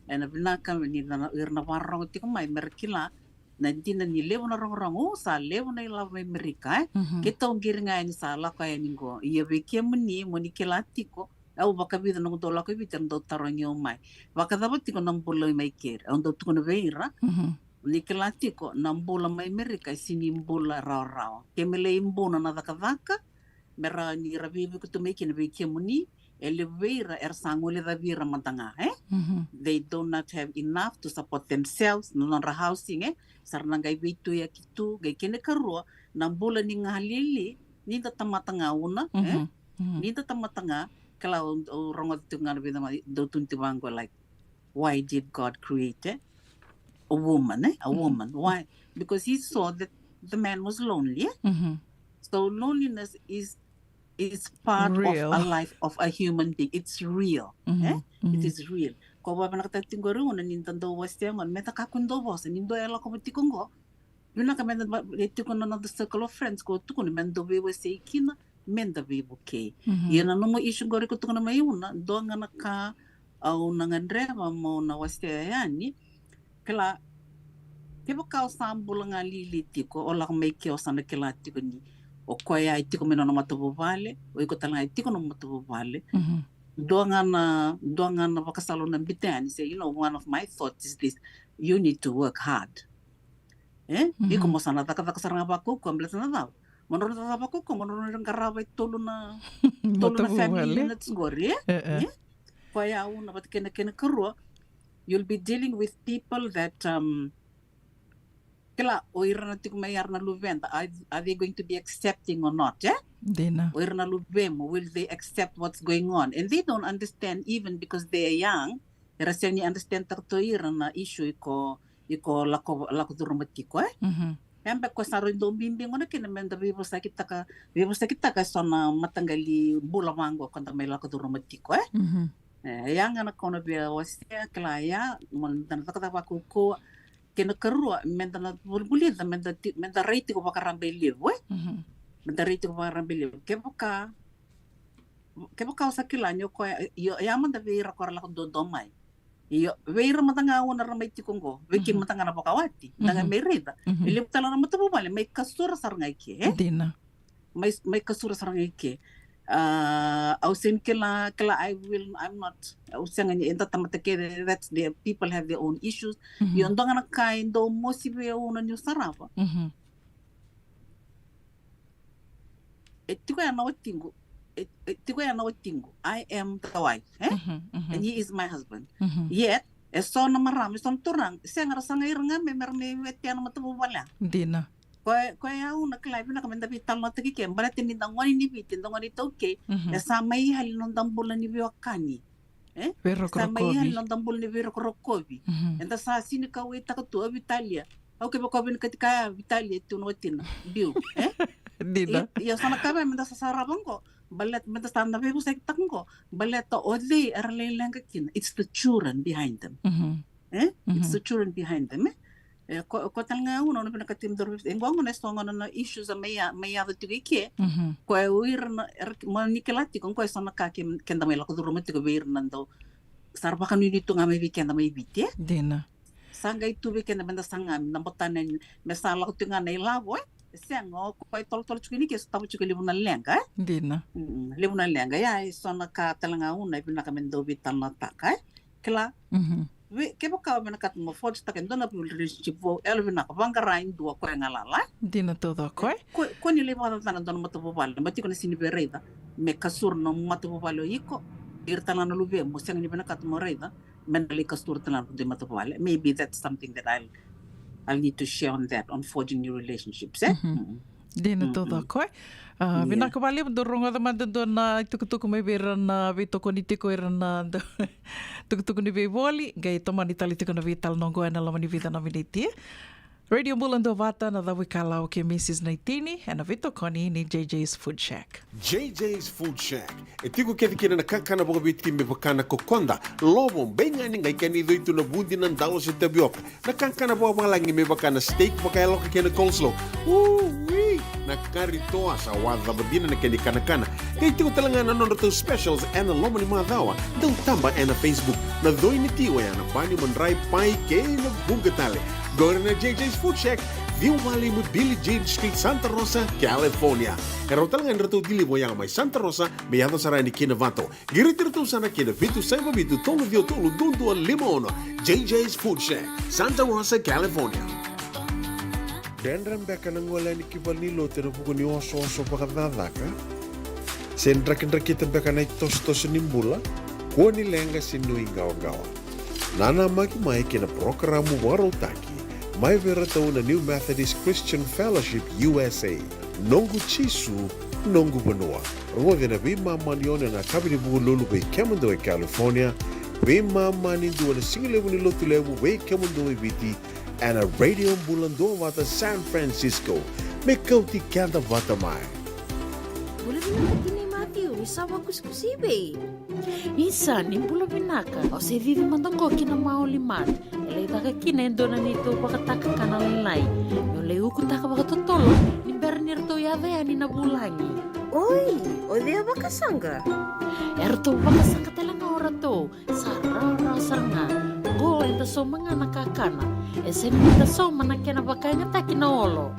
and vina ka ni na irna warong tiko mai merkila na dina ni levo na rongo sa levo na ila mai merika kita ongiringa ni sa la ka ni go ia veke muni kela tiko au baka vida no do la ko vita ndo taronyo mai baka daba tiko nambulo mai ker ndo tuko na veira ni kela tiko nambula mai merika sini mbula rao kemele imbona na daka mera ni ravivi ko to make in veke muni eleveira sangole da vira matanga they do not have enough to support themselves no housing sarna gai vitu ya kitu gai kene karua nambula ni ngalili ni tamatanga una ni tamatanga kala rongo tunga vida do tunti wango like why did God create a woman why because he saw that the man was lonely so loneliness is part real. of a life of a human being. It's real. It is real. Ko ba na katatinggo ro na nintando wastiangon meta kakundo boss nindo ela ko tikongo. Yuna ka menda etiko na the circle of friends ko tukun mendo we wasi kina menda we buke. Yana no mo issue gori ko tukun mai una do nga ka au nangandreva mo na wastiani kala kebo ka sambula nga lilitiko o la mai ke osana kala tikoni. O koe ai tiko mena no matapu vale, o iko tala ai tiko no matapu vale. Doanga na wakasalo na bitani say, one of my thoughts is this, you need to work hard. Iko mo sana taka saranga bako ko amblet na daw. Monoro na bako ko monoro na karaway tolo na family units gori. Koe au na bat kena karua, you'll be dealing with people that kala oirna tik mayar na luventa are they going to be accepting or not Dina oirna luvemo will they accept what's going on and they don't understand even because they are young rasanya understand to irna issue iko lako durmatiko embe ko saro ndo bimbing ona kina menda vivo sakita ka sona matangali bula wango konta may lako durmatiko yang ana kono bia wasia kala ya mon tan takata ko kena kerua menda na bulbuli da menda reiti ko bakarambe live menda reiti ko bakarambe live keboka usakilanyo ko ya manda veira ko la do mai iyo veira matanga una ramai tikongo veki matanga na pokawati tanga merida ile tala na matabu male mai kasura sarngai ke Dina mai kasura sarngai ke ausen kela I'm not usanga ni enta tamatake that the people have their own issues yondanga na kai ndo mosibe una nyu sarava etiko ya na watingu I am the wife and he is my husband yet so na marami son turang senga sanga iranga me wetiana matabu wala Dina ko ya una klaive na kamenda vital no tiki ke mbara tin ndangwani ni bitin ndangwani toke sa mai halino ndambula ni biwakani sa mai halino ndambula ni birokobi enda sa sini ka weta ka tu Vitalia au ke bako bin katika Vitalia tu no tin biu Dina ya sana ka menda sa sarabango balet menda sa na bebu sek tango balet to odli arle langa kin it's the children behind them it's the children behind them ko talanga uno no pinakatim dor engong na stongo na issues maya tiki ko uir na manikelati ko sana ka kenda may lako durumati ko wir nando sarba kan unito nga may weekend may biti Dina sanga itu weekend benda sanga nambotanen mesala ko tinga na ilawo Siang ko tol chukini ke stabu chukili una lenga. Dina. Livuna lenga ya sona ka talanga una ibina ka mendo vital na taka. Kila. Ke boka mena kat mo forge ta kendo na relationship vo elvina ka vangarain dua ko ngalala. Dina todo ko. Ko ni le mo ta na don mo to bobal. Mati ko na sini bereda. Me kasur no mo to bobal yiko. Irtana na lube mo siang ni bina kat mo reda. Mentally kasur tana de mo to bobal. Maybe that's something that I'll need to share on that, on forging new relationships. Dina todo ko. Bina ka bali dorong ada man do na tukutuku may beran na vito ko nitiko eran na tukutuku ni beboli gai tomani talitiko na vital nongo ana lamani vida na miniti. Radio Bulando Vata na dawi kalao ke Mrs. Naitini and vito koni ni JJ's Food Shack. JJ's Food Shack. E tiku kete kina na kakana boka biti me bakana kokonda. Lobo benga ni ngai kani doitu na bundi nan dalo se tabioka. Na kakana boka malangi me bakana steak baka eloka kena coleslaw. Wee! Na karitoa sa wadha badina na kani kana. Kaya tiku talanga na nono specials and lomo ni madawa. Dau tamba na Facebook na doi ni tiwa ya na bani mandrai pai ke na bungatale. Go to JJ's Food Shack, View Valley with Billie Jean Street, Santa Rosa, California. Karo talaga nito dilibo yang may Santa Rosa, may yato sarani kinavato. Giritirito sana kinavitu sa mabitu tolo vio tolo dundu al limono. JJ's Food Shack, Santa Rosa, California. Dendran beka nang wala ni kibalilo tira buko ni oso-oso pakadadaka. Sendrakin-drakitan beka na itos-tos nimbula, kuha nilenga sinui gawa-gawa. Nana maki-mai kina programo warotaki. Mai vera tau na New Methodist Christian Fellowship USA. Nongu chisu, nongu banua. Rongo na bima manione na kabini buku lulu bei kemundo e California. Bima mani dua na singilewu ni lotu lewu bei kemundo e biti. And a radio bulando vata San Francisco. Me kauti kanda vata mai. Boleh binaka ni Matthew, isawa kuskusibe. Isa ni bula binaka. O se vivi mandongo kina maoli mat. Ele taka kina endona nito pakataka kana lelai. Yo leu kutaka pakatotolo. Ni bernir to yave ani na bulangi. Oi, o dia bakasanga. Erto bakasanga talanga ora to. Sarara saranga. Go enta so mga nakakana. Ese ni ta so manakena bakanya takina olo.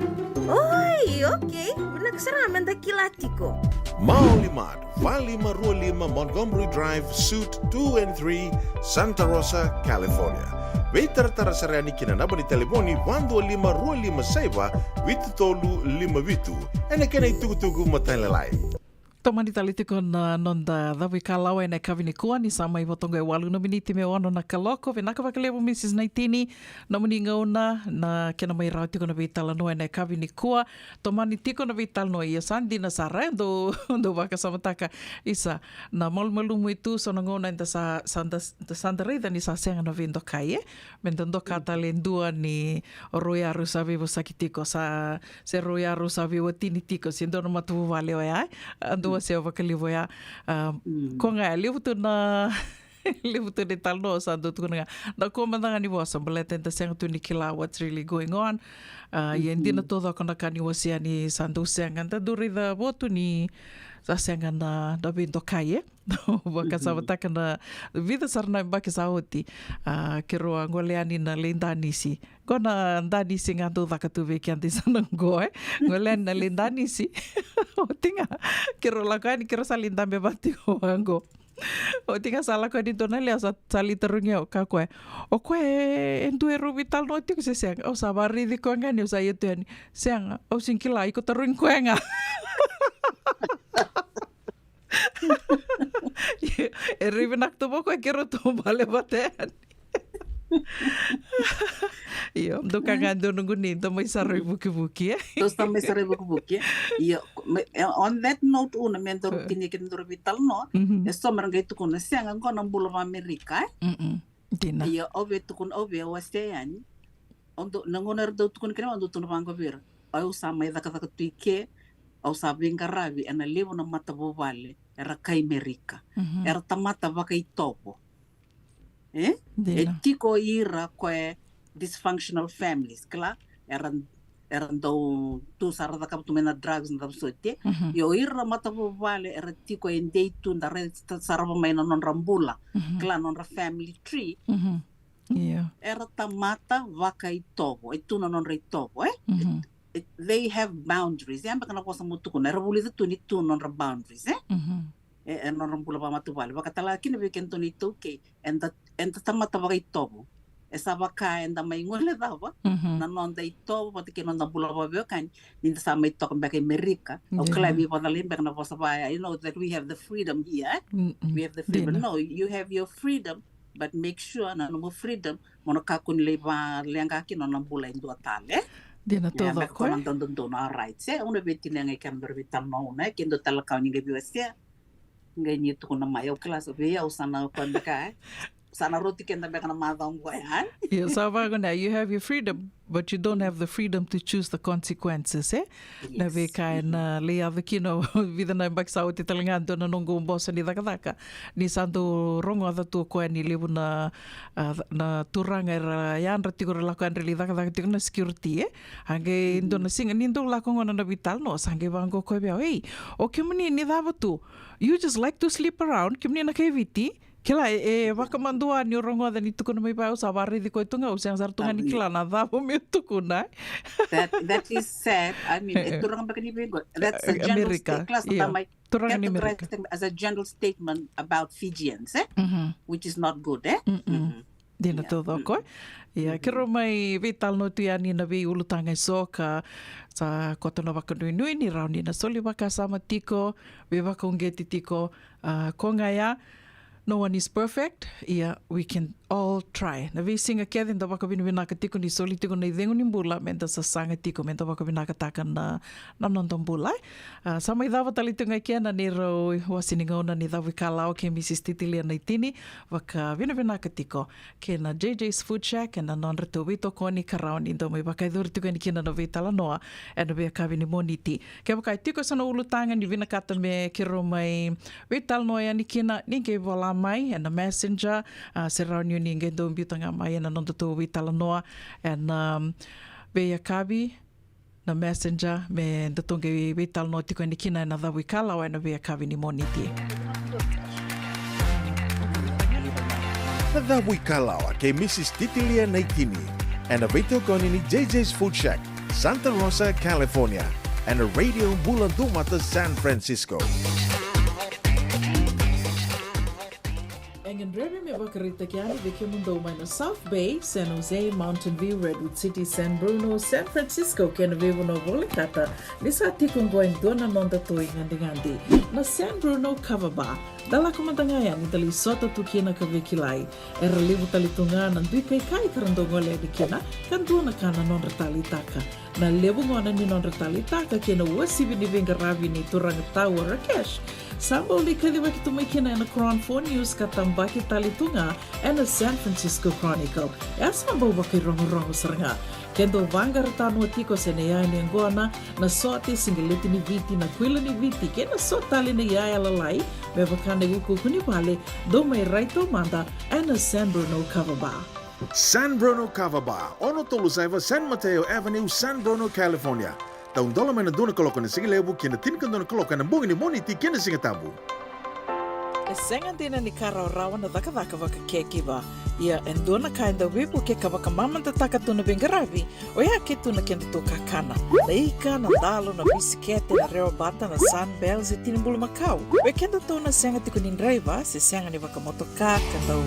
Oi, okay. Binaksaraman dakilatiko. Maulimad, Valima Rualima, Montgomery Drive, Suite 2 and 3, Santa Rosa, California. Veitara sarani kina naba ni telefoni 125 Rualima Saiba, Vitu Tolu 5 Vitu. Ene kena itugu matalalai. Tomani talitiko na nonda dawi kalao e na kavini kua ni sama i watonga e walu na miniti me wano na kaloko ve naka wakalewa Mrs. Naitini na muni ngauna na kena mai rau tiko na vitala noa e na kavini kua tomani tiko na vitala noa ia sandi na sara do waka samataka isa na malmalumu itu so na ngauna enta sa sanda reida ni sa senga na vindo kai mendondo kata lendua ni royaru sa vivo sakitiko sa se royaru sa vivo tini tiko siendo na matuvu vale o ya ando se ova kalivo ya ko nga livu tu na livu tu de tal no sa do tu nga na ko mandanga ni vosa beleta enta senga tu ni kila what's really going on yendi na todo ko na kani wasia ni sandu senga anta duri da votu ni sa senga na da bindo kaye baka sa bataka na vida sarna baka sa oti kero ngoleani na lendanisi kona ndanisi ngando vakatu veki anti sanango ngoleani na lendanisi otinga kero lakani kero salindambe bati wango otinga sala ko dito na lea sa saliterungia ka ko o ko endu eru vital no tiko se siang o sa bari di ko ngani o sa yetu ani siang o sinkila iko terun ko nga Eribenak to ko kero to bale baten. Iyo, do kagando nunggu nito may saroy buki-buki Terus tambah saroy buki-buki. Iyo, on that note una mentor kinikin duro vital no. Esto merangay tukun na siya ang ko ng bulo Amerika. Dina. Iyo, obe tukun obe wasteyan. Ondo nangonar daw tukun kina ondo tunapang ko bir. Ayo samay dakataka tuike. Au sabing karabi ana levo na mata bobale era kai Amerika. Era tamata vakai topo. E tiko ira koe dysfunctional families, kla eran do tu sarada kap tu mena drugs na sote. Yo ira mata bobale era tiko endei tu ndare sarava maina non rambula. Kla non ra family tree. Yeah. Era tamata vakai topo. E tu non re topo, they have boundaries. Yang bakal ako sa mutu ko, narabuli ito nito non boundaries, non pula pa matubali. Baka talaga kinabigyan to nito, okay, and the tamata bagay tobo. Esa baka and the may ngole daw, na non da ito, pati kinon da pula pa ba kan, ninda sa may tok bakay Amerika. O kalabi pa dalim baka na po sa baya. You know that we have the freedom here. We have the freedom. No, you have your freedom. But make sure na mo freedom mo nakakun leba lenga kino nang bulay ndo tale. Di na todo ko. Ko nang dondo na rights. Una beti lenga kan berbitan mo na kendo talakaw ni gabi wasya. Ganito ko na mayo class of ya usana ko ndaka. Sana roti kenda beka na madang ko yan. Yes, you have your freedom, but you don't have the freedom to choose the consequences, eh? Yes. Na beka na leia kino vida na baksa o titalangando na nongo bosa ni daka ni santo rongo ada tu ko ni lebu na turanga era yan ratigor la kan reli daka tigna security, eh? Hange indo na singa nindo la ko na vital no sange bango ko bia ei. O kimni ni dava tu. You just like to sleep around, kimni na keviti. Kila waka mandua ni rongo ada ni tukuna mai pau sa barri di ko itunga usang sar tunga ni kila na davo me tukuna. That is sad. I mean, turang baka ni bigo. That's a general statement. Turang ni America. As a general statement about Fijians, which is not good, eh? Di na todo ko. Kero mai vital no tuani na vi ulutanga soka sa kota na waka nui ni rauni na soli waka sama tiko, we waka ungeti tiko kongaya. No one is perfect. We can all try. Na vi singa kedi nda waka vinaka tiko ni soli tiko na idengu ni mbula menda sa sanga tiko menda waka vinaka taka na nondon mbula. Sama idhawa talitunga kia na nero wasiningona ni dhawi kalao ke Mrs. Titilia na itini waka vinaka tiko ke na JJ's Food Shack na nonreto wito koni karao ni ndo mai waka idhuri tiko ni kina na vitala noa e na via kavi ni moniti. Ke waka tiko sana ulutanga ni vinakata me kiro mai vitala noa ni kina ninge wala mai and a messenger se raunio ni nge ndo mbitanga mai and nonda to vitala noa and via kavi na messenger me ndatonge vitala noa tiko ni kina na dhawi kalao e na via kavi ni moniti. Na dhawi kalao ke Mrs. Titilia Naitini and a video koni ni JJ's Food Shack, Santa Rosa, California and a radio Bulandumata, San Francisco. Engen Remy me wakarita kiani de kimundo na South Bay, San Jose, Mountain View, Redwood City, San Bruno, San Francisco, kena vivo no volikata, nisa tikunggoin dona nonda toi ngandi na San Bruno Cover Bar. Dala kumandangaya ni dali sota tukina ka vekilai. Era libu talitunga na dui kai karandongole di kina, kan duna kana non retali taka. Na lebu ngona ni non retali taka kena wasibi ni vingaravi ni turang tawa Rakesh. Sambo li kadiwa kitumay kina na Crown 4 News katambaki talitunga and a San Francisco Chronicle. Sambo baki rongo saranga. Kendo vanga ratano tiko senea ni ngona na sote singeleti ni viti na kwila ni viti kena sotali ni yaya lalai mevakane wuku kuni vale do mai raito manda and a San Bruno Cover Bar. San Bruno Cover Bar, ono tolu saiva San Mateo Avenue, San Bruno, California. Taung dola mai na dona kaloka na sige lebu kena tinkan dona kaloka na bungi ni moniti kena singa tabu. Senga dina ni kara rawa na daka waka kekiwa. Ia endona kainda wipu ke kawaka mamanta taka tuna bengaravi. Oia ke tuna kenda to kakana. Na ika na dalo na bisikete na reo bata na sunbells e tinimbulu makau. We kenda to na senga tiko ni nreiva se senga ni waka motoka kanda u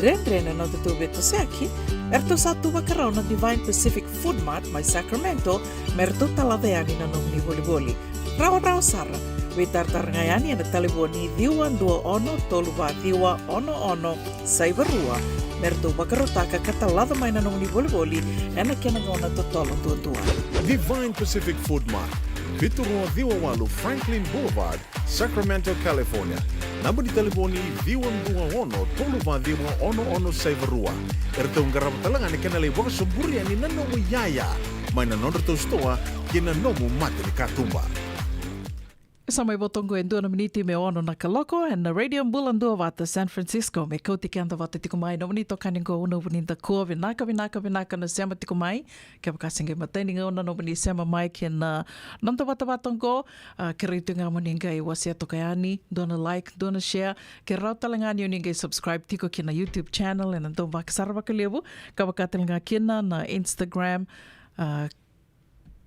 rendre na to beto seaki. Erto satu wakarao na Divine Pacific Food Mart mai Sacramento merto talaveani na nomni voliboli. Rawa sara. We tartarangayani na taliboni diwa dua ono toluwa diwa ono saibarua merto bakarotaka katalada mai na nomni voliboli ena kena ngona totolo tua. Divine Pacific Food Mart, Vitorua Diwawalu Franklin Boulevard, Sacramento, California. Namba di taliboni diwa ono toluwa diwa ono saibarua. Erto ngarabatalangan kena le waka sumburi ani nanomu yaya mai na nonreto stoa kena nomu mate ni katumba. Samai botongo e dua miniti me ono na kaloko and na radio Bulandua vata San Francisco me kauti kanda vata tiko mai no bonito kaningo uno bonita ko vinaka na sema tiko mai ke bakasinge mateni ngona no boni sema mai ke na nanta vata vatongo ke ritunga moninga e wasia tokayani dona like dona share ke rautalangani uninga subscribe tiko ke na YouTube channel and ndo bakasara bakalebu ka bakatelanga kina na Instagram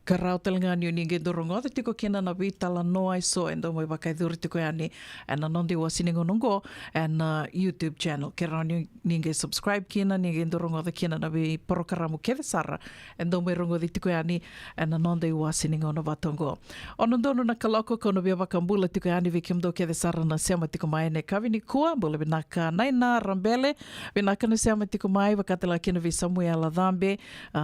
Karau talangani o ninge dorongo te tiko kena na vitala noa so endo mai wakai dhuri tiko yani and anondi wa siningo nongo and YouTube channel. Karau ninge subscribe kena ninge dorongo te kena na vi porokaramu keve sara endo mai rongo te tiko yani and anondi wa siningo na vatongo. Ono dono na kaloko kono via wakambula tiko yani vi kimdo keve sara na sema tiko mai ne kavini kua bole vinaka naina rambele vinaka na sema tiko mai wakatela kena vi Samuel Adhambe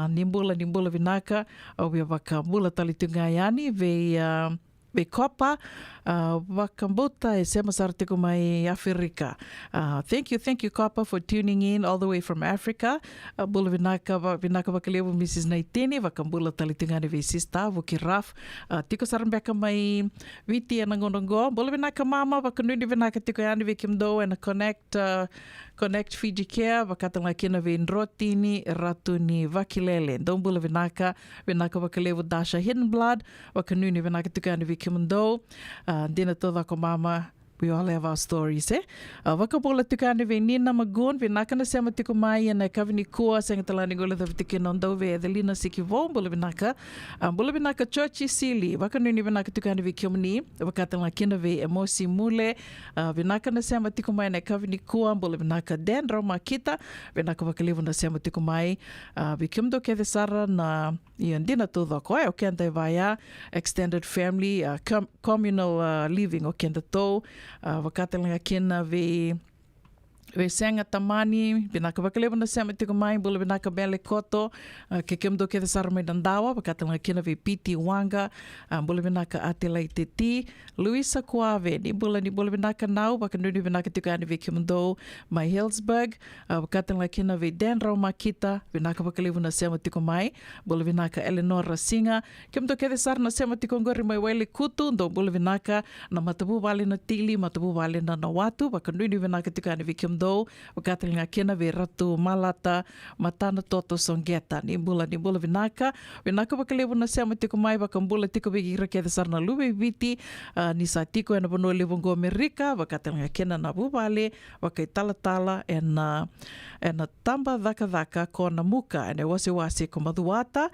nimbula vinaka o via Mula talitunga yani ve kopa wakambuta e sema sartiko mai Afrika. Thank you Kopa for tuning in all the way from Africa. Bula vinaka wakalevu Mrs. Naitini wakambula talitunga ni ve sista vuki raf. Tiko sarambeka mai viti anangonongo. Bula vinaka mama wakanuni vinaka tiko yani ve kimdo and Connect Fiji Care wakatanga kina ve nrotini ratuni vakilele. Dombula vinaka wakalevu Dasha Hidden Blood wakanuni vinaka tiko yani ve kimdo. Dina toda ko mama, we all have our stories, eh? Wakapola tukane ve Nina Magoon, ve nakana sema tiko mai na kavini kua senga talani gola da vitike nondo ve Adelina Sikivo, bula vinaka Churchy Sili, wakanuni vinaka tukane ve Kiomni, wakatanga kina ve Emosi Mule, vinakana sema tiko mai na kavini kua, bula vinaka Dendro Makita, vinaka wakalivu na sema tiko mai, ve Kimdo Keve Sara na Dina toda ko o kenda vaya extended family communal living o kenda to wakatelanga kina ve senga tamani binaka wakalewa na sema tiko mai bula binaka bele koto ke kemdo ke sar mai dandawa wakatelanga kina ve Piti Wanga bula binaka atela iteti Luisa Kuave ni bula binaka nau wakanuni binaka tiko ani ve kemdo mai Hillsburg wakatelanga kina ve Denro Makita binaka wakalewa na sema tiko mai bula binaka Eleanor Rasinga kemdo ke sar na sema tiko ngori mai Wele Kutu ndo bula binaka na matabu vale na Tili matabu vale na Nawatu wakanuni binaka tiko ani ve kemdo wakatelanga kena ve Ratu Malata Matana Toto Songeta ni bula vinaka wakalevu na sema tiko mai wakambula tiko ve gira ke sarna lube viti ni sa tiko ena bono levongo Amerika wakatelanga kena na bubale wakai tala ena tamba dhaka kona muka ena wase ko maduata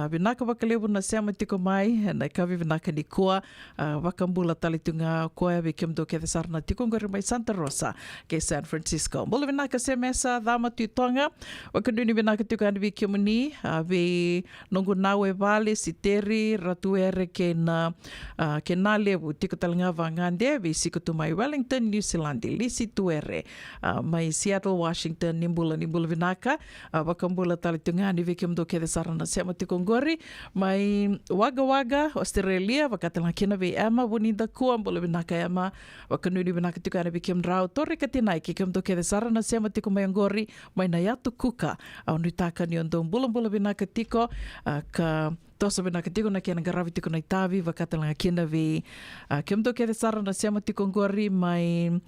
vinaka wakalevu na sema tiko mai ena kavi vinaka ni kua wakambula talitunga koa ve kemdo ke sarna tiko ngori mai Santa Rosa ke San Francisco. Bula vinaka semesa dhama tuitonga wakanduni vinaka tiko andi vi kiomuni ve nongo nawe vale siteri ratuere ke na levu tiko talanga vangande ve sikutu mai Wellington New Zealand lisi tuere mai Seattle Washington nimbula vinaka wakambula talitunga andi vi kiomdo ke sarana sema tiko ngori mai waga Australia wakatanga kina ve Emma bonida kua bula vinaka Emma wakanduni vinaka tiko andi vi kiomdrau torre katinai ke kiomdo ke sarana sema tiko mai ngori mai na yatu kuka au nitaka ni ondong bula binaka tiko ka tosa binaka tiko na kena garavi tiko na itavi wakatalanga kena ve kemdo ke sarana sema tiko ngori mai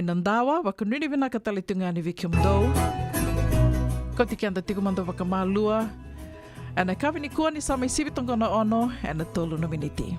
nandawa wakanuni binaka talitungani ve kemdo koti kenda tiko mando wakamalua ana kavini kua ni samai sivi tongona ono ana tolu no miniti.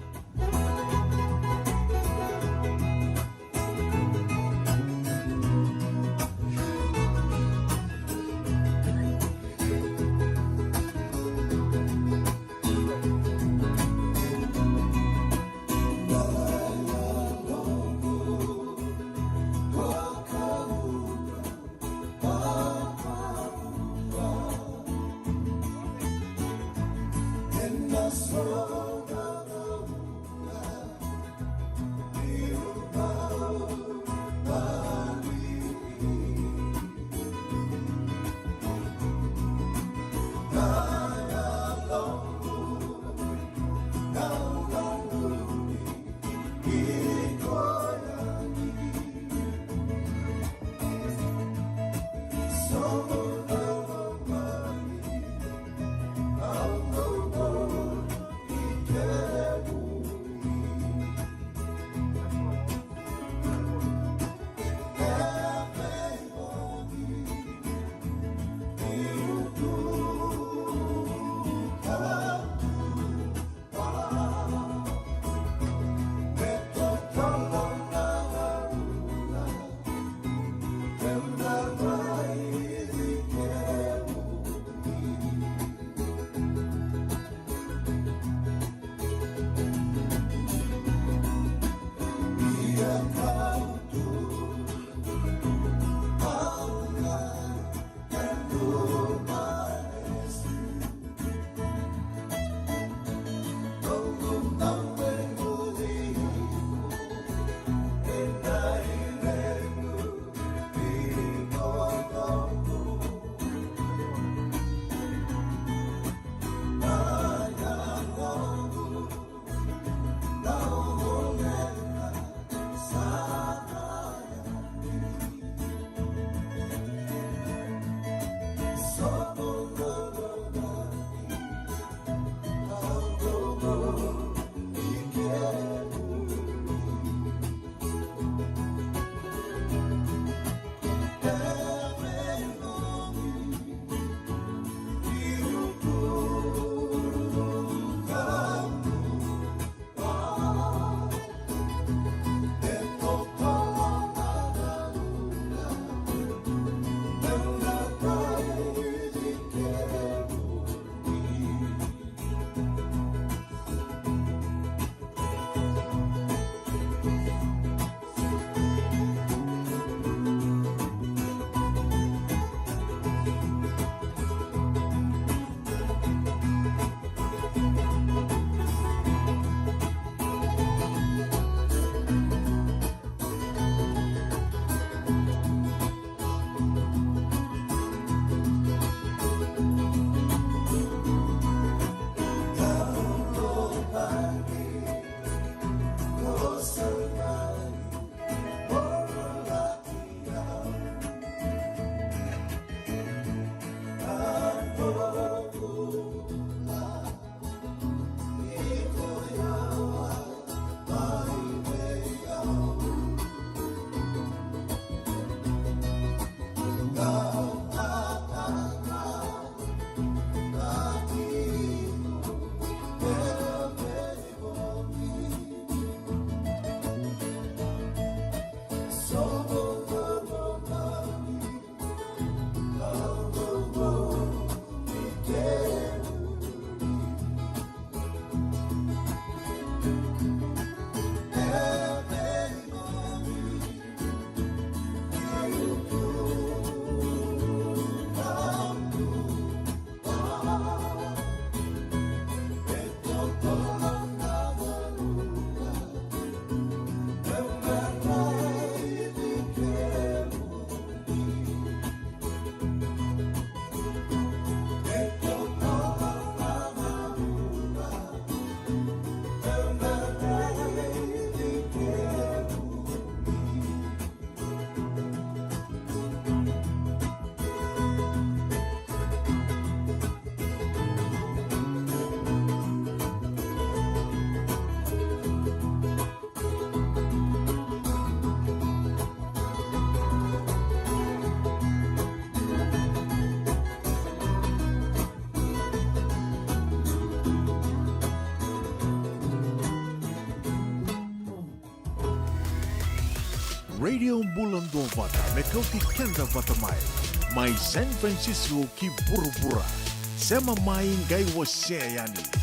Radio Bulan Dua Vata me kau ti kenda vata mai San Francisco ki bura-bura. Sema mai ngai wase yani.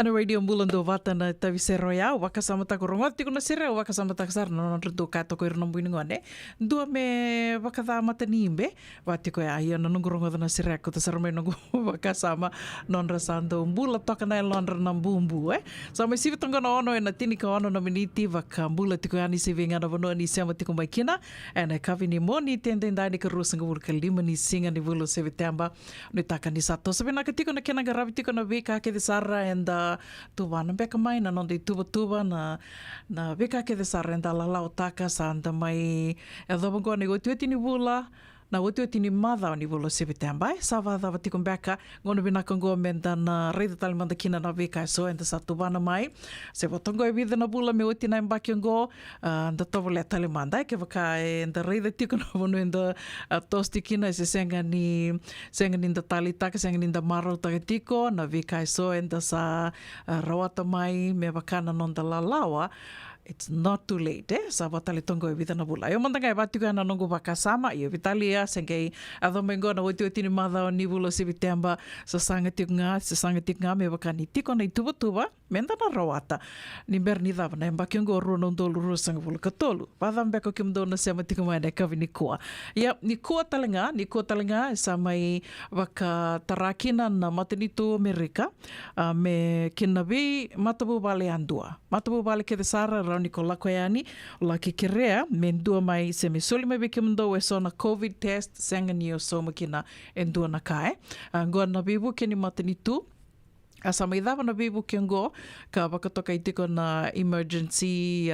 Ana radio bulan do vata na tavisero ya waka samata ko rongot tiko na sire waka samata kasar no ndo ka to ko irno buini ngone do me waka da mata nimbe wati ko ya no ngongo na sire ko to sarme no waka sama non rasando bula toka na londra na bumbu so me sivi tonga no ono na tini ka ono na miniti waka bula tiko ani se venga na vono ni sema tiko makina ana kavini moni tende ndani ka rusinga wurka lima ni singa ni vulo se vitamba ni taka ni sato sabena ka tiko na kena garavi tiko na veka ke de sarra and tuwa na beka mai na nonde tuba na beka ke de sarenda la lao taka sa anda mai e dhobango ni gotu ni vula na wotu ni mada ni vula september sa va da vati beka ngono bina kongo menda na reida tal manda kina na beka so enda sa tuba na mai se votongo e vida na vula me oti na mbakiongo nda tovole tal manda ke vaka enda reida tiko na vono enda tosti kina se senga ni nda tali taka senga ni nda maro taka tiko na beka so enda sa rawata mai me vaka na nonda la lawa. It's not too late, sa batali tongo e vida na bula. Yo manda ngai batu kana nongo baka sama, yo vitali ya sengei adomengo na wotu ni mada ni bulo si vitemba sa sanga tiknga me baka ni tiko na tuba menda na rawata. Ni berni dava na mbakiongo ro non dolu ro sanga bula katolu. Pada mbeko kimdo na sema tiko mai na kavi ni kua. Ya ni kua talenga sa mai baka tarakina na matenitu Amerika me kinabi matabu bale andua. Matabu bale ke de sara ni ko lakoyani la ke kerea mendua mai se me soli mai beke mendo e sona covid test sanga ni o so makina endua na kai ngo na bibu ke ni matani tu asa mai dava na bibu ke ngo ka bakatoka itiko na emergency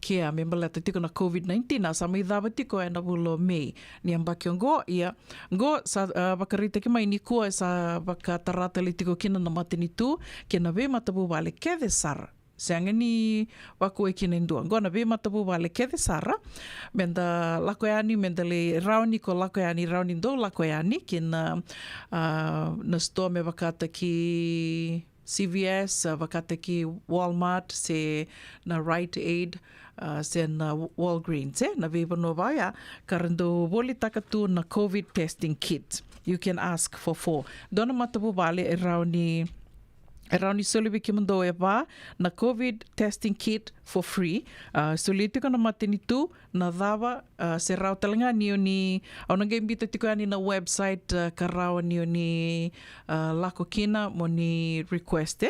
care membala tiko na covid-19 asa mai dava tiko e na bulo mei ni amba ke ngo ia ngo sa bakarita ke mai ni kua sa bakatarata litiko kina na matani tu ke na be matabu vale ke de sar Sanga ni wako e kina indua. Ngona be matabu wale ke de sara. Menda lakoyani, menda le rauni ko lakoyani, rauni ndo lakoyani. Kina na store me wakata ki CVS, wakata ki Walmart, se na Rite Aid, se na Walgreens. Na viva no vaya, karando woli takatu na COVID testing kit. You can ask for 4. Dona matabu wale e rauni soli ki mando e va na COVID testing kit for free. Soli tiko na matini tu na dava se rau talanga ni au na gembita tiko ani na website ka rau ni lako kina mo ni request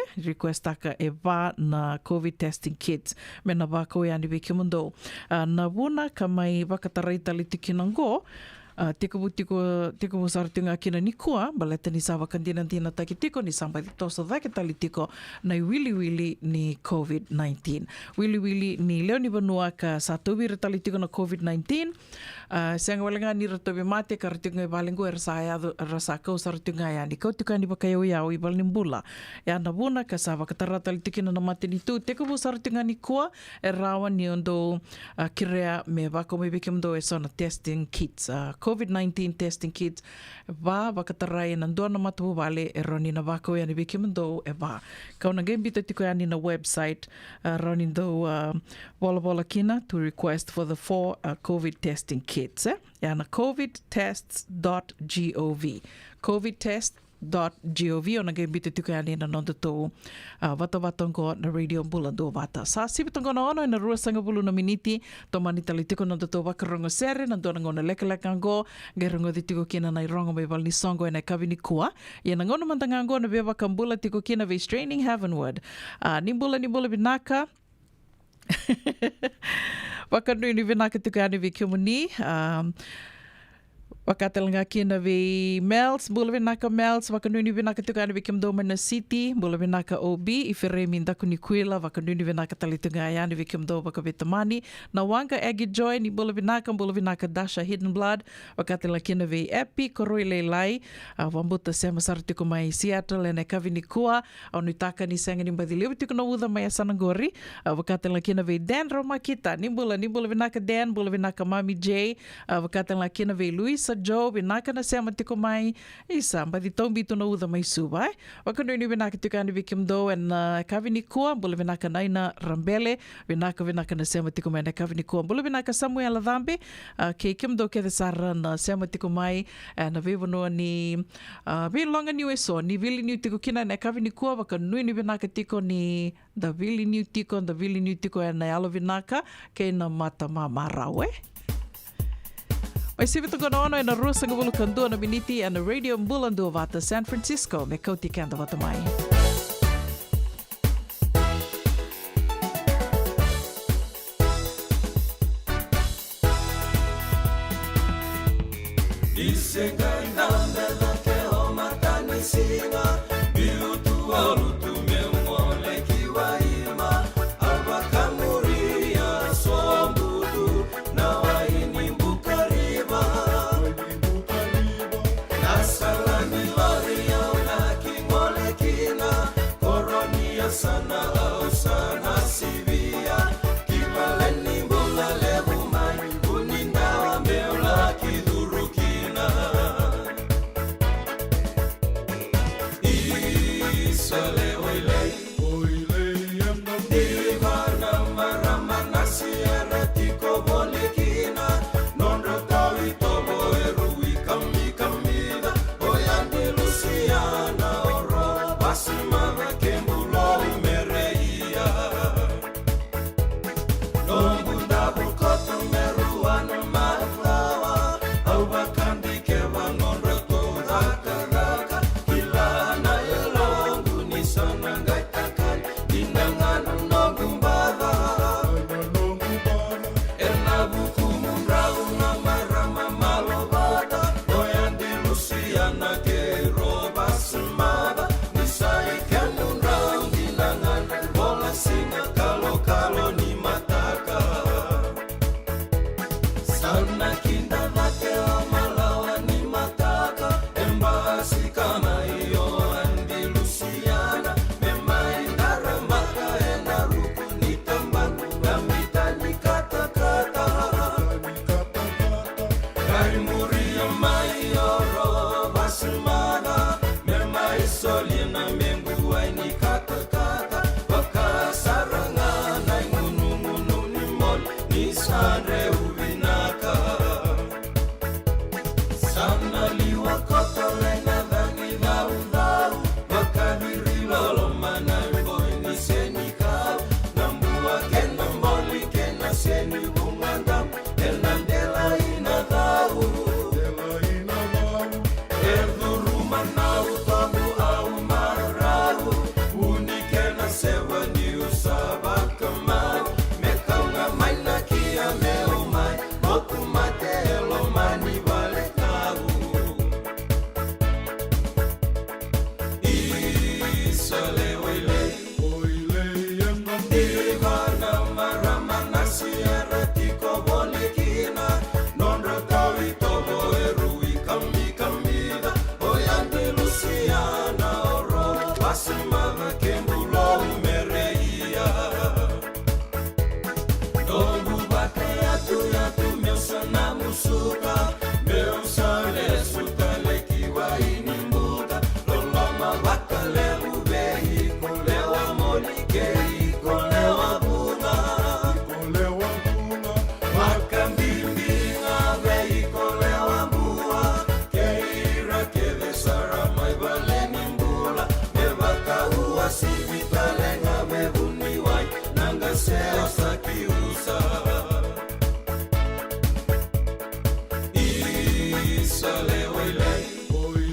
aka e va na COVID testing kit me na va ko yani ki mando na vuna kamai vakatarai tali tikinango tiko sartunga kina ni kua, baleta ni sawa kandina tina taki tiko ni samba tosa dhake tali tiko na wili ni COVID-19. Wili ni leo ni banua ka satubira tali tiko na COVID-19. Sianga walenga ni ratobe mate ka ratunga balengo rasa kau sartunga ya ni kau tika ni baka yau i bal nimbula. Ya nabuna ka sawa katara tali tikina na mate ni tu. Tiko bu sartunga ni kua e rawa ni ondo kirea me bako me bikim do e sona testing kits. COVID-19 testing kits va vakatarai na ndona matu vale e roni na vako ya ni bikimendo e va kauna gembita tiko ya ni na website roni ndo bola kina to request for the 4 COVID testing kits ya na covidtests.gov covidtest.gov ona gembita tiko ya ni na nondo to vata na radio bulando vata sa sibitongo na ono na rua sanga bulu na miniti to manita litiko na to wakarongo sere na dona ngona leka ngo gerongo ditiko kina na irongo me valni songo na kavini kua ye na ngona mantanga ngo na beva kambula tiko kina ve straining heavenward nimbula binaka wakanui ni binaka tiko ani ve kumuni Wakatelanga kina vi Mel's, bula vinaka Mel's, wakanuni vinaka tukana vikim doma na City, bula vinaka OB, ifere minda kunikuila, wakanuni vinaka talitunga ayani vikim doma kavitamani, na wanga Aggie Joy, ni bula vinaka Dasha Hidden Blood, wakatela kina vi Epi, koroi leilai, wambuta sema sartiko mai Seattle, ene kavinikua, au nitaka ni senga ni mbadiliu, tiko na uda mai asanangori, wakatela kina vi Dan Romakita, ni bula vinaka Dan, bula vinaka Mami J, wakatela kina vi Luisa, Pastor Joe, binaka na siya matiko mai, isa, pati tong bito na uda mai suba, wakano ni binaka tika ni Vikim Do, and kavini kua, bula binaka na ina Rambele, binaka na siya matiko mai na kavini kua, bula binaka Samuel Adambe, ke Kim Do ke sara na siya matiko mai, na vivo no ni, longa ni weso, ni vili ni tiko kina na kavini kua, wakano ni binaka tiko ni, da vili ni tiko, na alo binaka, ke na mata mamarawe. May sivito ko na na rusa ng bulukando na biniti na Radio Mbulando Vata San Francisco, may kauti kanda vatamay. Sale, oile, oile,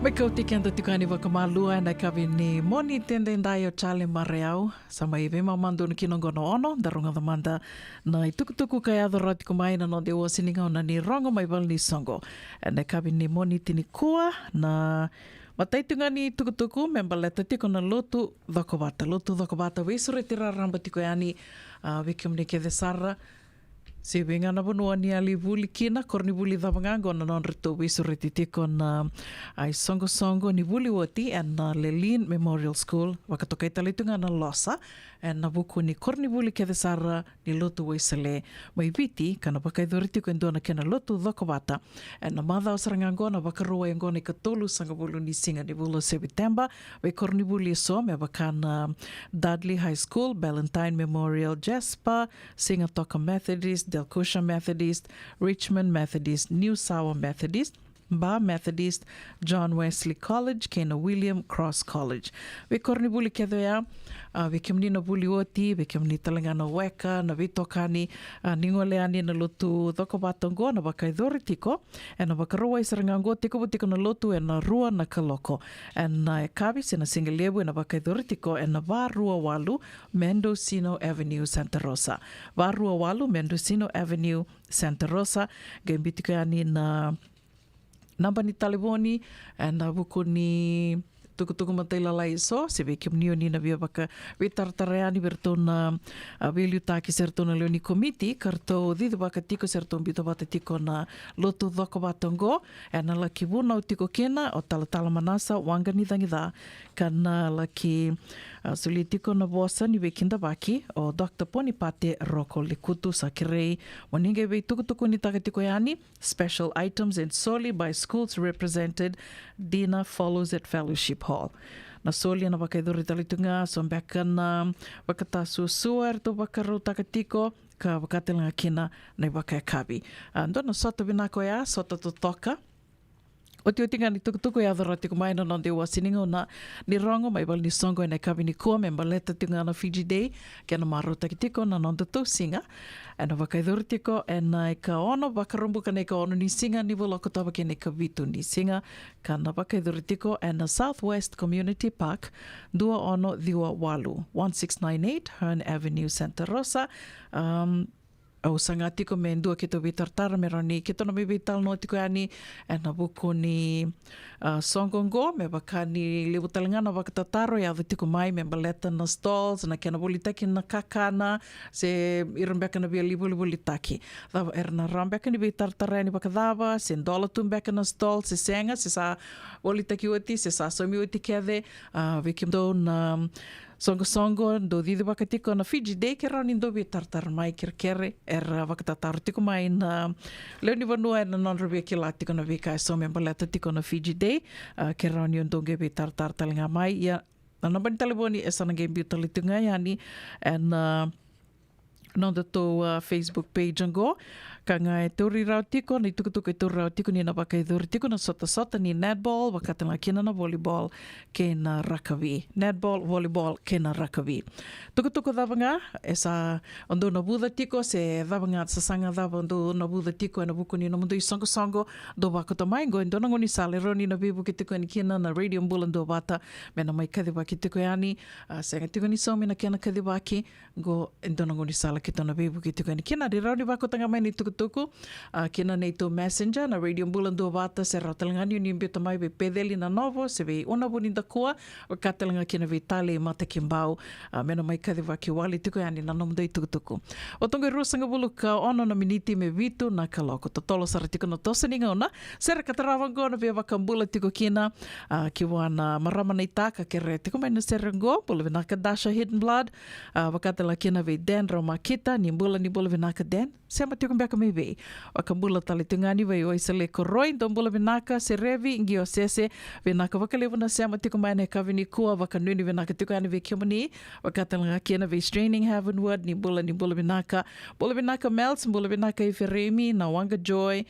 Mai kau tikian tukani wakamalua na kawi ni moni tendendai o Charlie Mareau sa mai ve mamandu ni kinongono ono darunga damanda na itukutuku kai ado rati kumaina no de wasininga ona ni rongo mai val ni songo na kawi ni moni tini kua na mataitunga ni tukutuku membaleta tiko na lotu dhokobata weisure tira ramba tiko yani vikim ni ke sara se venga na bonua ni ali vuli kina korni vuli dhavangango na non reto wisure titiko na ai songo ni vuli wati and na Lelin Memorial School wakatoka italitunga na losa and na buku ni korni vuli ke sara ni lotu wisale mai viti kana pakai doritiko endona kena lotu dhokobata and na madha osarangango na wakarua ngona ikatolu sanga vulu ni singa ni vulu September we korni vuli so me wakana Dudley High School, Ballantyne Memorial, Jasper, Singatoka Methodist, Delcosha Methodist, Richmond Methodist, New Sour Methodist, Bar Methodist, John Wesley College, Kena William Cross College. We korni buli kedo ya, we kemni na buli oti, we kemni talenga na weka, na vitokani, ningoleani na lotu dhokobatongo, na wakai doritiko, and na wakaroa isarangango, tiko na lotu, and na rua na kaloko. And na kabis, and na singalebu, and na wakai doritiko, and na varua walu, Mendocino Avenue, Santa Rosa. Varua walu, Mendocino Avenue, Santa Rosa, gaimbitiko yani na namba ni taleboni na buku ni tuku matai lalai so se ve kim nioni na via baka we tartareani bertona velu taki sertona leoni committee karto didu baka tiko serton bito bata tiko na lotu dhoko batongo na la kibuna o tiko kena o tala manasa wangani dangida kana la ki suli tiko na bosa ni wekinda baki o Dr. Ponipate Roko Likutu Sakirei waninge ve tuku ni takatiko yani special items and solely by schools represented. Dinner follows at Fellowship Hall. Na soli na wakaidori talitunga so mbeka na wakata susuar to wakaro takatiko ka wakatelanga kina na wakakabi. Ndona sota binako ya sota totoka. O te otinga ni tukutuku e adhara te kumaina non te wasininga na ni rongo mai wal ni songo e nei kawi ni kua me mbaleta tinga na Fiji Day ke na maro takitiko na non te tausinga e na wakaidhuri tiko e na ka ono wakarumbu ka nei ka ono ni singa ni waloko tawa ke nei ka vitu ni singa ka na wakaidhuri tiko e na Southwest Community Park 21698 Hearn Avenue, Santa Rosa. Au sanga tiko me ndua ke to vitartara me rani ke tona me vital no tiko yani e na buku ni songongo me wakani lewu talangana wakatataro ya tiko mai me baleta na stalls na kena boli taki na kakana se irambeka na via libuli taki dava erna rambeka ni vitartara ni wakadava se ndola tumbeka na stalls se senga se sa boli taki oti se sa somi oti kede vikim do na songo do didi wakatiko na Fiji Day ke rani do vi tartar mai kere wakatataru tiko mai na leo ni vanua na non revia ki la tiko na vika so me baleta tiko na Fiji Day ke rani on donge vi tartar talinga mai ya na nambani taliboni esa na game beauty litunga yani and non da to Facebook page ango ka ngai tori rau tiko ni tukutuku e tori rau tiko ni na wakai dori tiko na sota ni netball wakatanga kina na volleyball ke na rakavi netball volleyball ke na rakavi tukutuku dhavanga esa ondo na buda tiko se dhavanga sasanga dhava ondo na buda tiko na buku ni na mundu i songo do wakata mai go endo ngoni sale roni na bibu ki tiko ni kina na radio mbula ndo bata me na mai kadi waki tiko yani se tiko ni somi na kina kadi waki go endo ngoni sale ki tona bibu ki tiko ni kina di roni wakatanga mai ni tuku kina nei tō messenger na radio mbulando wata se rautalangani ni mbeta mai be pedeli na novo se ve ona buni da kua o katalanga kina ve tale mata kimbau mena mai kade waki wali tuku yani na nomdei tukutuku o tonga rusanga bulu ka ono na miniti me vitu na kaloko totolo saratiku na tosaninga ona sera katarawango na vea wakambula tuku kina ki wana marama nei taka ke re tuku mai na serango bulu vinaka Dasha Hidden Blood wakatala kina ve Dan Romakita ni bula vinaka Dan sema tuku mbeka me ve wakambula tali tungani vai oisale koroi ndombula vinaka se revi ngio sese vinaka wakalevu na sema tiko maine kavini kua wakanuni vinaka tiko ani ve kiomani wakatalanga kiena ve straining Heavenwood ni bula vinaka Melts bula vinaka Iferemi na Wanga Joy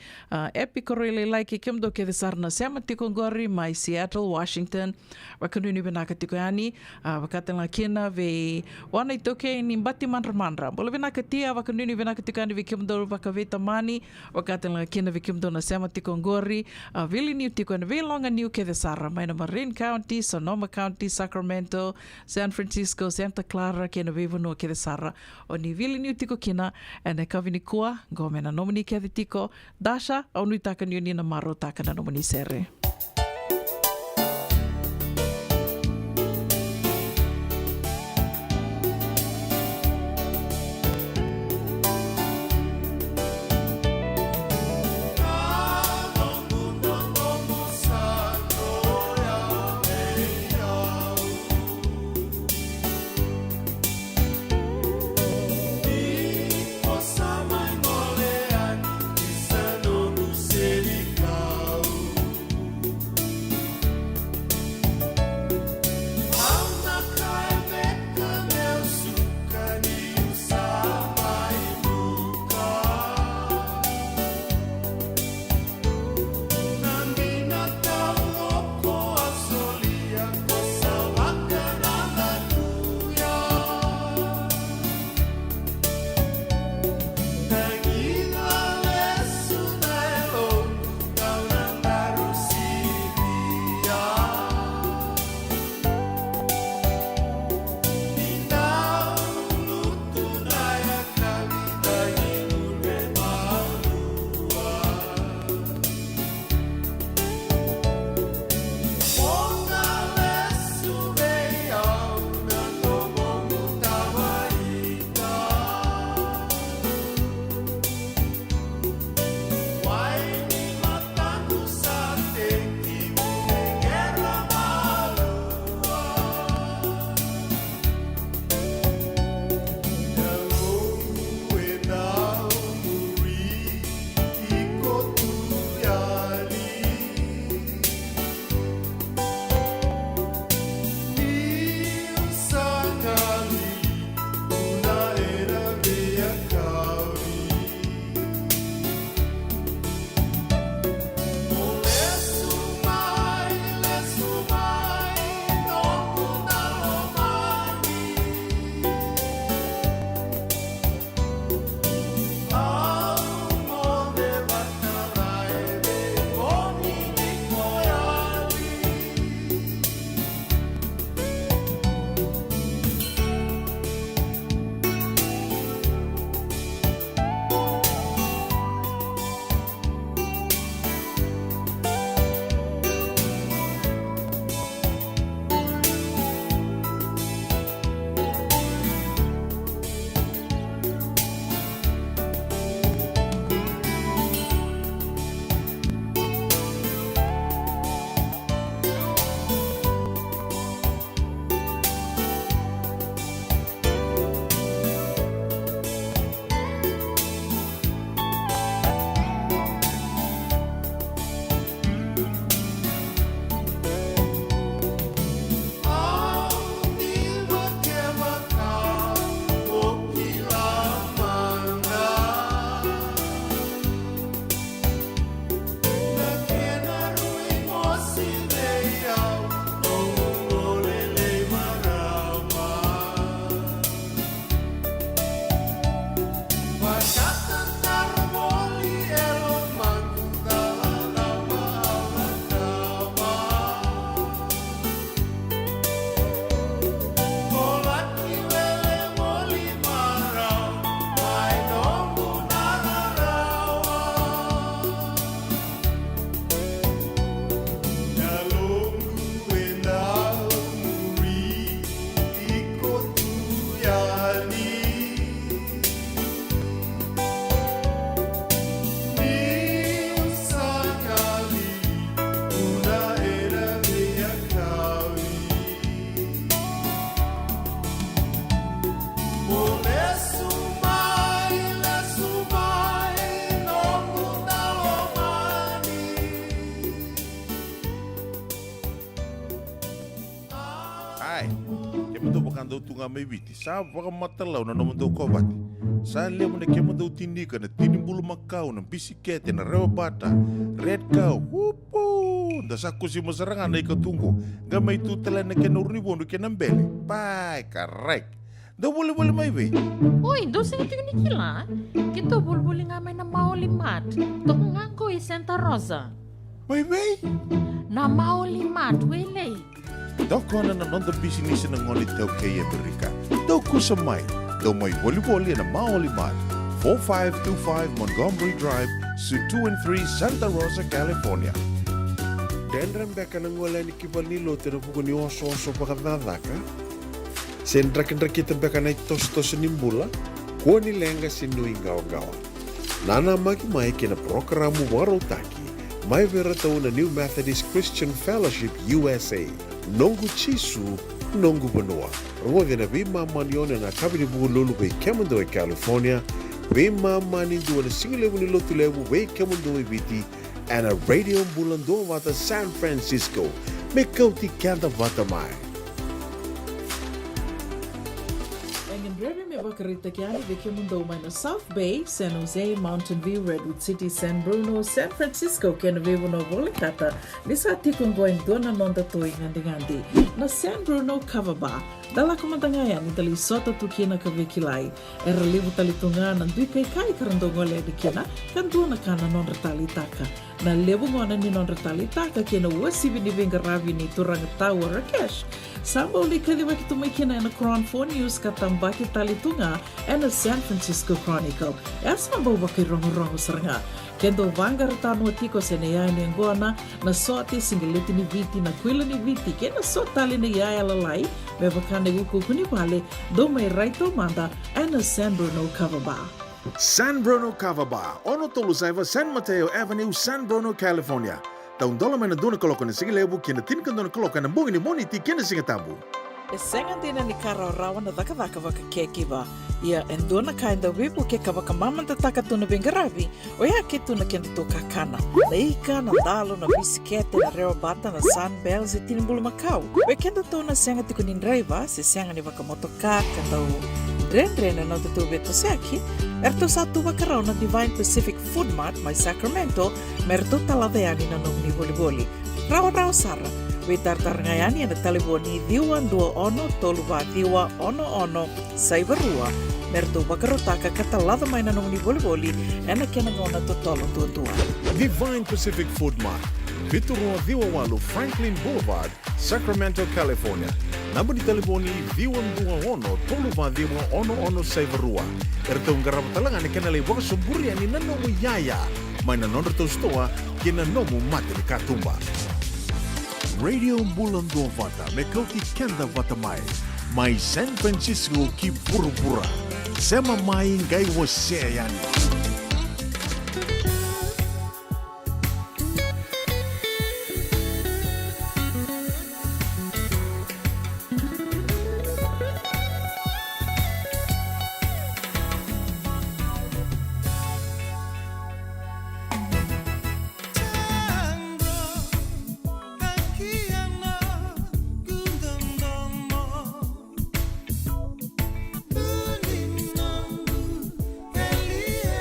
epi koroi le like kimdo ke sarna sema tiko ngori mai Seattle Washington wakanuni vinaka tiko ani wakatalanga kiena ve wana itoke ni mbati manra bula vinaka tia wakanuni vinaka tiko ani ve kimdo wakave tamani wakati la kina vikim dona sema tikongori vili niu tiko na vilonga niu ke de Sara maina Marin County, Sonoma County, Sacramento, San Francisco, Santa Clara ke na vivo no ke de Sara o ni vili niu tiko kina ene kavini kua gomena nomini ke de tiko dasha au nui taka niu ni na maro taka na nomini sere. mandau tunga mai viti. Sa waka matalau na mandau kovati. Sa lemu na kia mandau tinika na tinimbulu makau na bisikete na rewa bata. Red cow. Wupu. Da sa kusi masarangan na ikatungo. Gamay tutala na kia naurnibondo kia nambele. Pai, correct. Da boleh mai be. Oi, dosa itu ni kila. Kita boleh ngamai na maoli mat. Tok nganggo i Santa Rosa. Mai be. Na maoli mat wele. Doko na nonda business na ngoli tau kei Amerika. Doko sa mai. Do mai volleyball na Maoli Mat. 4525 Montgomery Drive, Suite 2 and 3, Santa Rosa, California. Dendran beka na ngole ni kibalilo te na buku ni oso pakadadaka. Sen rakin-rakitan beka na itos-tos nimbula. Kua ni lenga sinui gawa-gawa. Nana magi mai kina programo warotaki. Mai vera tau na New Methodist Christian Fellowship USA. Nongu Chisu, Nongu Banua. Ruwaga na bima manione na kabini buku lulu bei kemundo e California. Bima mani dua na singilewu ni lotu lewu bei kemundo e biti. And a radio bulando wata San Francisco. Me kauti kanta wata mai. Remy me bakarita kiani de kemundo mai na South Bay, San Jose, Mountain View, Redwood City, San Bruno, San Francisco, kena vivo no volikata. Nisa tikong goin dona nonda toi ngandi-ngandi. Na San Bruno Cover Bar. Dala kumantangaya ni tali sota tukina ka vekilai. Era libu tali tunga nan dui kai karandongole di kina kan duna kana non retali taka. Na lebu ngona ni non retali taka kena wasibi ni vingaravi ni turanga tawa Rakesh. Samba uli kaliwa kitu maikina na Crown 4 News katambaki tali tunga and the San Francisco Chronicle. Esa mbawa kay rongo saranga. Kendo vanga ratano atiko senea ni ngona na sote singileti ni viti na kwila ni viti kena sotali ni yaya lalai bebakane uku kuni vale do mai raito manda and the San Bruno Cover Bar. San Bruno Cover Bar, ono tolu saiva San Mateo Avenue, San Bruno, California. Taun dola mai na dona kaloka na sigilebu kena tinkan dona kaloka na bungi ni moniti kena singatabu. E senga dina ni kara rawa na daka waka keki ba. Ia endona kainda wipu ke kawaka mamanta taka tuna bengaravi. O ia ke tuna kenda to kakana. Na ika, na dalo, na bisikete, na rewa bata, na sunbells e tinimbulu makau. O kenda to na senga tiku ni driver, se senga ni waka motoka, katau dren-dren na tutu beto seaki. Erto satu wakarau na Divine Pacific Food Mart, mai Sacramento, merto taladeani na nung ni boli-boli. Rawa-rawa sara. Witar-tar ngayani na taliboni diwan 21-2-diwa-ono-ono Saivarua. Merto wakarotaka katalada may nanong ni boli-boli na kinangona totolo tutua. Divine Pacific Food Mart, Viturua Diwawalu Franklin Boulevard, Sacramento, California. Namba di taliboni diwan-2-1-2-diwa-ono-ono Saivarua. Erto ngarap talangan ikanalay wakasuburi ani nanomu yaya. May nanonrato stoa kinanomu mati ni katumba. Radio Bulando Vata, Mekauti Kenda Vata Mai San Francisco ki Burubura. Sema mai ngai waseyani. Elia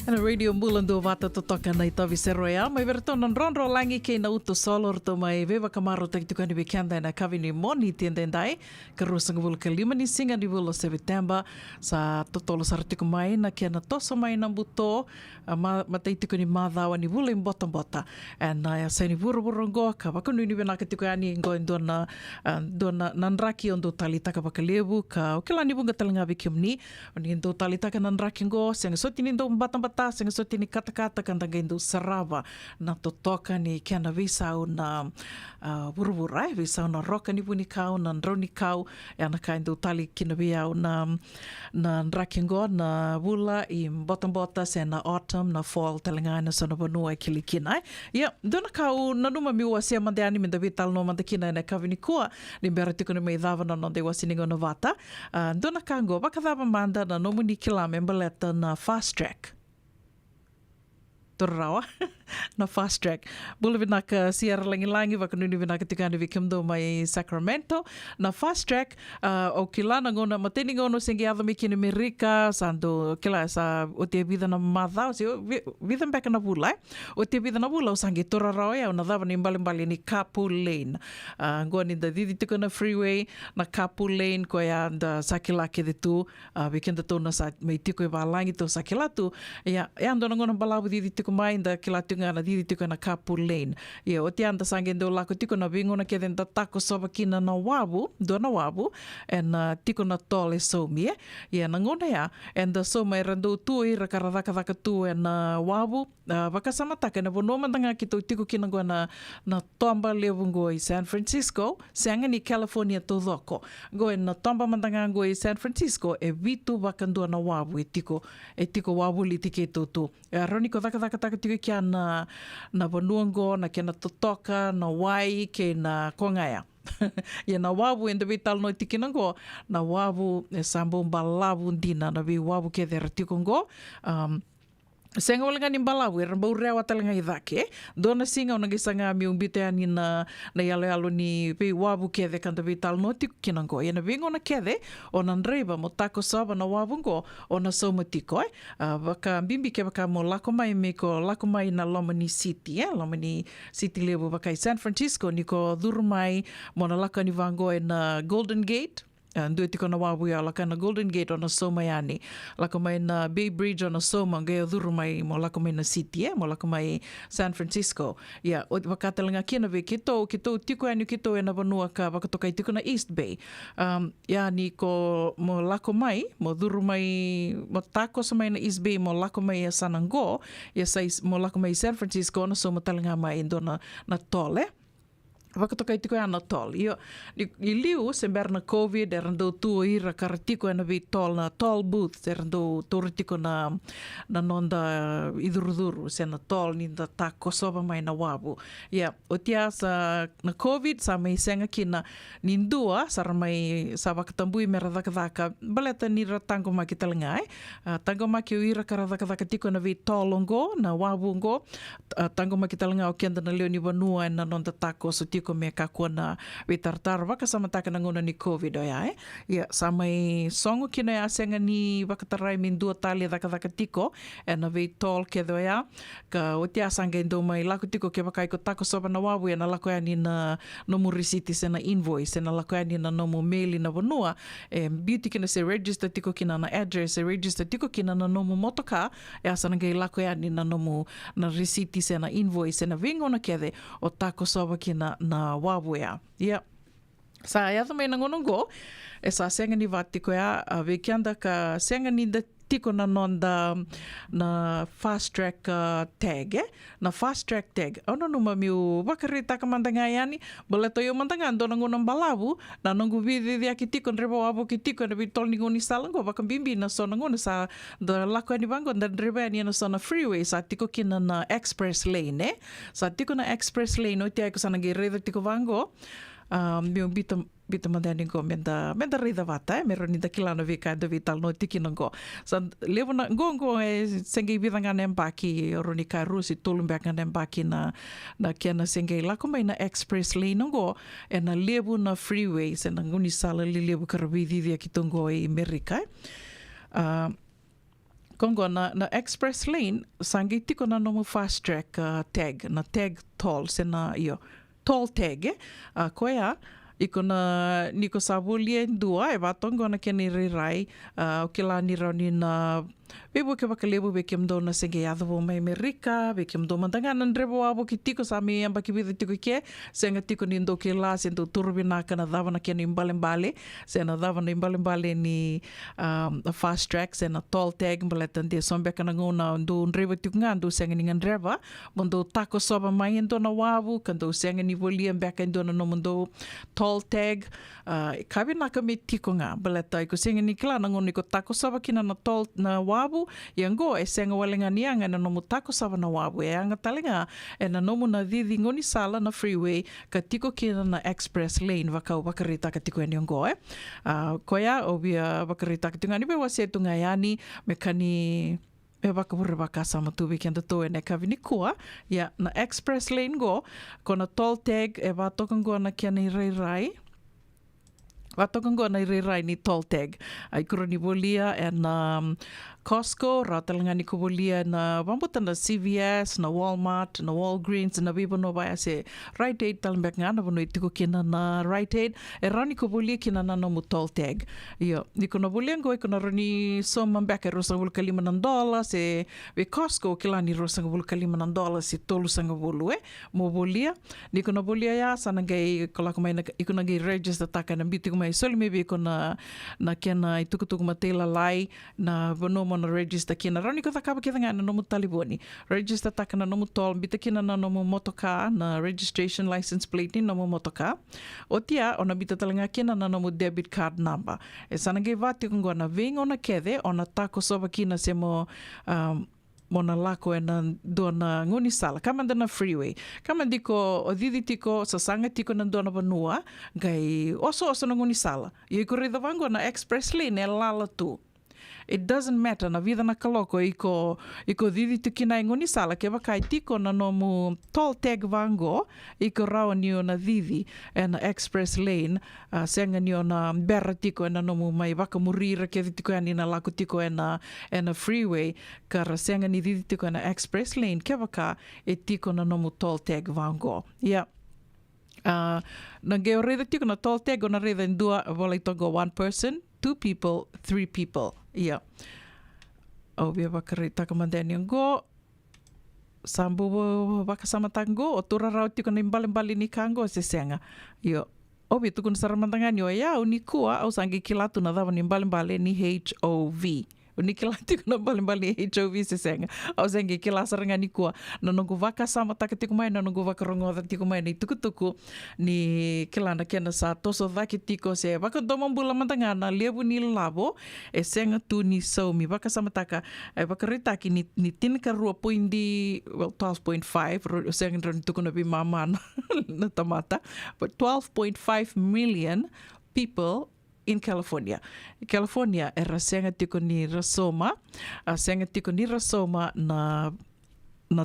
Na radio mulando vata to toka na itavi seroia, mai vertonan ronro langi ke na uto solor to mai veva kamaro te tukani bekenda na kavini moni tiendendai, karusang vul ke 5 ni singa di vul September sa totolo sartiko mai na kia na toso mai na buto, mata itiko ni madhawa ni vula imbota bota, and na sa ni vuru vurongo ka wakanu ni vena ke tukani ngo dona nanraki ondo talitaka bakalevu ka okela ni bunga talanga vikimni, ni ndo talitaka nanraki ngo senga soti ni ndo mbata senga soti ni kata-kata kandanga indo sarava na totoka ni kia na visau na vuruvurai, visau na roka ni puni kau, na nroni kau, ya na ka indo tali kina viau na nrakingo na vula i mbota-mbota se na autumn, na fall, talangana sa na vanua i kilikina. Ia, dona kau na numa miua sia mandeani minda vital no mandakina na kavini kua, ni mbera tiko ni mai dhava na nonde wasiningo na vata. Dona kango, wakadhava manda na nomu ni kila membaleta na fast track. Torrawa na fast track. Bula vinaka Sierra Langi-Langi wakanuni vinaka tikani vikimdo mai Sacramento na fast track o kila na ngona mateni ngono sengi adami kini Amerika sando kila sa o te vida na madha o se vida mbeka na bula o te vida na bula o sangi torrawa ya na dava ni mbali ni carpool lane ngoni da didi tika na freeway na carpool lane ko ya da sakila ke de tu vikenda to na sa mai tiko e valangi to sakila tu ya ando na ngona balabu didi kumai da kila tunga na didi tuka na carpool lane. Ia, o te anda sangendo lako tiko na vingo na ke den da tako soba kina na wabu, do na wabu, and tiko na tole somi, ia, na ngona ya, and da soma e rando tui, rakaradaka tu e na wabu, wakasamataka, na vono mandanga ki tau tiko kina goa na tomba levu ngo i San Francisco, seanga ni California to dhoko. Goe na tomba mandanga ngo i San Francisco, e vitu wakandua na wabu, e tiko wabu li tike tutu. Roniko dhaka tiko kia na vanuango, na kia na totoka, na wai, ke na kongaya. Ia na wavu enda vital no tikina go, na wavu e sambo mbalavu ndina, na vi wavu ke dhera tiko ngo, senga wala ngani mbalawu e rambau rea watalanga i dhake dona singa o nangisanga mi umbite ani na yalo ni pe wabu kethe kanda vital no tiku kinango e na vingo na kethe o na nreiva mo tako saba na wabu ngo o na soma tiko waka bimbi ke waka mo lako mai me ko lako mai na Lomani City Lomani City level waka i San Francisco ni ko dhurumai mo na lako ni vango e na Golden Gate ndue tiko na wabu ya laka na Golden Gate o na Soma yani lako mai na Bay Bridge o na Soma ngai o dhuru mai mo lako mai na City mo lako mai San Francisco ia o wakatalanga kina ve kito tiko anu kito e na vanua ka wakatokai tiko na East Bay ia ni ko mo lako mai mo dhuru mai mo tako sa mai na East Bay mo lako mai a Sanango ia sa mo lako mai San Francisco na Soma talanga mai ndo na tole wakatokai tiko ana tol. I liu se na COVID e rando tu ira karatiko ana vi tol na tol booth e rando toritiko na nonda iduruduru se na tol ni da tako soba mai na wabu. Ia, o tia sa na COVID sa mai senga kina nindua sa ramai sa wakatambui mera dhaka baleta ni ra tango maki talangai. Tango maki o ira karadhaka tiko na vi tolongo na wabu ngo. Tango maki talangai o kenda na leo ni vanua e na nonda tako so tiko ko me kakua na witartar waka samataka na ngona ni COVID o ia ia samai songo kina ya senga ni wakatarai min dua tali dhaka tiko e na vei tol ke do ia ka o te asanga indo mai lako tiko ke wakai ko tako soba na wabu e na lako ya ni na nomu risiti se na invoice e na lako ya ni na nomu maili na vanua e beauty kina se register tiko kina na address e register tiko kina na nomu motoka e asana ngai lako ya ni na nomu na risiti se na invoice e na vingo na kede o tako soba kina na wawea. Ia. Sa ia tamai na ngonongo, e sa senga ni vatiko ia, vekianda ka senga ni da tiko na nonda na fast track tag, na fast track tag. Ono numa miu wakarita ka mandanga yani, boleto yo mandanga ando na ngonong balabu, na nongu vidi dia ki tiko nreba wabu ki tiko na vitol ni ngoni salango, wakambimbi na so na ngona sa da lako ni bango, na nreba ni na so na freeway, sa tiko kina na express lane, sa tiko na express lane, o tia ko sa nangireda tiko vango, miu bita mandani ko menda rida vata mero ni dakilana vika da vital no tikina go sa levo na go sengi vidanga nembaki roni ka rusi tulumbaka nembaki na kena sengi lako mai na express lane go e na levo na freeway se na nguni sala li levo karabidi dia kitongo e Amerika kongo na express lane sangi tiko na nomu fast track tag na tag toll se na toll tag koea iko na niko sabulia ndua e batongo na keni rirai o ke la ni roni na bebo ke bakalebu be kem do na senge advo mai Amerika be kem do mandangana ndrebo abo ki tiko sa me amba ki vida tiko ke senga tiko ni ndo ke la se ndo turbina kana dava na keni mbale se na dava na mbale ni fast track se na toll tag mbale tande sombe kana ngona ndo ndrebo tiko ngando senga ni ndreva mondo tako soba mai ndo na wabu kando senga ni volia mbeka ndo na no mondo toll tag kabi na ka me tiko nga mbale tai ko senga ni kla na ngoni ko tako soba kina na toll na wabu yango e senga walenga nianga na nomu tako sava na wabu e anga talenga e na nomu na didi ngoni sala na freeway ka tiko kina na express lane wakau wakarita ka tiko eni ongo koia obia wakarita ka tinga ni be wase tunga yani me kani e wakapure wakasa matubi kenda to e ne kavini kua ya na express lane go kona toll tag e watokango na kia ni rai Watokango na rai ni toll tag. Ai kura ni bolia e na Costco, ratalanga ni ko bolia na wambuta na CVS, na Walmart, na Walgreens, na bibo no vai se Rite Aid talmbek nga na bono itiko kina na Rite Aid. E rani ko bolia kina na no mu toll tag. Iyo, ni ko na bolia ngo e ko na rani soma mbeka rosang bulu kalima ng dola se we Costco kila ni rosang bulu kalima ng dola se tolu sanga bulu mo bolia. Ni ko na bolia ya sana ngai kola ko mai na iko na ngai register taka na biti ko mai soli maybe ko na kena itukutuku matela lai na bono na register kina rani ko takaba kita nga na nomu taliboni register taka na nomu tol bita kina na nomu motoka na registration license plate ni nomu motoka o tia ona bita talanga kina na nomu debit card number e sana ngai vati ko na ving ona kede ona tako soba kina se mo mona lako e na dona nguni sala kamanda na freeway kamandi ko o didi tiko sa sanga tiko na dona banua gai oso na nguni sala i ko rida vango na express lane e lala tu. It doesn't matter na vida na kaloko iko didi tiki na nguni sala ke bakai tiko na nomu toll tag vango iko rao niyo na didi e na express lane senga niyo na berra tiko e na nomu mai waka murira ke tiko e na lako tiko e na freeway kara senga ni didi tiko e na express lane ke baka e tiko na nomu toll tag vango na geo reda tiko na toll tag o na reda ndua wala itongo one person 2 people, 3 people. Yeah. O bia bakari takamandani ngo sambu bakasama tango o tura rau tiko na imbali ni kango se senga. Yo. O bia tukun saramandangani o ya unikua au sangi kilatu na dava ni imbali ni HOV. Unikilati kuna bali HOV se senga au sengi kila saranga ni kua na nungu vaka sama taka tiku mai na nungu vaka rongo da tiku mai ni tuku ni kila na kena sa toso vaki tiko se vaka domon bula mantanga na lebu ni labo e senga tu ni so mi vaka sama taka e vaka ritaki ni tinika rua poindi 12.5 senga ron tuku na bi mama na tamata but 12.5 million people in California. California era senga tiko ni rasoma, senga tiko ni rasoma na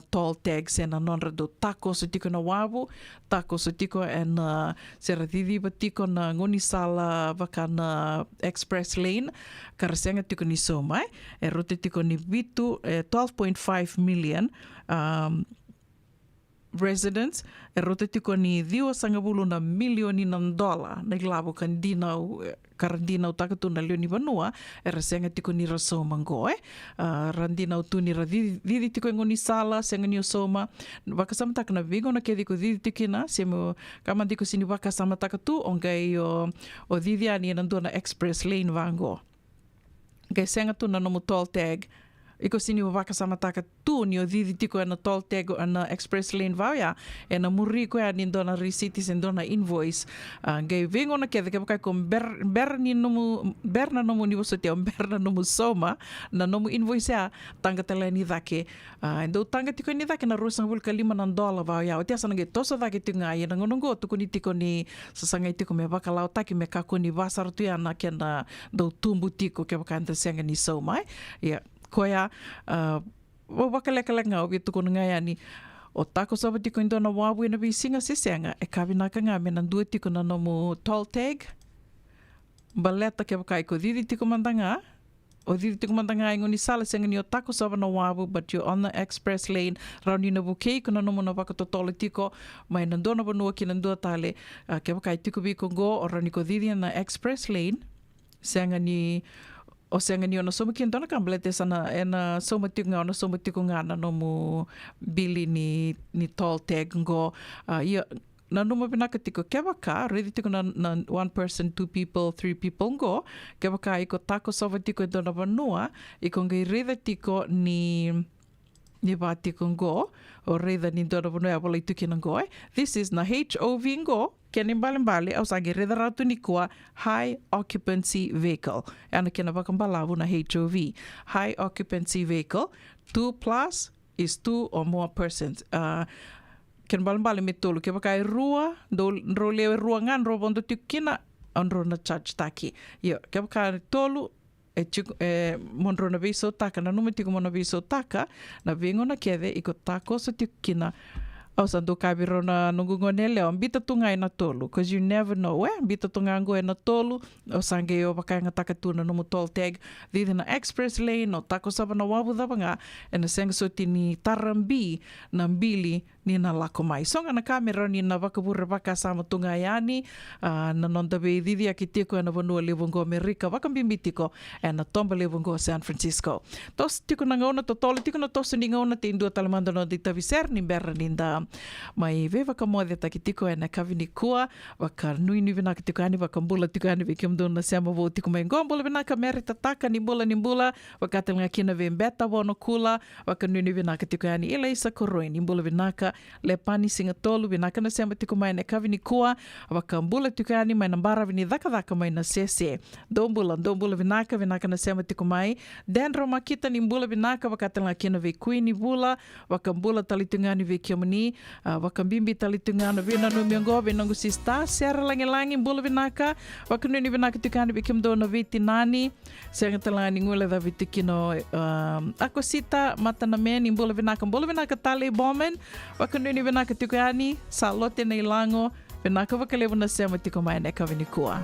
toll tag se na nonra do tako so tiko na wabu, tako so tiko e na sera didi ba tiko na ngoni sala vaka na express lane, kara senga tiko ni soma, e rote tiko ni bitu 12.5 million residents e rote tiko ni diwa sangabulu na milioni ng dola na ilabo kan karandinau takatu na leoni banua e rasenga tiko ni rasoma ngo randinau tu ni didi tiko ngoni sala senga ni soma wakasama tak na vigo na kedi ko didi tikina semo kamandi ko sini wakasama takatu ongai o didi ani na express lane vango ngai senga tu na nomu toll tag iko sini waka sama taka tu ni o didi tiko na toll tag na express lane vaya e na muri ko ani dona receipts and dona invoice ngai vengo na kede ke ko ber na nomu ni bosote ber na nomu soma na nomu invoice ya tanga tele ni dake ndo tanga tiko ni dake na rosang bul kalima ng dola vaya o tia sana ngai toso dake tinga ya ngonongo tuku ni tiko ni sasangai tiko me baka lau taki me kako ni vasar tu ya na kena do tumbu tiko ke baka anta senga ni soma ya koia wakaleka nga obi tuku nga yani o tako soba tiko indo na wabu na bisinga sisenga e kabinaka nga me na dua tiko na nomu toll tag baleta ke bakai ko didi tiko mandanga o diri te kumantangai ngoni sala senga ni o tako sawa na wabu, but you're on the express lane, rauni na bukei, kuna nomo na waka totole tiko, mai na ndona banua ki na ndua tale, ke wakai tiko biko go, o rauni ko diri na express lane, senga ni ona soma ki ndona kamblete sana ena soma tiko nga ona soma tiko nga na nomu bili ni toll tag ngo, ia, na numa pinaka tiko ke waka, redi tiko na one person, two people, three people ngo, ke waka i ko tako sawa tiko i dona vanua, i ko ngai reda tiko ni wā tiko ngo, o reda ni dona vanua wala i tuki na ngo. This is na HOV ngo, kene mbale, au sangi reda ratu ni kua high occupancy vehicle. Ana kena wakambalawu na HOV. High occupancy vehicle, 2+ is 2 or more persons. Ken bale me tolu ke pakai rua do role rua ngan ro bondo tikina onro na charge taki yo ke pakai tolu monro na viso taka na nume tiko mona viso taka na vengo na kede iko tako so tikina au santo kabiro na nungungonele o mbita tunga na tolu because you never know mbita tunga ngo na tolu o sange o pakai ngataka tuna no toll tag didi na express lane o tako saba na wabu dabanga na senga so tini tarambi na mbili ni na lako mai. Songa na kamera ni na wakabura waka sama tunga yani na nonda be didi aki tiko na vanua levongo Amerika wakambimbi tiko na tomba levongo San Francisco. Tos tiko na ngauna totole tiko na tosu ni ngauna te indua talamanda no di taviser ni berra ninda mai ve wakamoade taki tiko na kavini kua waka nui vinaka tiko ani wakambula tiko ani vikimdo na sema vo tiko mai ngombula vinaka merita taka ni mbula wakatelnga kina ve mbeta wono kula waka nui vinaka tiko ani ila isa koroi ni mbula vinaka le pani singa tolu vinaka na sema tiko mai na kavini kua wakambula tiko ani mai nambara vini dhaka mai na sese dombula vinaka na sema tiko mai dendro makita ni mbula vinaka wakatelanga kina ve kuini bula wakambula talitungani ve kiamani wakambimbi talitungana vina no miongo vinangu sista sera langi mbula vinaka wakanuni vinaka tukani ve kimdo na viti nani senga talani ngule da viti kino akosita matana meni mbula vinaka tali bomen wakanuni vinaka tukani salote na ilango vinaka wakalevu na sema tiko mai neka vinikua.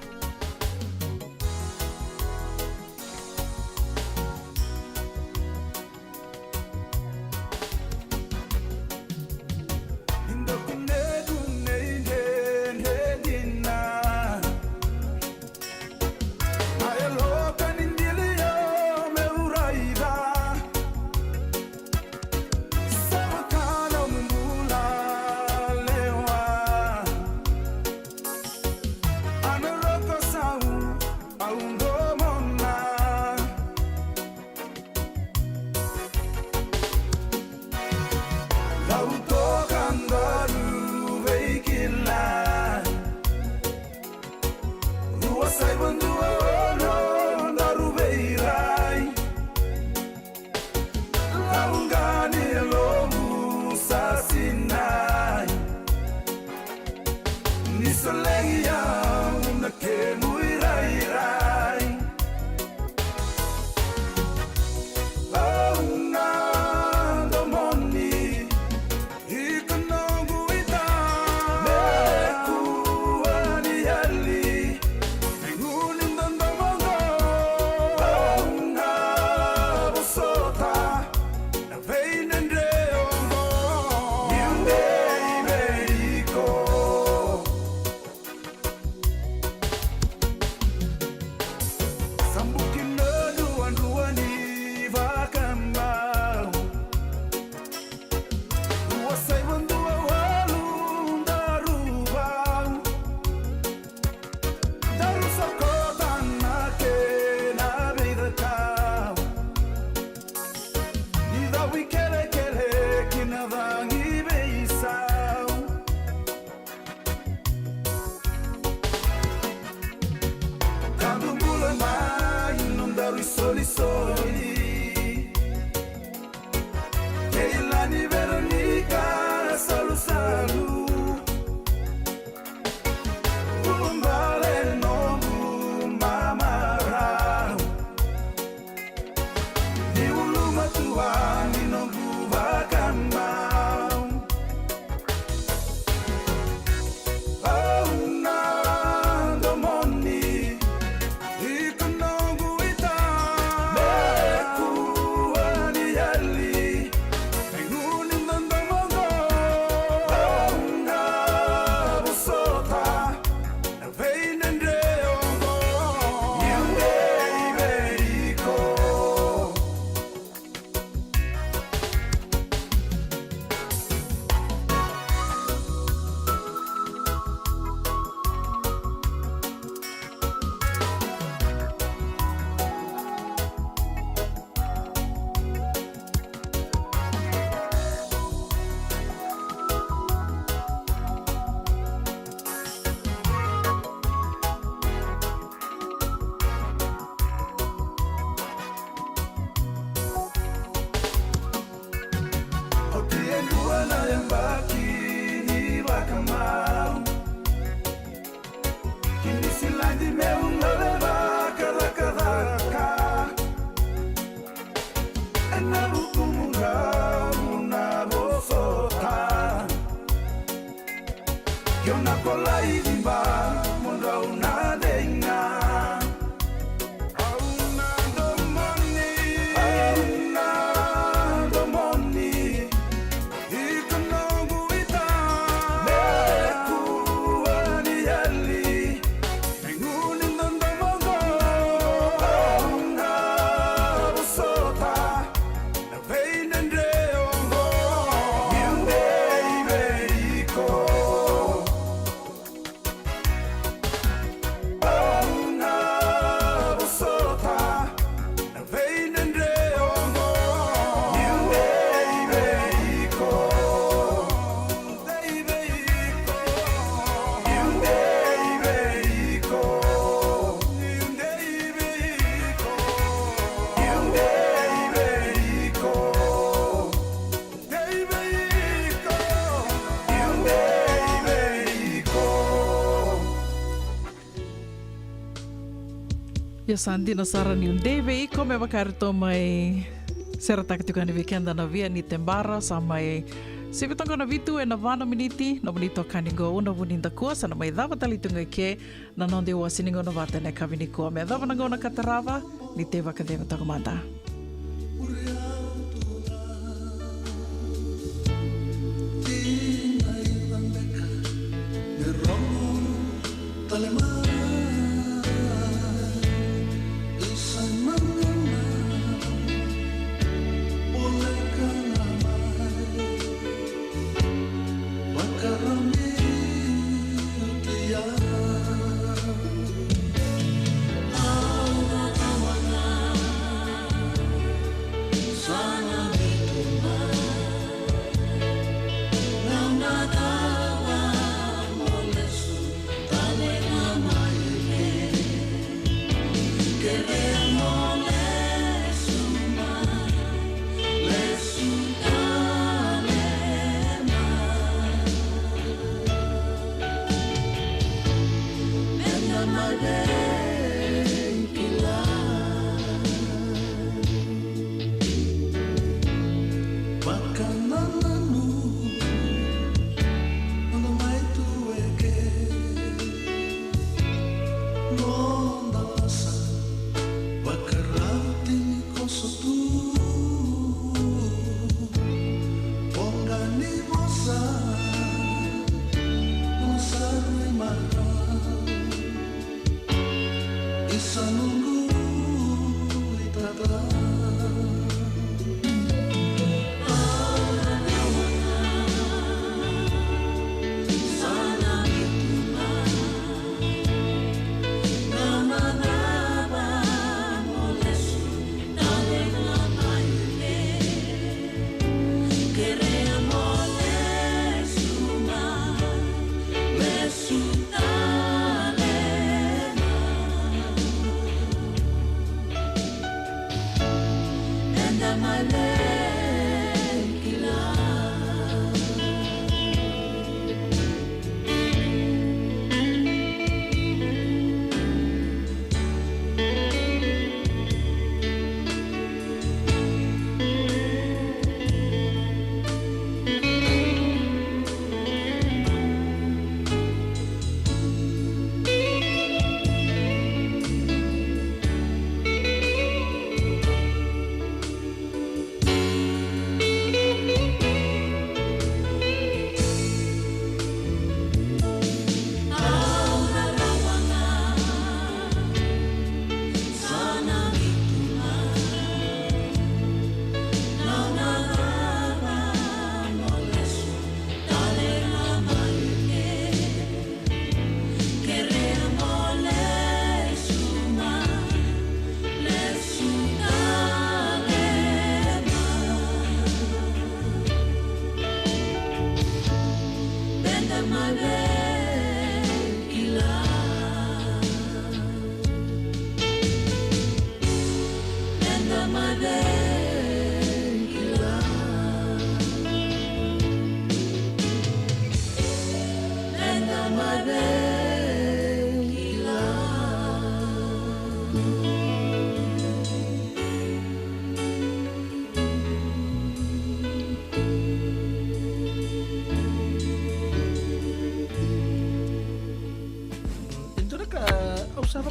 Ia Sandina sarani un deve iko me wakarito mai serataka tukani weekenda na via ni tembara sa mai sivitonga na vitu e na vana miniti na bonito kanigo una buninda kua sana mai dava talitunga ke na nonde wa siningo na vata ne kavini kua me dava na gona katarava ni te wakadeva takamanda.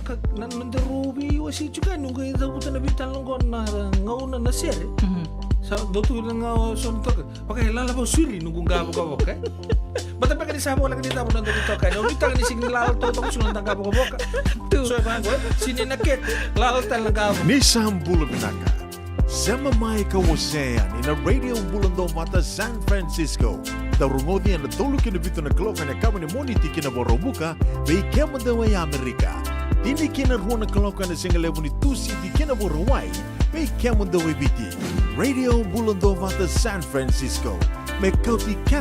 ka nandarubi wasi juga nunggu itu bukan nabitan longgon na ngauna na sere. Sa dotu lang son to. Pakai lala ba suri nunggu gabo gabo ka. Bata pa kani sa mo lang dito mo nandito ka. No bita ni sing lalo to to sunan tang gabo gabo ka. So ba ko sini naket lalo tal gabo. Nissan Bulabinaka. Sama mai kawasean in a radio bulando mata San Francisco. Darungodi na tolu kina bito na kloka na kama ni moniti kina borobuka bei kema dawa ya Amerika. Dini kina ruona kloka na singalevu ni tusi di kina borowai bei kema dawa biti. Radio bulando mata San Francisco. Me kauti